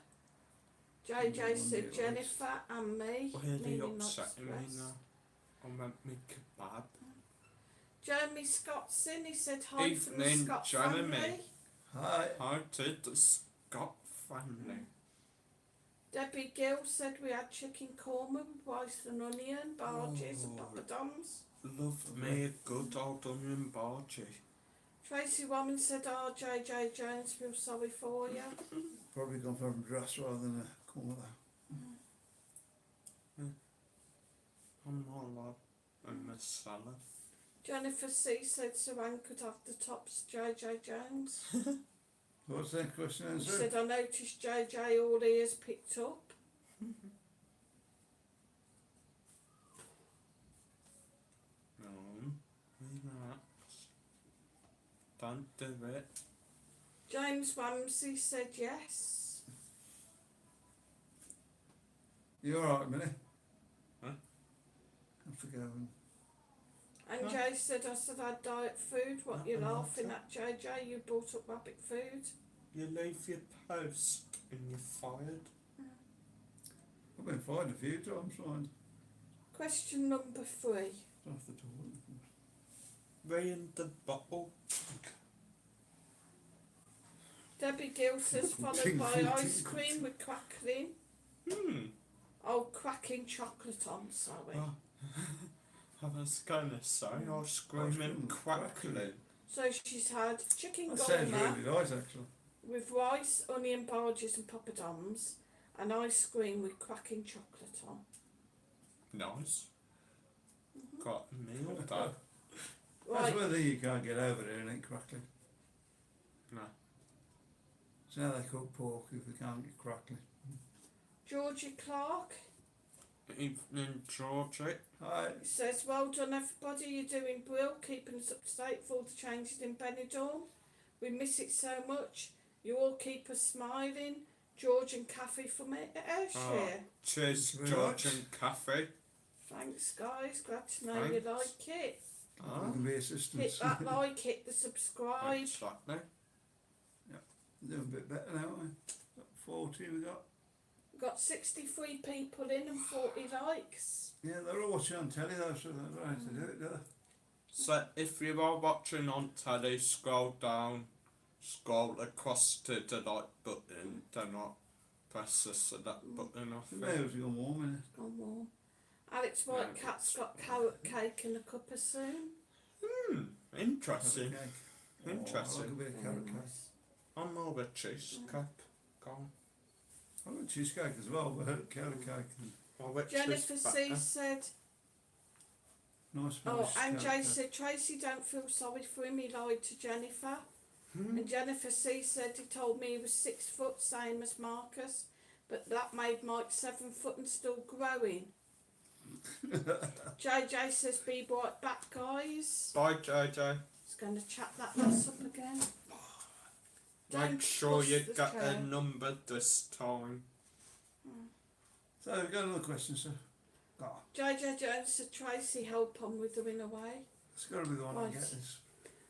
JJ said Jennifer and me. Really meaning not upsetting me breast. now. I want me kebab. Jeremy Scott's in, he said hi from the Evening, Scott Jeremy. family. Hi. How did the Scott family? Debbie Gill said we had chicken korma with rice and onion, barges and Oh. poppadoms. Love me a good old onion bargee. Tracy Woman said, oh, JJ Jones, feel sorry for you. Probably gone for a dress rather than a corner. I'm not like in the salad. Jennifer C said Saran could have the tops, JJ Jones. What's that question She answer? said, I noticed JJ all ears picked up. Relax. Don't do it. James Wamsey said yes. You alright, Minnie? Huh? Have to go and... And Huh? Jay said, I said I had diet food. What you laughing at, JJ? You brought up rabbit food. You leave your post and you're fired. I've been fined a few times, fined. Question number 3. Off the toilet. Ray in the bottle. Debbie Gill says, followed by ice cream with crackling. Oh, cracking chocolate on, sorry. Oh. I was gonna say ice cream and crackling. So she's had chicken That sounds goma really nice, actually. with rice, onion barges and poppadoms, and ice cream with cracking chocolate on. Nice. Got a meal though. Right, That's one thing you can't get over there and eat crackling. No. So how they cook pork if they can't get crackling. Georgie Clark Evening, Georgie. Hi. says, well done everybody, you're doing brill, keeping us up to date with all the changes in Benidorm. We miss it so much. You all keep us smiling. George and Kathy from Ayrshire. Oh. Cheers, Very George much. and Kathy. Thanks guys, glad to know you Thanks. like it. Oh. You can be Hit assistants. that like, hit the subscribe. Exactly. Doing a bit better now, aren't we? Got 40 we got. Got 63 people in and 40 likes. Yeah, they're all watching on telly though, so they don't know how to do it, do they? So if you are watching on telly, scroll down, scroll across to the like button, do not press the select button off The it. mail's gone warm, innit? It's gone warm. Alex No, Whitecat's got carrot cake and a cuppa soon. Interesting. Carrot cake. Interesting. Oh, I like a bit of carrot cake. Nice. I'm more of a cheesecake. Go on. I like cheesecake as well, but carrot cake and Well, which Jennifer is C better? said, nice. oh, and carrot Jay cake. said, Tracy, don't feel sorry for him, he lied to Jennifer. And Jennifer C said he told me he was 6 foot, same as Marcus, but that made Mike 7 foot and still growing. JJ says, be right back, guys. Bye, JJ. He's going to chat that mess up again. Make Don't sure push you the get chair. a number this time. So we've got another question, sir. Oh, JJ Jones said, Tracy, help on withering away. it's got to be the one Right. to get this.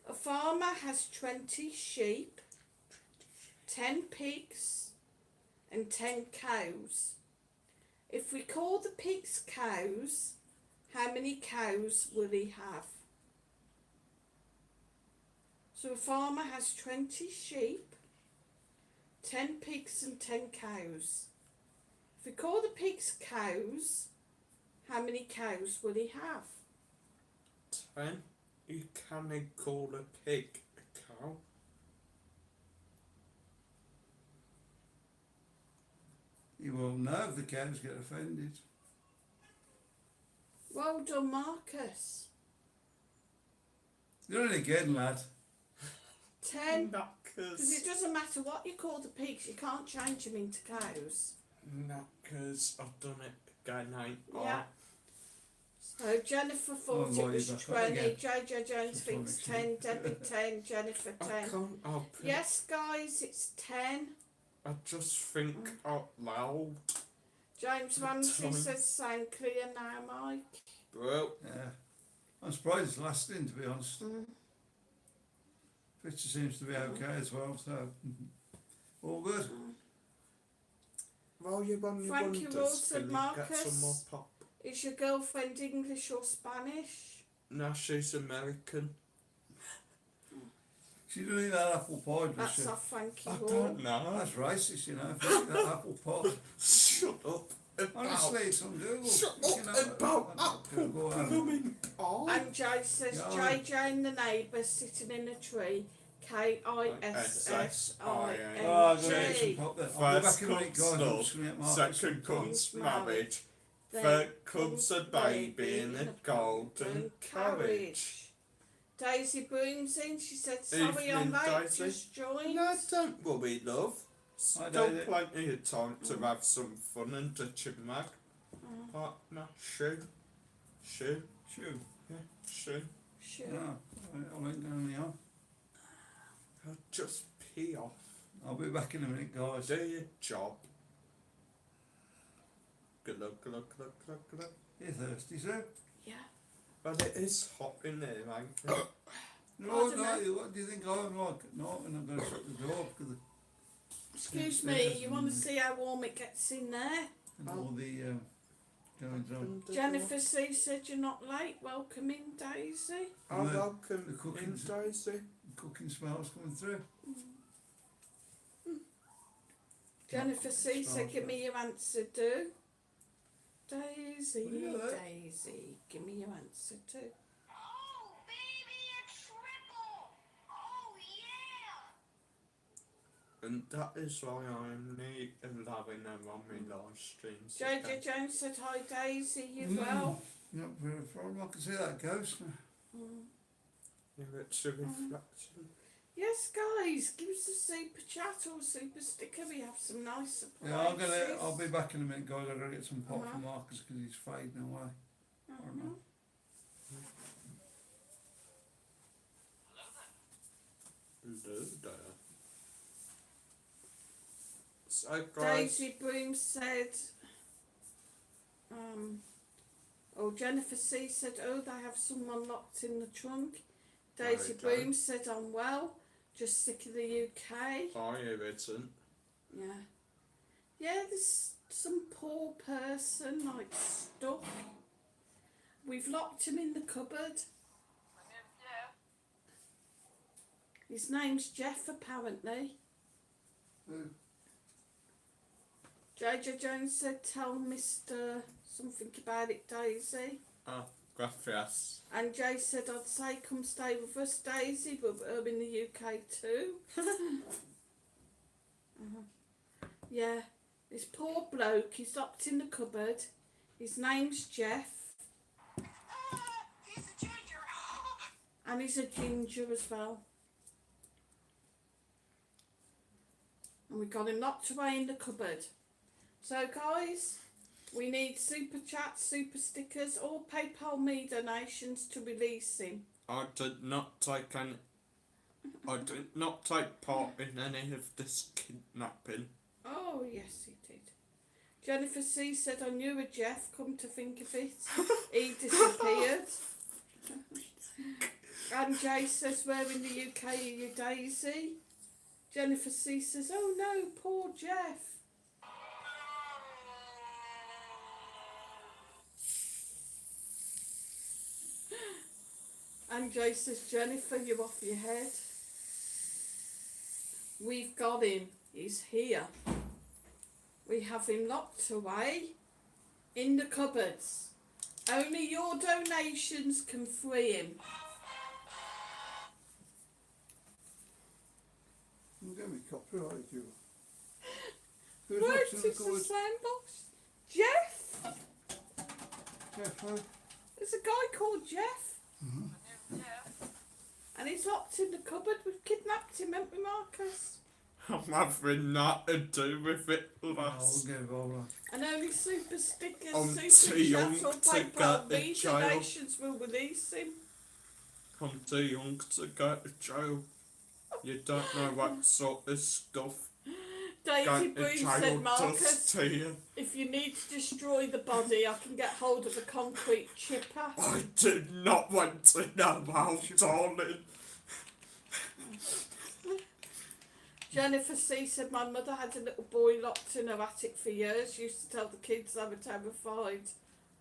A farmer has 20 sheep, 10 pigs, and 10 cows. If we call the pigs cows, how many cows will he have? So a farmer has 20 sheep, 10 pigs, and 10 cows. If we call the pigs cows, how many cows will he have? 10. You can call a pig a cow. You will know if the cows get offended. Well done, Marcus. You're in again, lad. 10. Because Knackers. it doesn't matter what you call the pigs, you can't change them into cows. Knackers. I've done it again, ain't I? Yeah. So Jennifer thought Oh, it was right, 20, again. JJ Jones Just thinks wanna 10, make sure. Debbie 10, Jennifer I 10. can't help it. Yes, guys, it's 10. I just think out loud. James Ramsey Time. says sound clear now, Mike. Bro. Yeah. I'm surprised it's lasting, to be honest. Picture seems to be okay as well, so all good. Well, you're on your Frank, you wonders. all said Can you get Marcus. some more pop? Is your girlfriend English or Spanish? No, she's American. She didn't eat that apple pie, does That's she? our Frankie I Wall. don't know. That's racist, you know, if you eat that apple pie. Shut up. Honestly, it's on Google. Shut You up know, about I- I- apple go on. blooming pie. And Jay says Yeah. JJ and the neighbour sitting in a tree. KISSING. Oh, I'm gonna get some pop there. I'll be First back in a minute, comes guys. I'm love, just gonna get Marcus second some comes Comes marriage, Then third comes a baby in a golden carriage. Daisy Broom's in. She said, sorry I'm Evening, late, Daisy. just joined. No, don't worry, love. Hi, Still Daisy. plenty of time to have some fun and touch a mag. Partner, shoe. Shoe. Yeah, shoe. Sure. No, I ain't going on. I'll just pee off. I'll be back in a minute, guys. Do your job. Good luck, good luck, good luck, good luck, good luck. You thirsty, sir? Yeah. But it is hot in there, mate. No, Pardon no, me? what do you think I'm like? No, and I'm going to shut the door because Excuse Yeah, me, yeah. you want to see how warm it gets in there? and all the goings on. Jennifer C said you're not late. Welcome in, Daisy. Oh, The- welcome the in, cooking's- Daisy. The cooking smells coming through. Jennifer C said, give me your answer, do. Daisy, Look at that. Daisy, give me your answer, too. Oh, baby, a triple! Oh, yeah! And that is why I'm allowing them on my live streams. JJ Jones said, hi, Daisy, you Mm. well? Not very problem. I can see that ghost. Yeah, it's a reflection. Yes, guys, give us a super chat or a super sticker. We have some nice surprises. Yeah, I'll be back in a minute, guys. I've got to get some pop Uh-huh. from Marcus because he's fading away. I don't know. Hello there. So, guys, Daisy Broom said, oh, Jennifer C said, oh, they have someone locked in the trunk. Daisy Very Broom said, I'm well, just sick of the UK. are you written? Yeah. Yeah, there's some poor person, like, stuck We've locked him in the cupboard. His name's Jeff, apparently. Who? JJ Jones said, tell Mr. something about it, Daisy. Oh, gracias. And Jay said, I'd say come stay with us, Daisy, but I'm in the UK too. Yeah, this poor bloke, he's locked in the cupboard. His name's Jeff, He's a ginger. and he's a ginger as well. And we got him locked away in the cupboard. So guys, we need super chats, super stickers, or PayPal me donations to release him. I did not take part in any of this kidnapping. Oh yes, he did. Jennifer C said, I knew a Jeff, come to think of it. He disappeared. And Jay says, where in the UK are you, Daisy? Jennifer C says, oh no, poor Jeff. And Jay says, Jennifer, you're off your head. We've got him. He's here. We have him locked away in the cupboards. Only your donations can free him. I'm going to be copyrighted, you. Who's Where's watching the the cupboard? sandbox? Jeff? Jeff, who? There's a guy called Jeff. And he's locked in the cupboard. We've kidnapped him, haven't we, Marcus? I'm having nothing to do with it, Oh, lass. we'll get involved. And only super stickers, I'm super too chats young or to PayPal go to me jail. donations will release him. I'm too young to go to jail. You don't know what sort of stuff Daisy going to Boone jail said, does Marcus, to you. if you need to destroy the body, I can get hold of a concrete chipper. I do not want to know how, darling. Jennifer C said, my mother had a little boy locked in her attic for years. Used to tell the kids they were terrified.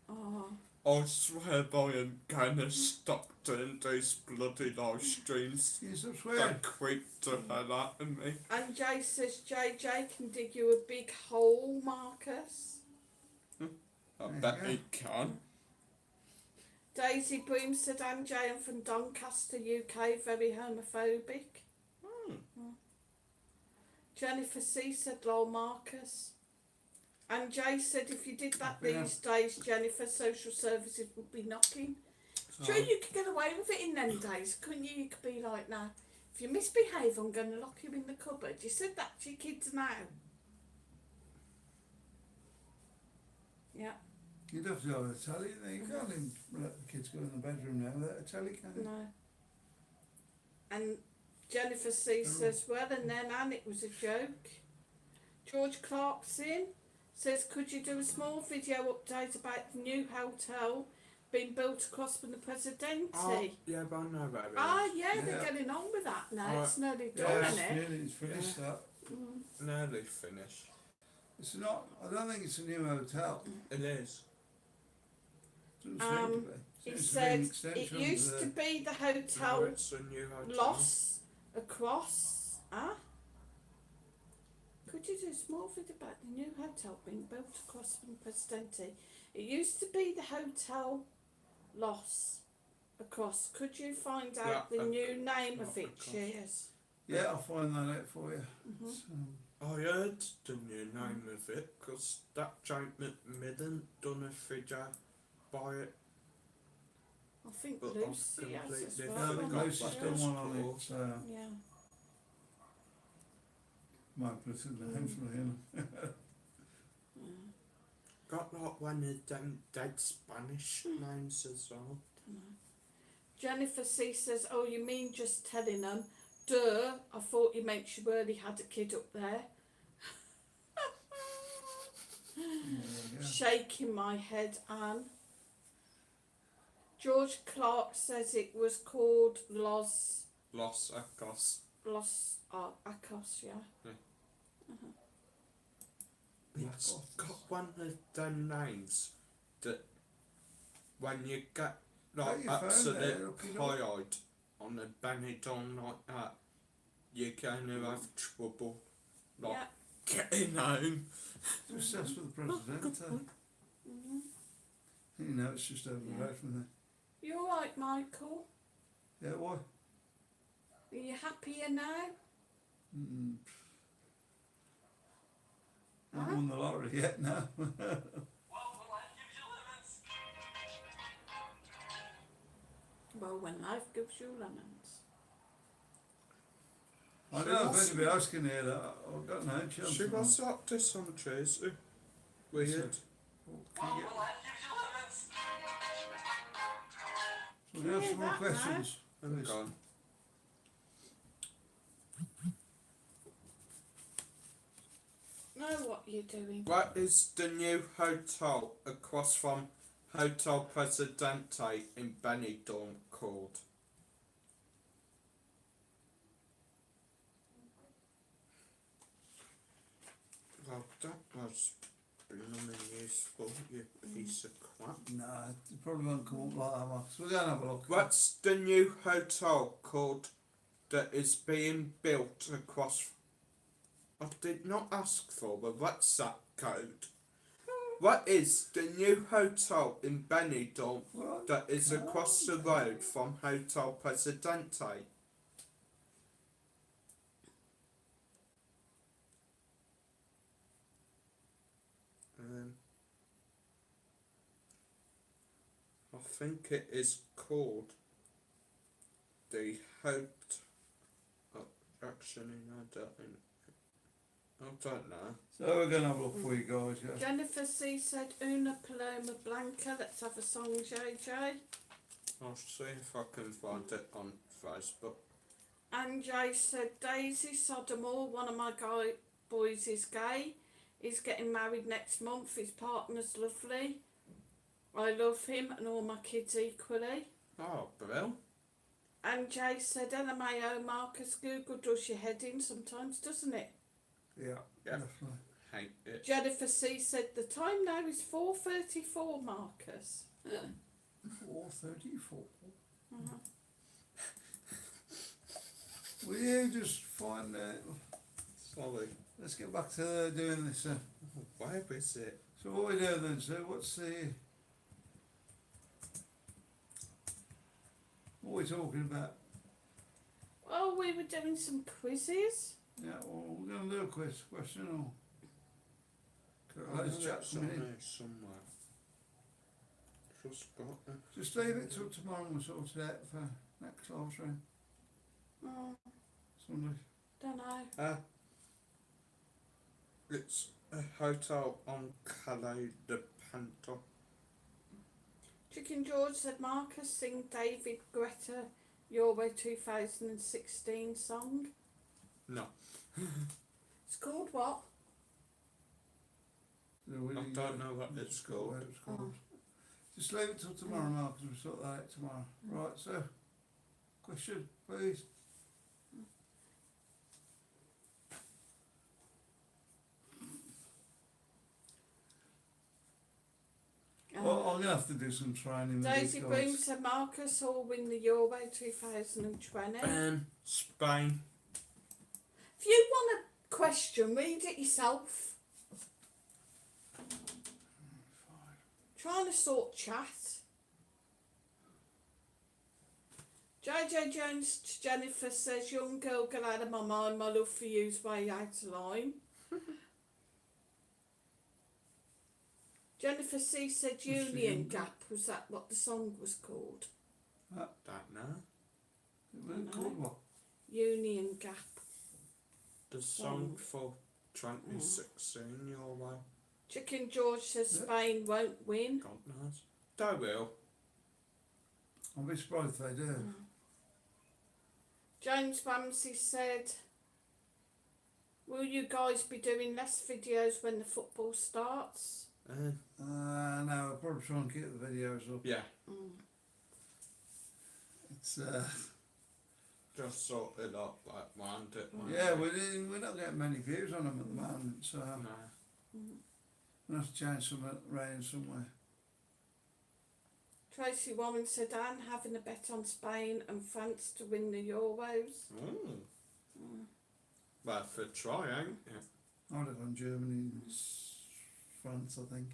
Oh. I swear by I'm gonna stop doing these bloody live streams. You stop That swearing. creep the hell out of me. And Jay says, JJ can dig you a big hole, Marcus. I There you bet go. he can. Daisy Broom said, I'm Jay, I'm from Doncaster, UK, very homophobic. Jennifer C said, lol, Marcus. And Jay said, if you did that Yeah. these days, Jennifer, social services would be knocking. It's Oh. true, you could get away with it in them days, couldn't you? You could be like, no, if you misbehave, I'm going to lock you in the cupboard. You said that to your kids now. Yeah, You'd have to go to the telly. You can't even let the kids go in the bedroom now without a telly, can you? no. And Jennifer C says, well, and then Anne, it was a joke. George Clarkson says, could you do a small video update about the new hotel being built across from the Presidente? Yeah, but I know about it. Yeah, they're Yeah. getting on with that now. Oh, It's nearly Yeah, done, it's isn't it? nearly it's finished that. Nearly finished. It's not, I don't think it's a new hotel. It is. Doesn't seem to be. He Seems to be an said, it extension of used the- to be the No, hotel it's a new hotel. Loss across. Could you do a small video about the new hotel being built across from Presidente? It used to be the hotel Loss across. Could you find out Yeah, the new name of not it? across. Cheers. Yeah, I'll find that out for you. Mhm. So, I heard the new name of it because that Jake McMillan done a video by it. I think But I've Lucy has as completely yeah, I think well. Lucy's that done was one on cool. it, so Yeah. might put it in the house for him. Got like one of them dead Spanish names as well. Jennifer C says, oh, you mean just telling them? Duh, I thought you meant she really had a kid up there. Yeah. Shaking my head, Anne. George Clark says it was called Los Acos. Acos, yeah. It's got one of them names that when you get Got like your phone there, absolute look it up. tired on a Benidorm like that, you're going to have trouble like Yeah. getting home. Just ask for the president. You know, it's just over the road from there. You alright, Michael? Yeah, why? Are you happier now? I haven't won the lottery yet, no. Well, life gives you lemons. Well, when life gives you lemons. I know if anybody else can hear that, I've got no chance. She was like this on Tuesday. Weird. Can Well, you get, life gives you lemons. can we have hear some more that now? questions? Hang Please. on. Know what you're doing. What is the new hotel across from Hotel Presidente in Benidorm called? Well, that was blooming useful, you piece of crap. No, it probably won't come up like that, Mark. So we're going to have a look. What's the new hotel called that is being built across? I did not ask for the WhatsApp code. What is the new hotel in Benidorm What? that is across the road from Hotel Presidente? I think it is called the Hoped. Actually, I don't know. So we're going to have a look for you guys, yeah. Jennifer C said, Una Paloma Blanca, let's have a song, JJ. I'll see if I can find it on Facebook. And Jay said, Daisy Sodomore, one of my boys is gay. He's getting married next month. His partner's lovely. I love him and all my kids equally. Oh, Bill. And Jay said, LMAO Marcus, Google does your head in sometimes, doesn't it? Yeah, Yeah. definitely. Hate it. Jennifer C said, the time now is 4:34, Marcus. 4:34. Uh-huh. Will you just find Sorry. let's get back to doing this. Where is it? So what we doing then, sir? What are we talking about? Well, we were doing some quizzes. Yeah, well, we're going to do a question or... Oh, Let's chat it's some on in. there somewhere. Just got it. Just leave it till tomorrow and we'll sort it out for next classroom. Oh, Sunday. don't know. It's a hotel on Calais de Panto. Chicken George said, Marcus, sing David Guetta Euro 2016 song. No, It's called what? I don't know what it's called. What it's called. Just leave it till tomorrow, Mark, because we'll sort that out tomorrow. Right, so, question, please. Well, I'm going to have to do some training with Daisy these Boom guys. said, Marcus will win the Euro 2020. Spain. If you want a question, read it yourself. Trying to sort chat. JJ Jones to Jennifer says, young girl, get out of my mind, my love for you's way out of line. Jennifer C said, Union Gap, was that what the song was called? Don't know. It called what? Union Gap. The song for 2016, your way. Chicken George says Spain won't win. God knows. They will. I'll be surprised if they do. James Ramsey said, will you guys be doing less videos when the football starts? No, I'll probably try and keep the videos up. Yeah. It's, Just sort it up like round it. yeah, we're not getting many views on them at the moment, so No. we'll have to change some around somewhere. Tracy Warren said, Anne having a bet on Spain and France to win the Euros. Well, for a try, ain't it? I'd have gone Germany and France, I think.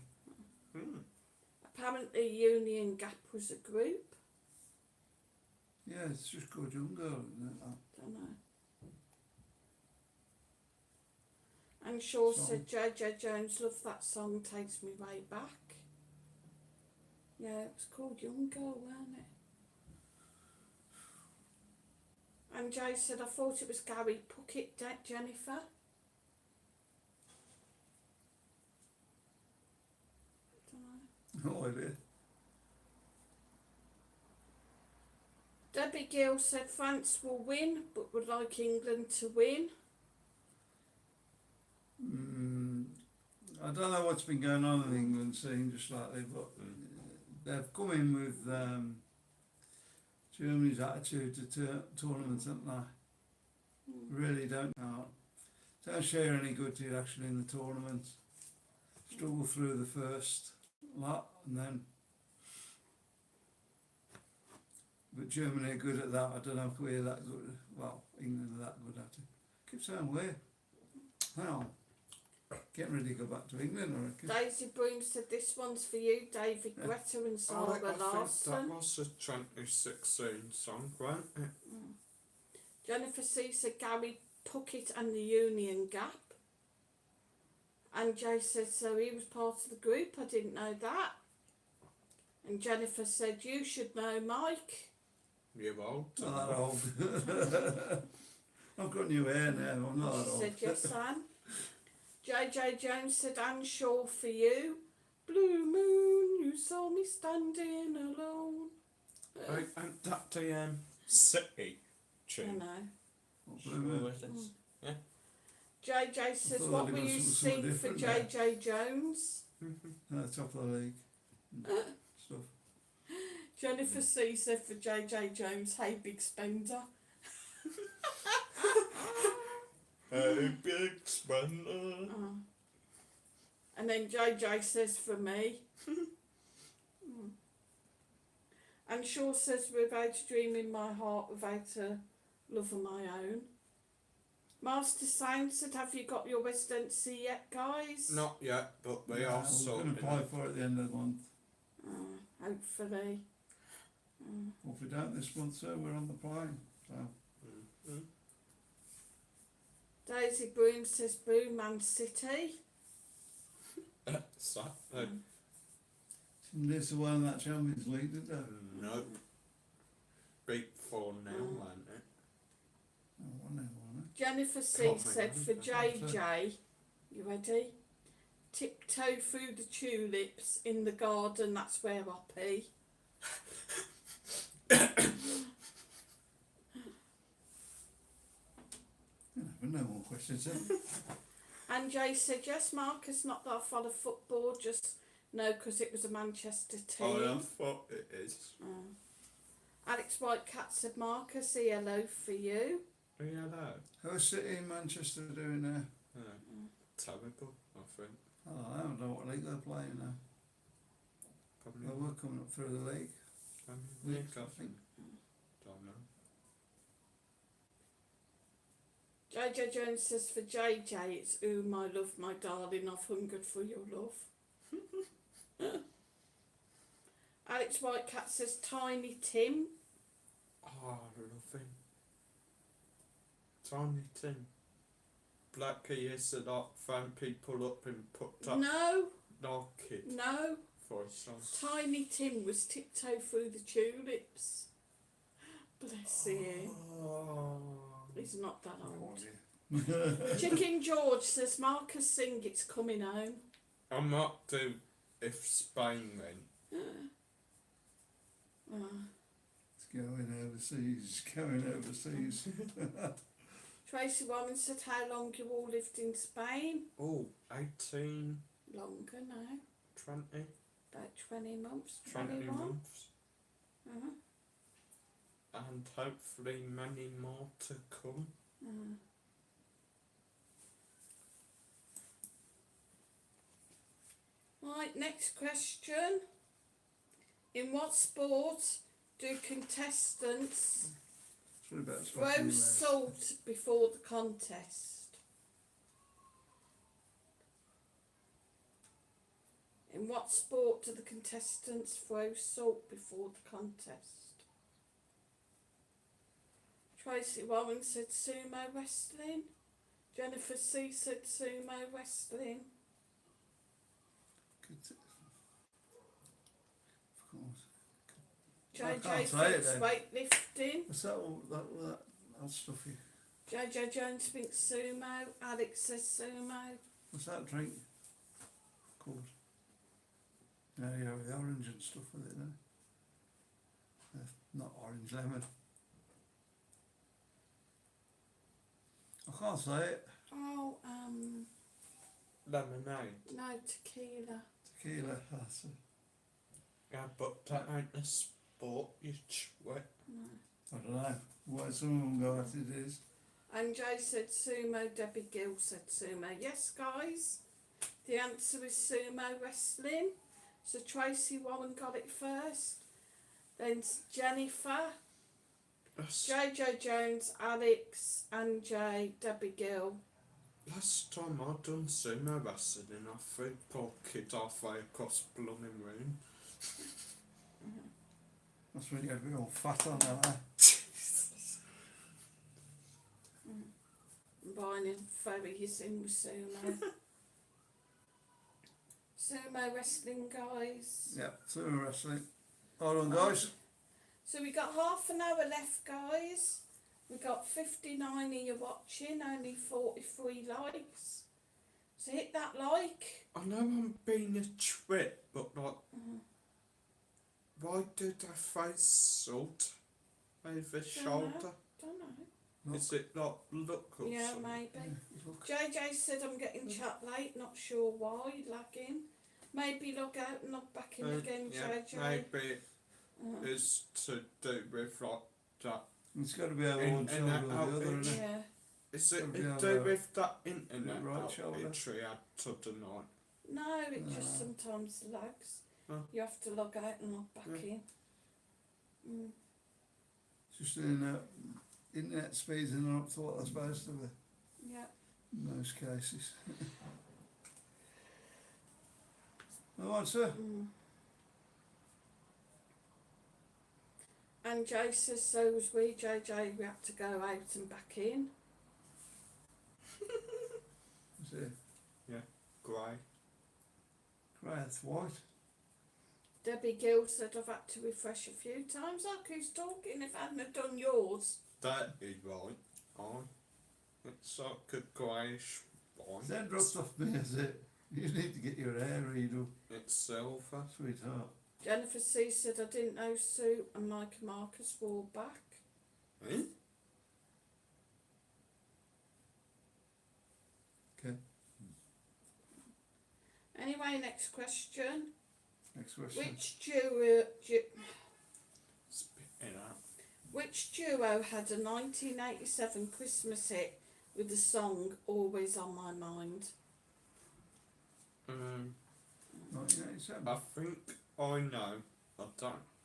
Apparently Union Gap was a group. Yeah, it's just called Young Girl, isn't it? Don't know. And Shaw Song. said, JJ Jones, love that song, takes me way back. Yeah, it was called Young Girl, weren't it? And Jay said, I thought it was Gary Puckett, Jennifer. Don't know. No idea. Debbie Gill said France will win, but would like England to win. I don't know what's been going on in the England scene just lately, but they've come in with Germany's attitude to tournaments, haven't they? Really don't know. Don't share any good to you actually in the tournament. Struggle through the first lot and then. But Germany are good at that. I don't know if we're that good. Well, England are that good at it. Keep saying we're. Well, getting ready to go back to England, I reckon. Daisy Broom said, this one's for you, David Greta and I Sarah think Larson. that was a 2016 song, wasn't it? Jennifer C said Gary Puckett and the Union Gap. And Jay said, so he was part of the group, I didn't know that. And Jennifer said, you should know Mike. You're old. Not that old. I've got new hair now, I'm not that She old. said, yes, Anne. JJ Jones said, Anne Shaw for you. Blue moon, you saw me standing alone. Ain't that the City I tune? know. What blue moon? Sure it is. Yeah. JJ says, thought what they'd will got you something sing for different there. JJ Jones? Top of the league. Stuff. Jennifer C said for JJ Jones, hey big spender. Hey, big spender. And then JJ says for me. And Shaw says without a dream in my heart, without a love of my own. Master Sound said, have you got your residency yet, guys? Not yet, but we Yeah, are we're sorting going to apply it. for it at the end of the month. Hopefully. Well, if we don't this month, so we're on the plane. So. Daisy Broom says boo Man City. Saturday. This is one that Champions League, did they? Nope. Beat 4-0, wasn't it? Oh, 1-0, wasn't it? Jennifer C Can't said remember. for JJ, you ready? Tiptoe through the tulips in the garden, that's where I pee. No more questions then. And Jay said, yes, Marcus, not that I follow football, just no, because it was a Manchester team. I thought it is. Alex Whitecat said, Marcus, hello for you. Yeah, no. How's City in Manchester doing now? Terrible, I think. Oh, I don't know what league they're playing now. Probably. Well, we're coming up through the league. League, I I think. think. Don't know. JJ Jones says for JJ, it's ooh, my love, my darling, I've hungered for your love. Alex Whitecat says Tiny Tim. Oh, I love him. Tiny Tim. Blackie is a lot fan people up and put up No, kid no. for a song. Tiny Tim was tiptoe through the tulips. Bless him. Oh. He's not that old. Yeah. Chicken George says Marcus Singh, it's coming home. I'm not do if Spain win. It's going overseas, going overseas. Tracy Warren said how long you all lived in Spain. Oh, 18, Longer now, 20, about 20 months, 20 21. months. And hopefully many more to come. Right, next question. In what sport do contestants It's really better throw smacking your legs. salt before the contest? In what sport do the contestants throw salt before the contest? Tracy Warren said sumo wrestling. Jennifer C said sumo wrestling. Of course. I JJ can't say it thinks then. weightlifting. What's that all that stuff you? JJ Jones thinks sumo. Alex says sumo. What's that drink called? Yeah, with the orange and stuff with it, no? Not orange, lemon. I can't say it. Oh, Lemonade. no, tequila. Tequila, that's it. Yeah, but that ain't a sport, you sweat. No. I don't know. What some of them go at it is. And Jay said sumo. Debbie Gill said sumo. Yes, guys. The answer is sumo wrestling. So Tracy Warren got it first. Then Jennifer, JJ Jones, Alex, Anjay, Debbie Gill. Last time I done sumo wrestling, I threw poor kid halfway across blooming room. That's when you had a bit all fat on there, eh? Buying in ferries in sumo. Sumo wrestling, guys. Yeah, sumo wrestling. Hold on, guys. So we got half an hour left, guys. We got 59 of you watching, only 43 likes. So hit that like. I know I'm being a twit, but like, why did I throw salt over shoulder? Don't know. Look. Is it like look or Yeah, something? maybe. Look. JJ said I'm getting chat late, not sure why, lagging. Maybe log out and log back in again, yeah, JJ. maybe it's to do with like that. It's got to be over one In shoulder that or the other, outfit. isn't it? Yeah. Is it Gotta be to on do the with that internet right shoulder. outreach we had to the night? No, it just No. sometimes lags. Oh. You have to log out and log back Yeah. in. Mm. Just in internet speeds are not up to what they're supposed to be Yeah. in most cases. Alright, sir. Mm. And Jay says so was we, JJ, we had to go out and back in. Is it Grey. grey? It's white. Debbie Gill said I've had to refresh a few times. Look who's talking, if I hadn't have done yours. That is right. It's like a greyish white. That dropped off me, is it? You need to get your hair redone, It's silver. sweetheart. Jennifer C said I didn't know Sue and Mike and Marcus wore back. Eh? Okay, Anyway, next question. next question. Which duo Spit it out. Which duo had a 1987 Christmas hit with the song Always on My Mind? 1987. I think I know.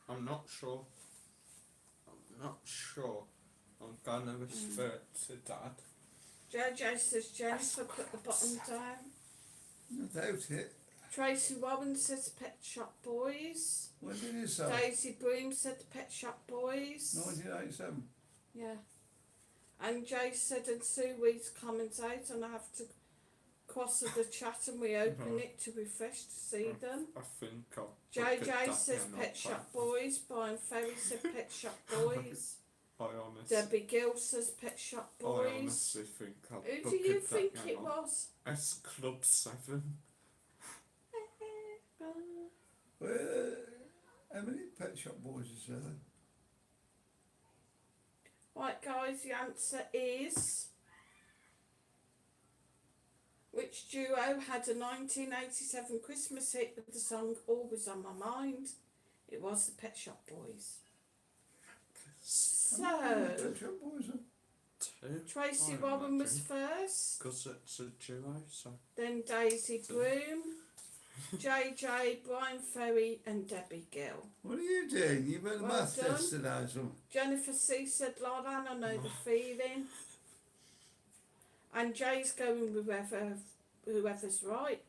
I'm not sure. I'm gonna refer to Dad. JJ says Jennifer put the bottom down. No doubt it. Tracy Warren says Pet Shop Boys. When did you say? Daisy Broom said the Pet Shop Boys. 1987. Yeah. And Jay said, and Sue Weed's comments out, and I have to cross the chat and we open it to refresh to see them. I think I'll look at JJ that says and Pet I'll Shop find- Boys. Brian Ferry said Pet Shop Boys. I honestly, Debbie Gill says Pet Shop I Boys. honestly think I'll Who look do you at that think and it I'll- was? S Club 7. Well, how many Pet Shop Boys is there then? Right, guys, the answer is. Which duo had a 1987 Christmas hit with the song Always on My Mind? It was the Pet Shop Boys. How many So, Pet Shop Boys then? 2. Tracy I Warren was imagine. first, Because it's a duo, so. then Daisy So- Broom, JJ, Brian Ferry and Debbie Gill. What are you doing? You've got a Well math done. test today or something. Jennifer C said, Lauren, I know the feeling. And Jay's going with whoever's right.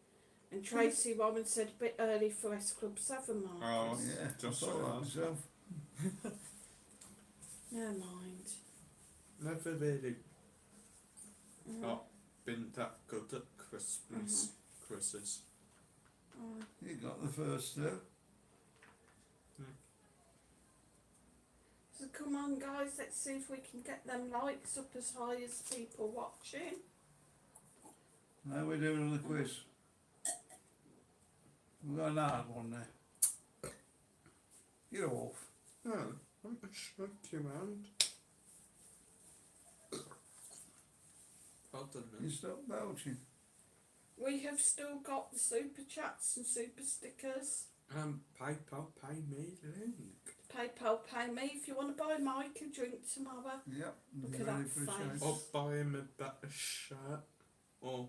And Tracy Warren said a bit early for S Club 7 Oh, Marcus. Yeah, just I thought that realised. myself. Never mind. Never really Mm. not been that good at Christmas quizzes. Mm. You got the first two. So come on guys, let's see if we can get them likes up as high as people watching. Now we're doing another quiz. We've got an hard one there. Get off. No, I'm a shake you hand. Pardon You me. stop belching. We have still got the super chats and super stickers. PayPal, pay me link. PayPal pay me if you want to buy Mike a drink tomorrow. Yep. Look you at ready that for a face. shake? Or buy him a better shirt. Or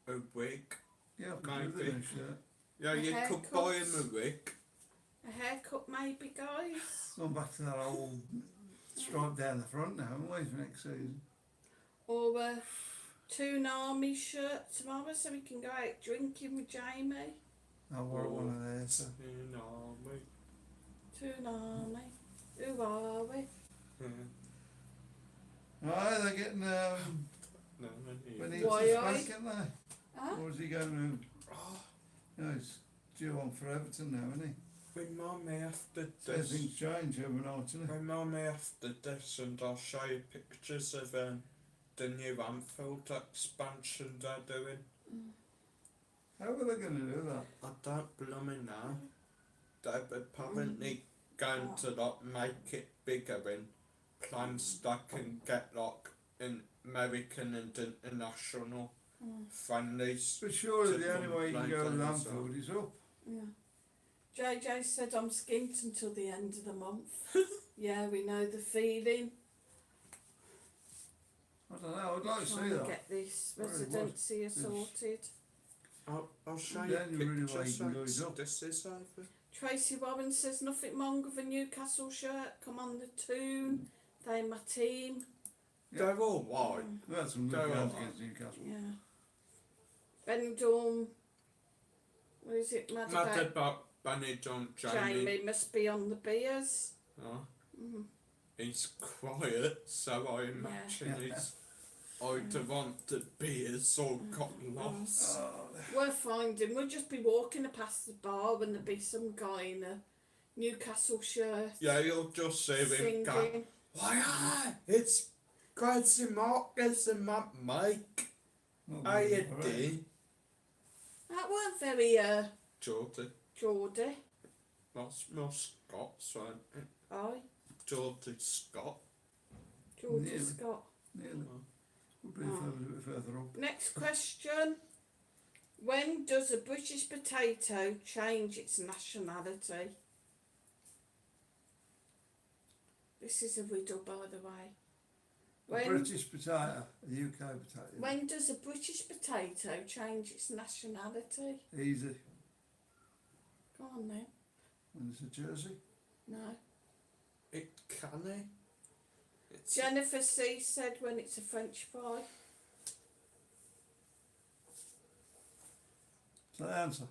a wig. Yeah, I could do maybe. the new shirt. Yeah, A you could buy him haircut. a wig. A haircut maybe, guys. Gone back to that old stripe down the front now, haven't we, for next season? Or a Toon Army shirt tomorrow so we can go out drinking with Jamie. I wore one of theirs. So. You know me. Toon Army. Who are we? Yeah. Right, they're getting No, Benitez Why, back, aye? aren't they? Huh? Or is he going Oh, to... No, he's due on for Everton now, isn't he? remind me after So this. things change overnight, isn't it? Remind me after this, and I'll show you pictures of the new Anfield expansion they're doing. How are they going to do that? I don't blooming know. They're apparently going to make it bigger in plans that can get in American and international friendlies. But surely To the only way you can go to complain Anfield is up. Yeah. JJ said I'm skint until the end of the month. Yeah, we know the feeling. I don't know, I'd like to see Trying to that. get this Really was. residency Yes. sorted. I'll show The you only really way pictures you can go is up. this is over. Tracy Warren says nothing wrong with a Newcastle shirt. Come on the Toon. They're my team. Yeah. They're all white. We had some Go good games on. against Newcastle. Yeah. Benidorm. What is it? Mad Mad about about Benidorm Jamie. Jamie must be on the beers. Oh, Mm. he's quiet, so I imagine Yeah. he's either on the beers or got lost. Oh, We'll find him. We'll just be walking past the bar and there'll be some guy in a Newcastle shirt Yeah, you'll just see him go, singing. why, it's Crazy Marcus and my Mike. not How you really, all right. doing? That weren't very Geordie. Geordie. That's more Scots, right? Aye. Geordie Scott. Geordie Nearly. Scott. Nearly. We'll be Oh. a bit further up. Next question. When does a British potato change its nationality? This is a riddle, by the way. A When, British potato, a UK potato. when does a British potato change its nationality? Easy. Go on then. When it's a jersey. No. It canny. It's Jennifer C said when it's a French fry. Is that the answer?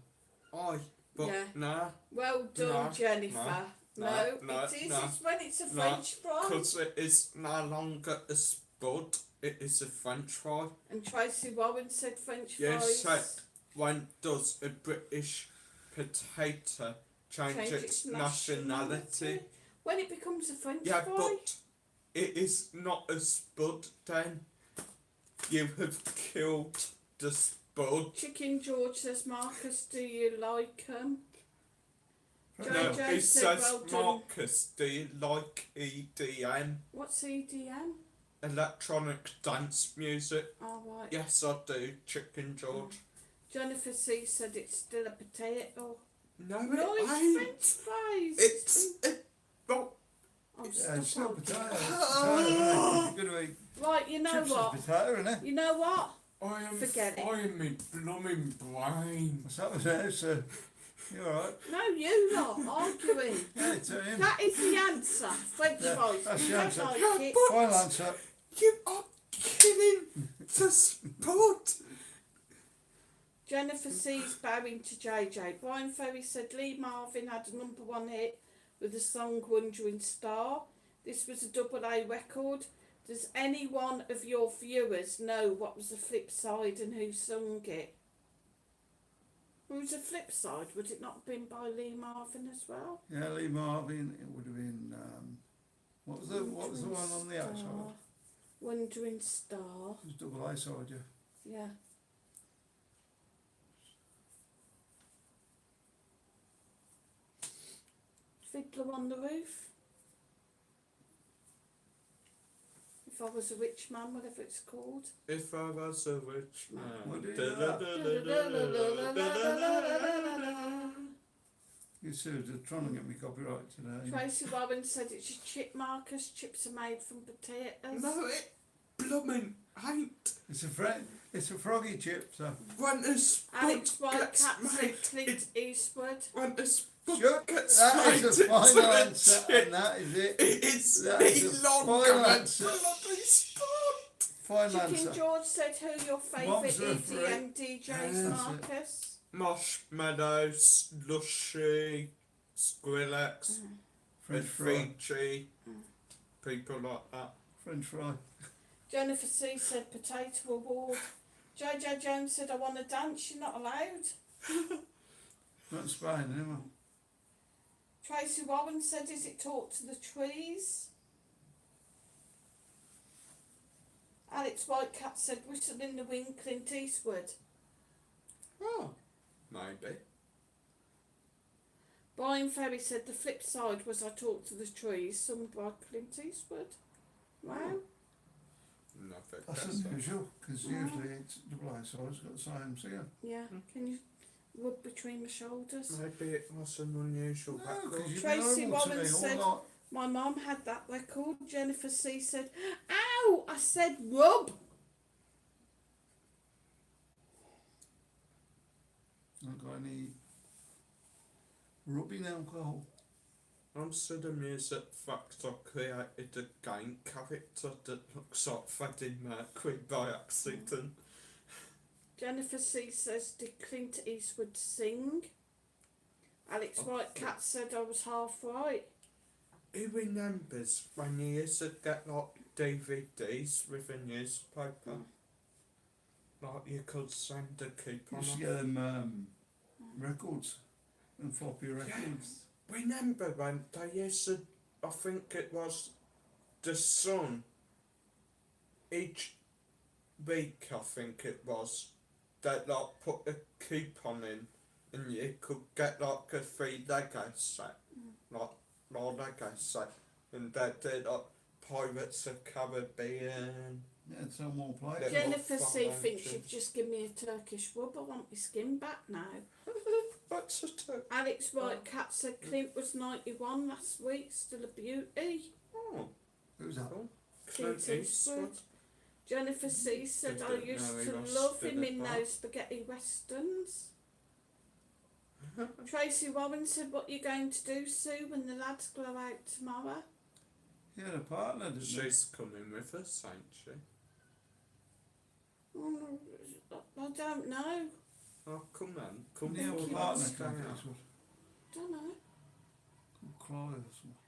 aye, but Yeah. nah, Well done, No, Jennifer. no, No, no, it is. no, It's when it's a no, French fry. because it is no longer a spud, it is a French fry. And Tracy Warren said French Yes, fries. when does a British potato change its nationality? When it becomes a French Yeah, fry. but it is not a spud then. You have killed the spud. Chicken George says, Marcus, do you like 'em? No, No, Joe it said, says, well done. Marcus, do you like EDM? What's EDM? Electronic dance music? Oh, right. Yes, I do, Chicken George. Jennifer C said it's still a potato. No, No, it it's ain't. French fries. Well, Oh, Yeah, it's stop still on. potato. It's potato, isn't it? You're going to eat Right, you know chips what? as potato, isn't it? You know what? I am Forget it. frying me blooming brain. What's that was there, sir? You alright? No, you lot arguing. Hey, to him. That is the answer. French Yeah, fries. that's You the don't answer. like it. Final answer. You are killing the sport. Jennifer C's bowing to JJ. Brian Ferry said Lee Marvin had a #1 hit with the song Wandering Star. This was a AA record. Does any one of your viewers know what was the flip side and who sung it? Who was the flip side? Would it not have been by Lee Marvin as well? Yeah, Lee Marvin. It would have been. What was the one on the outside? Wandering Star. It was double A side, yeah. Yeah. Fiddler on the Roof. If I Was a Rich Man, whatever it's called. If I was a rich What man. do You said they're trying to get me copyright today. Tracy Warren said it's your chip markers. Chips are made from potatoes. No, it blooming ain't. It's a froggy chip, so. When a Alex sport Whitecat gets said made, Clint Eastwood. when a sport Sure, gets that made is the final into a answer, chip, and that is it. it is That is the no longer final a answer. bloody sport. Final Chicken answer. George said who your favourite Mom's referee. EDM DJs, Yeah, that's it. Marcus? Marshmallows, Lushy, Skrillex, French fry. Fiji, people like that. French fry. Jennifer C said potato award. JJ Jones said I want to dance, you're not allowed. Not Spain, anymore. Tracy Warren said is it talk to the trees? Alex Whitecat said whistle in the wind, Clint Eastwood. Oh, maybe. Brian Ferry said the flip side was I talk to the trees, sung by Clint Eastwood. Wow. Nothing. That's unusual, because usually it's double A side, it's got the same singer. Yeah, can you rub between the shoulders? Maybe it was an unusual No, record. because you've Tracy been normal to Warren me said- all night. My mum had that record. Jennifer C said, ow, I said rub. Not got any rubbing alcohol. I'm the music factor created a game character that looks like Freddie Mercury by accident. Jennifer C says, did Clint Eastwood sing? Alex Whitecat said I was half right. Who remembers when you used to get like DVDs with a newspaper? Like you could send a coupon Used to on. get them records and floppy records. Remember when they used to, I think it was The Sun, each week I think it was, they like put a coupon in and you could get like a 3 Lego set, like Lego set, and they did like Pirates of Caribbean. Yeah, it's no more play. Yeah. Jennifer C Financial. thinks you've just given me a Turkish rub. I want my skin back now. What's a Turk? Alex Whitecat said Clint was 91 last week, still a beauty. Oh, Who's that? cool. Clint Clint Eastwood. Eastwood. Jennifer C said I Didn't used know he to was love still him in alive. those spaghetti westerns. Tracy Warren said, what you going to do, Sue, when the lads go out tomorrow? He had a partner, didn't he? She's coming with us, ain't she? Oh, I don't know. Oh, come on. Come Didn't he have on. a Thank partner, Stay Clint out. Eastwood? Don't know. Called Clyde or something.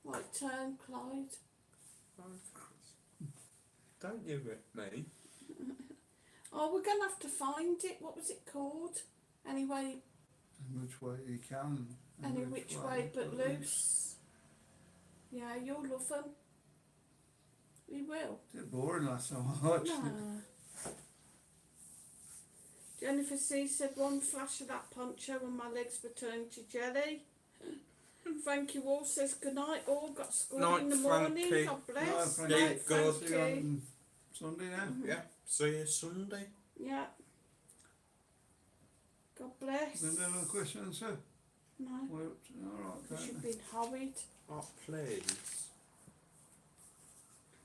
Like turn Clyde. Don't you rip me. Oh, we're going to have to find it. What was it called? Anyway, In which way he can. and any which way but loose. Yeah, you'll love them. We will. It's boring last time I watched it. No. Jennifer C said one flash of that poncho and my legs were turned to jelly. Frankie Wall says good night all, got school Night, in the morning, Frankie. God bless. No, Night, Frankie. Yeah, good. See you Frankie. on Sunday now. Yeah, see you Sunday. Yeah. God bless. Then another question, sir. No, Well, alright, because don't you've they? been horrid. Oh, please.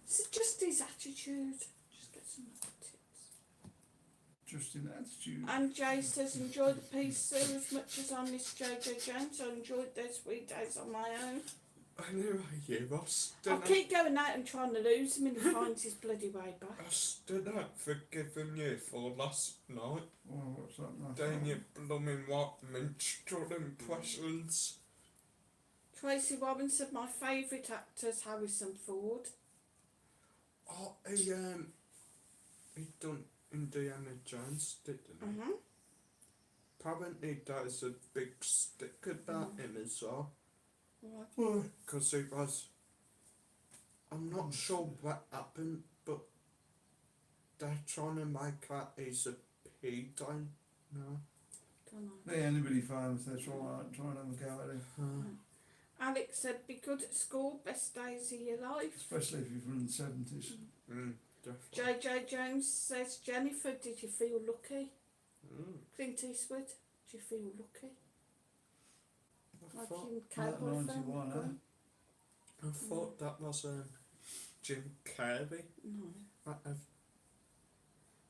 It's just his attitude. Just get some other tips. interesting attitude. And Jay says, enjoy the piece, Sue, as much as I miss JJ Jones. I enjoyed those 3 days on my own. Anyway, you I'll still keep going out and trying to lose him and he finds his bloody way back. I still haven't forgiven you for last night. Well, what's that now? Doing your blooming what minstrel impressions. Tracy Warren said, my favourite actor is Harrison Ford. Oh, he done Indiana Jones, didn't he? Mm-hmm. Apparently there's a big stick about him as well. Right. Because he was... I'm not sure what happened, but they're trying to make out he's a pedo now. Don't know. Yeah, anybody famous, they're trying to have a go at it. Alex said, be good at school, best days of your life. Especially if you're from the 70s. Definitely. JJ Jones says, Jennifer, did you feel lucky? Clint Eastwood, did you feel lucky? I Like thought, in Cowboy 91, film? I thought that was Jim Carrey. No. That,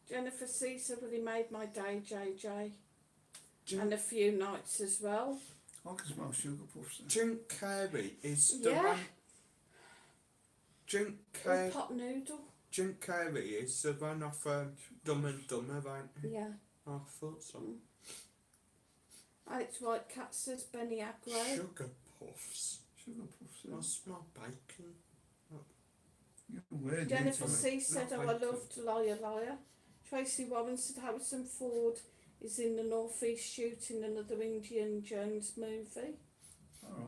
Jennifer C said, well, he made my day, JJ. Jim, And a few nights as well. I can smell sugar puffs there. Jim Carrey is the Yeah. one. Jim Or Carrey. pot noodle. Jim Carrey is the one off Dumb and Dumber, ain't he? Yeah. I thought so. Alex White Cat says, Benny Agro. Sugar puffs. Sugar puffs there. I smell bacon. You're weird. Jennifer into C it. said, Not oh, I bacon. loved Liar Liar. Tracy Warren said, Harrison Ford is in the northeast shooting another Indiana Jones movie. Alright.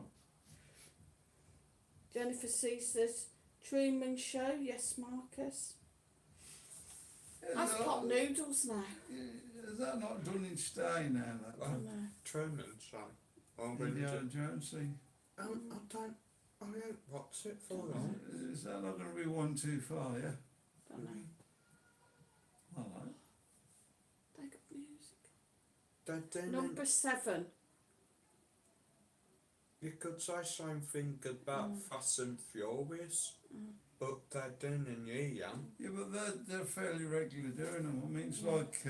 Jennifer C says, Truman Show, yes, Marcus. That's pot noodles now. Is that not done in stay now? That Oh, one? No. Truman Show. Oh, Indiana Jones thing. I ain't watched it for long. Is that not going to be one too far? Yeah. Don't know. Alright. They got music. They're doing Number 7. You could say same thing about Fast and Furious, but they're doing a new one. Yeah, but they're fairly regular doing them. I mean, it's like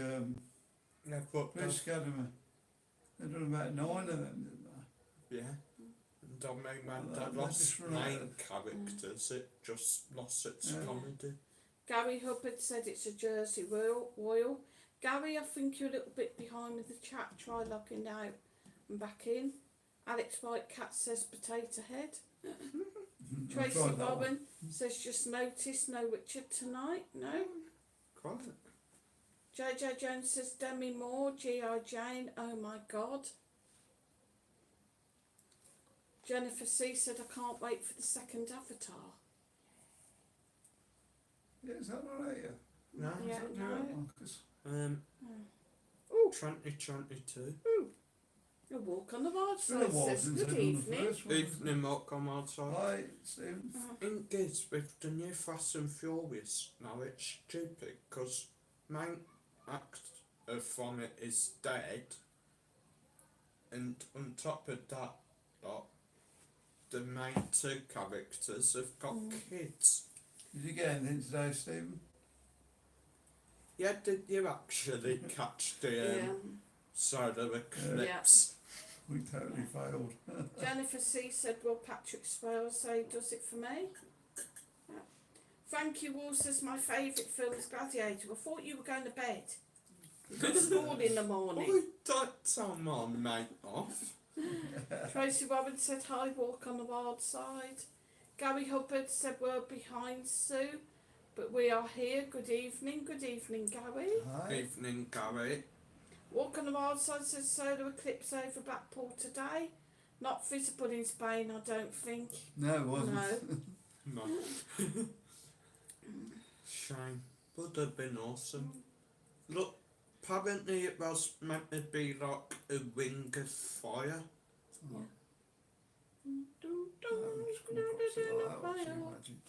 Yeah, but Police Academy. They've done about 9 of them, didn't they? yeah. And I mean, when Well, they they lost just run main out characters, it just lost its Yeah. comedy. Gary Hubbard said it's a Jersey Royal. Gary, I think you're a little bit behind with the chat. Try logging out and back in. Alex White Cat says potato head. I've Tracy tried that one. Bobbin says just noticed no Richard tonight. No. Quite. JJ Jones says Demi Moore, G.I. Jane. Oh my God. Jennifer C said I can't wait for the second Avatar. Yeah, is that not it? No. Yeah, Is that no. right, Marcus? Ooh. 2022. A walk on the wild It's been a side while says since good I've done the evening. first one. Evening walk on outside. Hi, Stephen. Thing is, with the new Fast and Furious, now it's stupid because main actor from it is dead, and on top of that, like, the main 2 characters have got kids. Did you get anything today, Stephen? Yeah, did you actually catch the Yeah. solar eclipse? We totally failed. Jennifer C said, will Patrick Swayze say does it for me? Yeah. Frankie Wall says my favourite film is Gladiator. I thought you were going to bed. You've got school in the morning. Oh, don't tell my mate off. Tracy Robbins said hi, walk on the wild side. Gary Hubbard said we're behind Sue, but we are here. Good evening, Gary. Hi. Evening, Gary. Walk on the wild side says solar eclipse over Blackpool today. Not visible in Spain, I don't think. No, it wasn't. No. No. Shame. Would have been awesome. Look, apparently it was meant to be like a ring of fire. Oh, I'm just gonna put some of that up, so you imagine.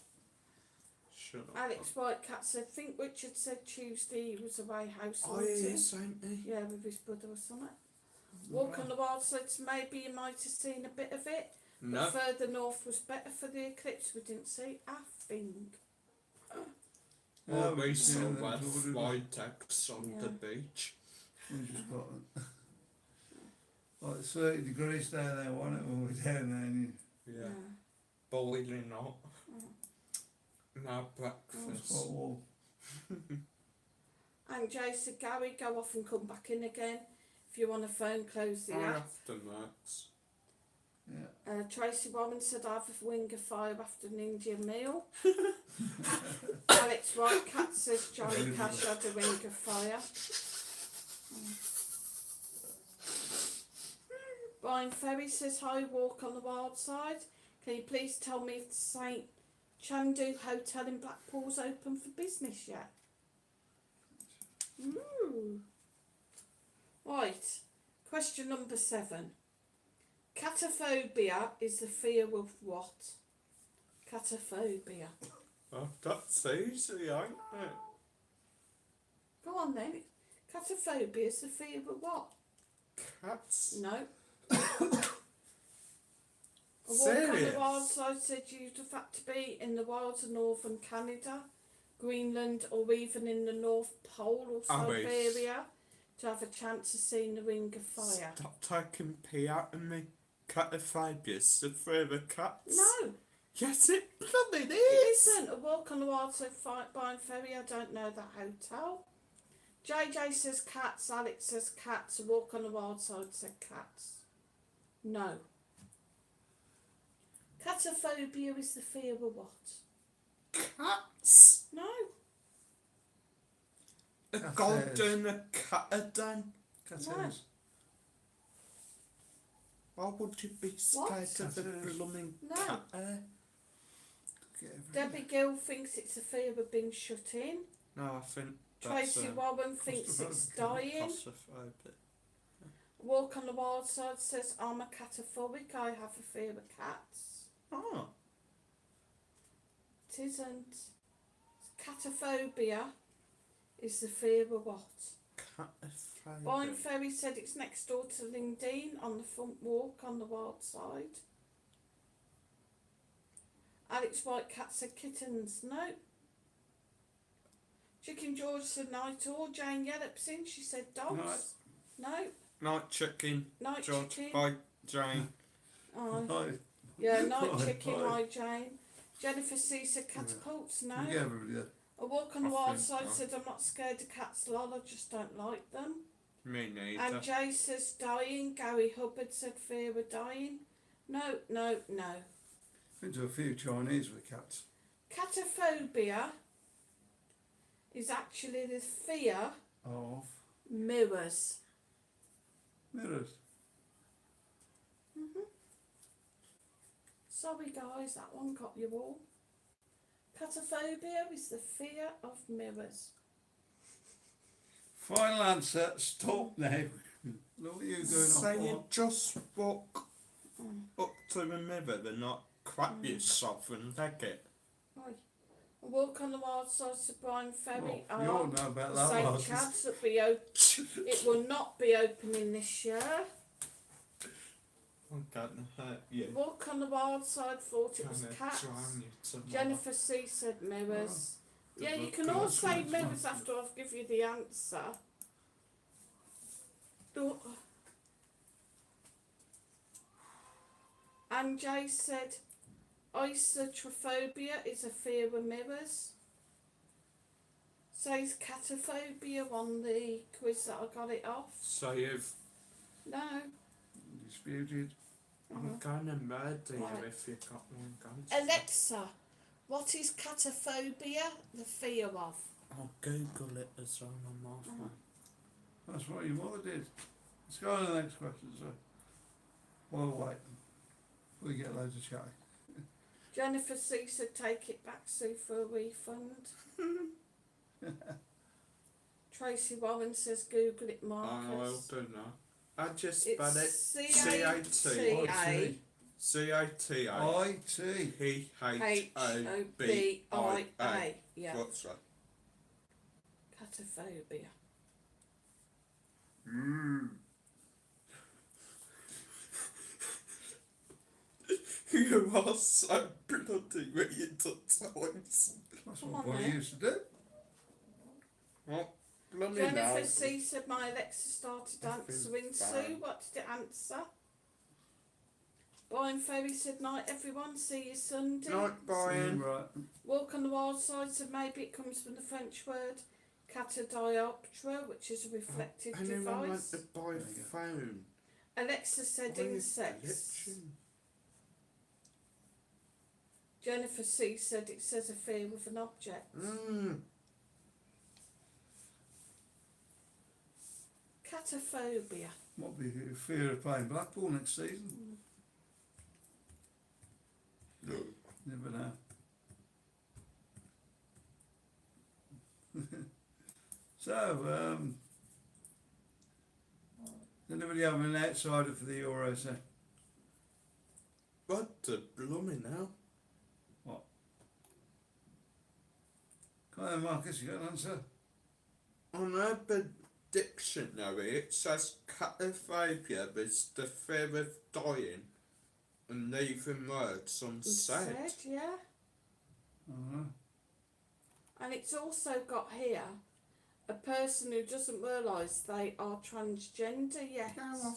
Shut up. Alex Whitecat said, think Richard said Tuesday he was away house Oh, hunting. yes, ain't he? Yeah, with his brother or something. Walk on the Wild says maybe you might have seen a bit of it. No. But further north was better for the eclipse. We didn't see a thing. Well, we yeah, saw that's where what we do. fly decks on Yeah. the beach. We just got like 30 degrees down there, wasn't it, when we were down there? And Yeah. Boiling hot. No it was breakfast. quite warm. And Jay said, Gary, go off and come back in again. If you want a phone, close the I app. often works. Yeah. Tracy Warren said, I have a wing of fire after an Indian meal. Alex White Cat says, Johnny Cash had a ring of fire. Brian Ferry says, hi, walk on the wild side. Can you please tell me if the St. Chandu Hotel in Blackpool's open for business yet? Ooh. Right, question number 7. Catophobia is the fear of what? Catophobia. Oh, that's easy, ain't it? Go on then. Catophobia is the fear of what? Cats. No. A walk on Serious? the wild side said you'd have had to be in the wilds of northern Canada, Greenland, or even in the North Pole or Oh, yes. Siberia to have a chance of seeing the ring of fire. Stop taking pee out of me. Cataphobia's the fear of cats. No, Yes, it bloody it is. isn't. A walk on the wild side by ferry. I don't know that hotel. JJ says cats. Alex says cats. A walk on the wild side said cats. No. Catophobia is the fear of what? Cats. No. A Cat golden a catadon. Cattails. Why would you be What? scared of the Cattails. blooming No. cat? Get everything. Debbie Gill thinks it's a fear of being shut in. No, I think that's Tracy Warren thinks it's claustrophobic. dying. claustrophobic. Walk on the wild side says I'm a cataphobic. I have a fear of cats. Oh, It isn't. Catophobia is the fear of what? Brian cataphobic. Ferry said it's next door to Lindeen on the front walk on the wild side. Alex White Cat said kittens. No. Chicken George said night all. Jane Yellopson, she said dogs. No. Night chicken. Night George. chicken. Hi, Jane. Oh, Right. yeah, night Right, chicken. right. Hi, Jane. Jennifer C said catapults. No. You get everybody there. A walk on the I wild think side so. said I'm not scared of cats. Lol, I just don't like them. Me neither. And Jay says dying. Gary Hubbard said fear of dying. No, no, no. Been to a few Chinese with cats. Catophobia is actually the fear Of mirrors. mirrors. Sorry guys, that one got you all. Catophobia is the fear of mirrors. Final answer. Stop now. Look what you're going So on. you just walk up to the mirror and not crap yourself and take it. Right. A walk on the wild side to Brian Ferry. Well, you all know about that St. one. Chad's that be it will not be opening this year. I'm gonna hurt you. Walk on the wild side thought it was Gonna cats. drown you tomorrow. Jennifer C said mirrors. Yeah, you Look, can all that's say nice. mirrors after I've give you the answer. Do- And Jay said isotrophobia is a fear of mirrors. Says catophobia on the quiz that I got it off. So you've. No. Disputed. I'm gonna murder you Right. if you got one gun. Alexa, what is catophobia the fear of? I'll Google it as well on my phone. That's what your mother did. Let's go on to the next question, sir. Well, wait. We get loads of chatting. Jennifer C said take it back, Sue, for a refund. Tracy Warren says Google it, I will Marcus. do now. I just It's spelled it C-A-T-A C-A-T-A IT. H-O-B-I-A. Yeah, What's that? catophobia. You are so bloody with your times. That's Come what on we then. used to do. What? Bloody Jennifer hell. C said my Alexa started answering. Sue, what did it answer? Brian Ferry said night everyone, see you Sunday. Night, Brian. Right. Walk on the Wild Side said maybe it comes from the French word catadioptera, which is a reflective Anyone want device. to buy There a you go. phone? Alexa said Buy a insects. collection. Jennifer C said it says a fear with an object. Catophobia. Might be a fear of playing Blackpool next season. Never know. So, does anybody have an outsider for the Euros then? What the blooming hell? Come on, Marcus, you got an answer? On Urban Dictionary, it says catophobia is the fear of dying and leaving words unsaid. Said, yeah. Uh-huh. And it's also got here a person who doesn't realise they are transgender yet. Yeah,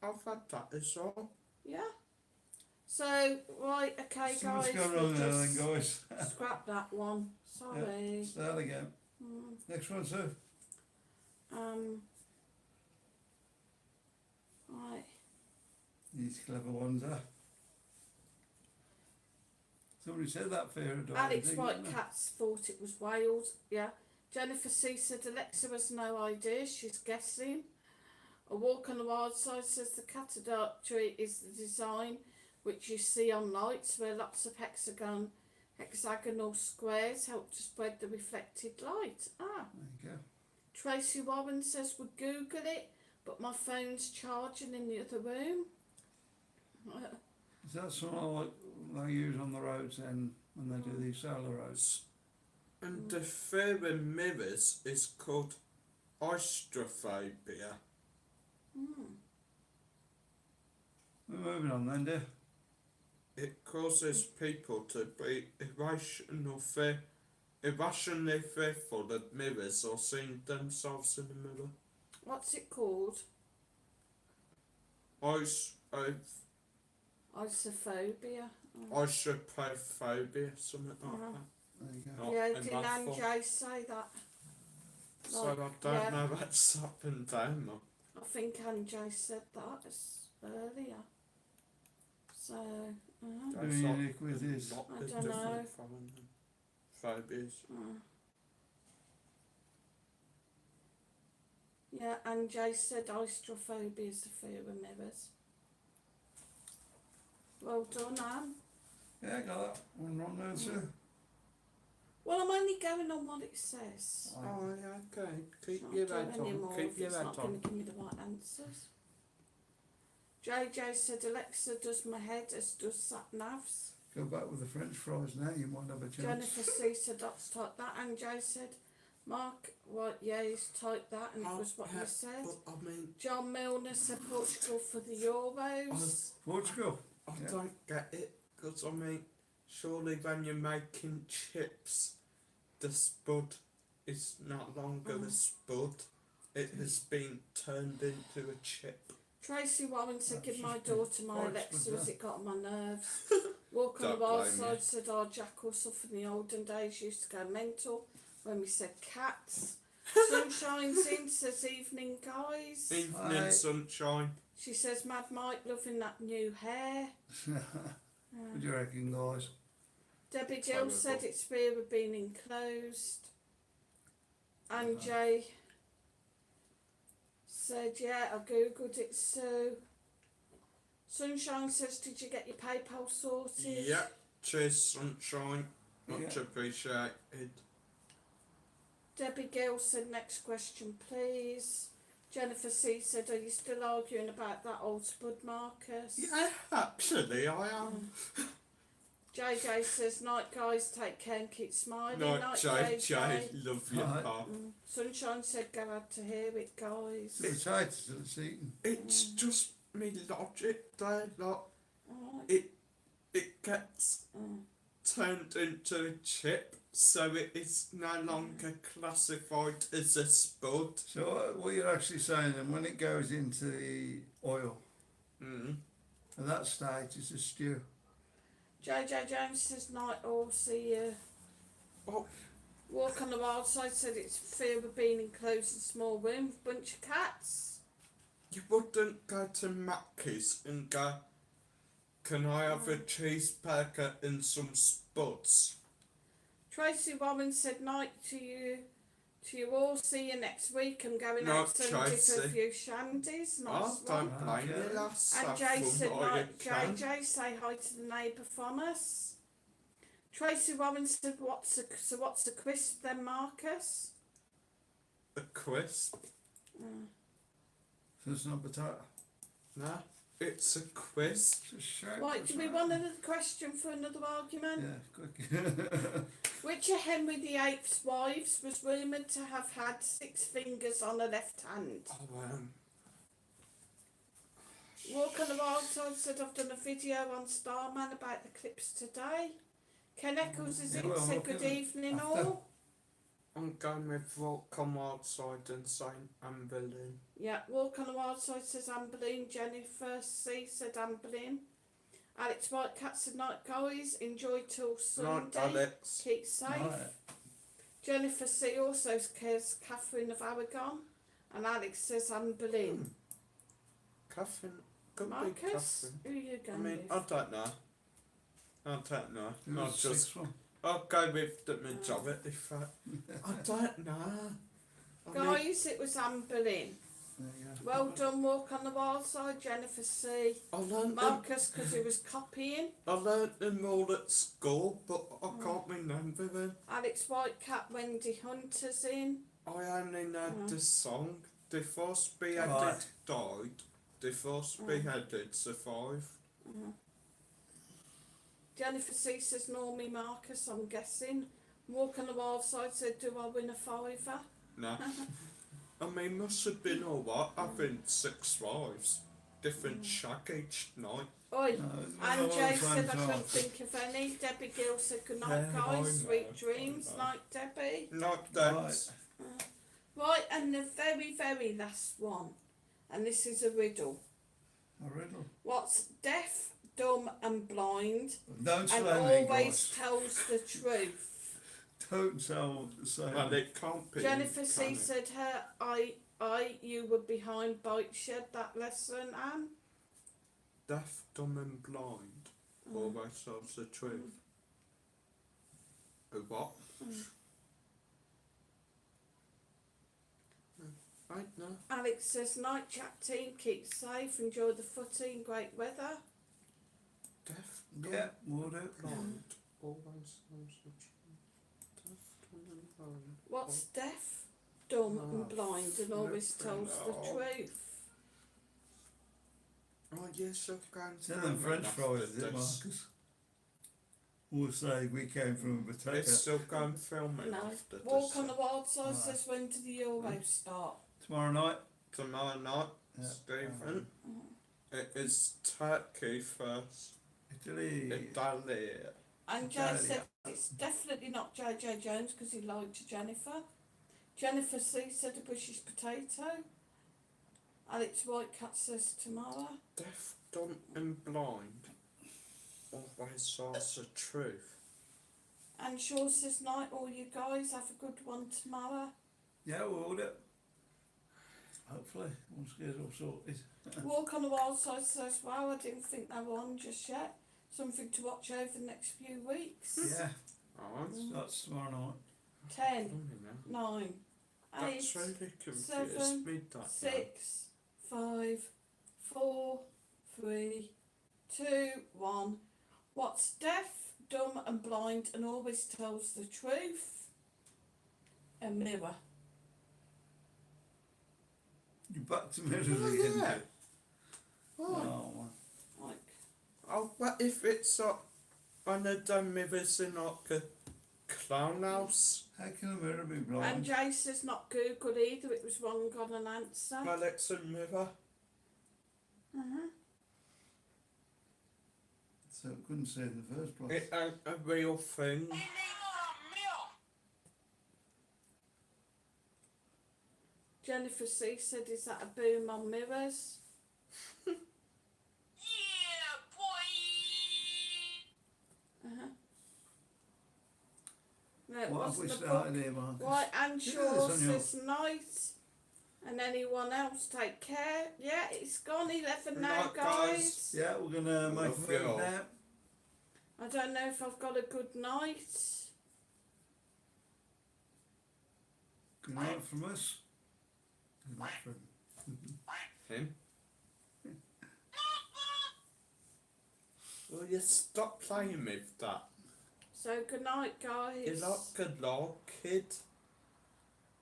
I've had that as well. Yeah. So, right, okay, So what's guys, going we'll on there then, just guys? scrap that one. Sorry. Start again. Next one, Sue. Right. These clever ones are. Somebody said that fear of dying. Alex didn't White they? Cats thought it was Wales. Yeah. Jennifer C said Alexa has no idea. She's guessing. A Walk on the Wild Side says the catadoptry is the design which you see on lights where lots of hexagonal squares help to spread the reflected light. Ah. There you go. Tracy Warren says would Google it, but my phone's charging in the other room. Is that something like they use on the roads then when they do these solar roads? And the fear of mirrors is called oistrophobia. We're moving on then, dear. It causes people to be irrationally fearful of mirrors or seeing themselves in a mirror. What's it called? Isophobia. Oistrophobia, something like that. There you go. Not Yeah, in did that Anne form. Jay say that? So Like, I don't yeah. know what's up and down. I think Anne Jay said that earlier. So, Very unique with this. Lot I of don't different know. phobias. yeah, Anne Jay said oistrophobia is the fear of mirrors. Well done, Anne. Yeah, got that one wrong there, Sue. Well, I'm only going on what it says. Oh, yeah, okay. It's Keep not your doing head any on. more Keep if your it's head not going on. to give me the right answers. JJ said Alexa does my head as does sat navs. Go back with the French fries now, you might have a chance. Jennifer C said that's type that, and Jay said Mark, right, yeah, he's typed that, and it was what you said. But I mean, John Milner said Portugal for the Euros. Portugal. I Yeah. don't get it, because I mean, surely when you're making chips, the spud is no longer a spud. It has been turned into a chip. Tracy Warren said give my That's daughter my quite Alexa good, as yeah. it got on my nerves. Walk on the Don't Wild blame Side you. said our jackals from the olden days used to go mental when we said cats. Sunshine's in says evening guys. Evening Hi. sunshine. She says Mad Mike loving that new hair. What do you reckon, guys? Debbie Gill Terrible. said it's fear of being enclosed. And Jay said, yeah, I googled it, Sue. Sunshine says, did you get your PayPal sorted? Yeah, cheers sunshine. Much Yeah. appreciated. Debbie Gill said, next question, please. Jennifer C said, are you still arguing about that old spud, Marcus? Yeah, actually I am. JJ says, night guys, take care and keep smiling. Night, Night, JJ. Love you, Right. pal. Sunshine said, glad to hear it, guys. It's tight, it's eating. It's just me logic there, like, Alright. it gets turned into a chip, so it is no longer classified as a spud. So what you're actually saying then, when it goes into the oil, at that stage it's a stew. JJ Jones says night all see you. Oh, Walk on the Wild Side said it's fear of being enclosed in a small room with a bunch of cats. you wouldn't go to Mackey's and go, can I have a cheeseburger and some spuds? Tracy Warren said night to you. To you all, see you next week. I'm going No, out Sunday for Tracy. a few shandies. I Nice one. don't blame Okay. you, lass. And Have Jay fun said, while you night, can. JJ, say hi to the neighbour from us. Tracy Warren said, what's a crisp then, Marcus? A crisp? So it's not potato. No, it's a crisp. It's a shape. Right, do we want another question for another argument? Yeah, quick. Which of Henry VIII's wives was rumoured to have had 6 fingers on her left hand? Oh, Walk on the Wild Side said, I've done a video on Starman about the clips today. Ken Eccles is Yeah, in, well, said look good at it. evening After. all. I'm going with Walk on Wild Side and St. Amberlin. Yeah, Walk on the Wild Side says Amberlin. Jennifer C said Amberlin. Alex Whitecat said night guys, enjoy till Night, Sunday. Alex. Keep safe. Right. Jennifer C also says Catherine of Aragon. And Alex says Amberlin. Catherine. Could be Marcus, Catherine. who are you I going mean, with? I don't know. I don't know. Who I'll was the just. sixth one? I'll go with the majority fact. I don't know. I mean, Guys, it was Amberlin. There you go. Well done, Walk on the Wild Side, Jennifer C. I learnt them. Marcus, because he was copying. I learnt them all at school, but I can't remember them. Alex Whitecat, Wendy Hunter's in. I only know the song. The first beheaded Right. died. The first beheaded survived. Jennifer C says Normie Marcus, I'm guessing. Walk on the Wild Side said, do I win a fiver? No. I mean, must have been alright having 6 wives. Different shag each night. Oi. No, And all Jay the same said I time. couldn't think of any. Debbie Gill said good night Yeah, I guys, know, sweet I dreams. know. Night Debbie. Not that. Right, and the very, very last one. And this is a riddle. A riddle. What's deaf, dumb and blind Don't and say me, always guys. tells the truth? Don't tell the same. Well, it can't be. Jennifer can C it? said you were behind Bike Shed that lesson, Anne. Deaf, dumb and blind always tells the truth. A what? Right, no. Alex says night chat team, keep safe, enjoy the footy in great weather. Deaf, dumb, Yeah, we'll do. blind always tells the truth. Deaf, dumb and blind. What's deaf, dumb and blind and always flipping tells the hell. truth? Oh yes, I've gone Tell them French fries, is it, Marcus? We'll say we came from a potato. It's still going filming No. after Walk this. on the Wild Side Right. says when do the Euros start? Tomorrow night. Tomorrow night, Yeah. Stephen. It is Turkey first. Italy. Italy. And Jay Italia. said it's definitely not JJ Jones because he lied to Jennifer. Jennifer C said a British potato. Alex Whitecat says tomorrow. Deaf, dumb and blind always tells the truth. And Shaw says night all you guys, have a good one tomorrow. Yeah, we'll do it. Hopefully, once it gets all sorted. Walk on the Wild Side says wow, I didn't think they were on just yet. Something to watch over the next few weeks. Yeah, Oh, that's tomorrow night. 10, funny now. 9, 8, That's really confused 7, me, that now. 6, 5, 4, 3, 2, 1. What's deaf, dumb and blind and always tells the truth? A mirror. You back to middle Oh, again. yeah. Oh, man. Like, Oh, but if it's one of them mirrors in like a clown house, How can a mirror be and blind? Jay says not Google either, it was wrong on an answer. well, it's a mirror. So it couldn't say in the first place. It ain't a real thing. They need a meal. Jennifer C said, is that a boom on mirrors? Yeah, boy! Uh-huh. No, it What have we wasn't a started book. here, Marcus? Right, and Yeah, Shaw it's on your- says night. And anyone else take care. Yeah, it's gone 11 now, Night, guys. guys. Yeah, we're gonna make a Love you move all. now. I don't know if I've got a good night. Good night from us. Good night from Him? Will you stop playing with that? So good night, guys. You're not good luck, kid.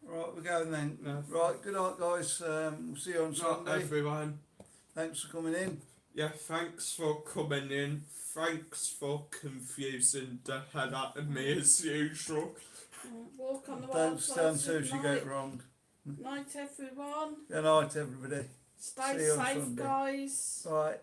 Right, we're going then. No. Right, good night, guys. We'll see you on Not Sunday. everyone. Thanks for coming in. Yeah, thanks for coming in. Thanks for confusing the hell out of me as usual. Walk on the Don't wild stand side. so she get it wrong. Night, everyone. Good night, everybody. Stay See you on safe, Sunday. guys. Bye.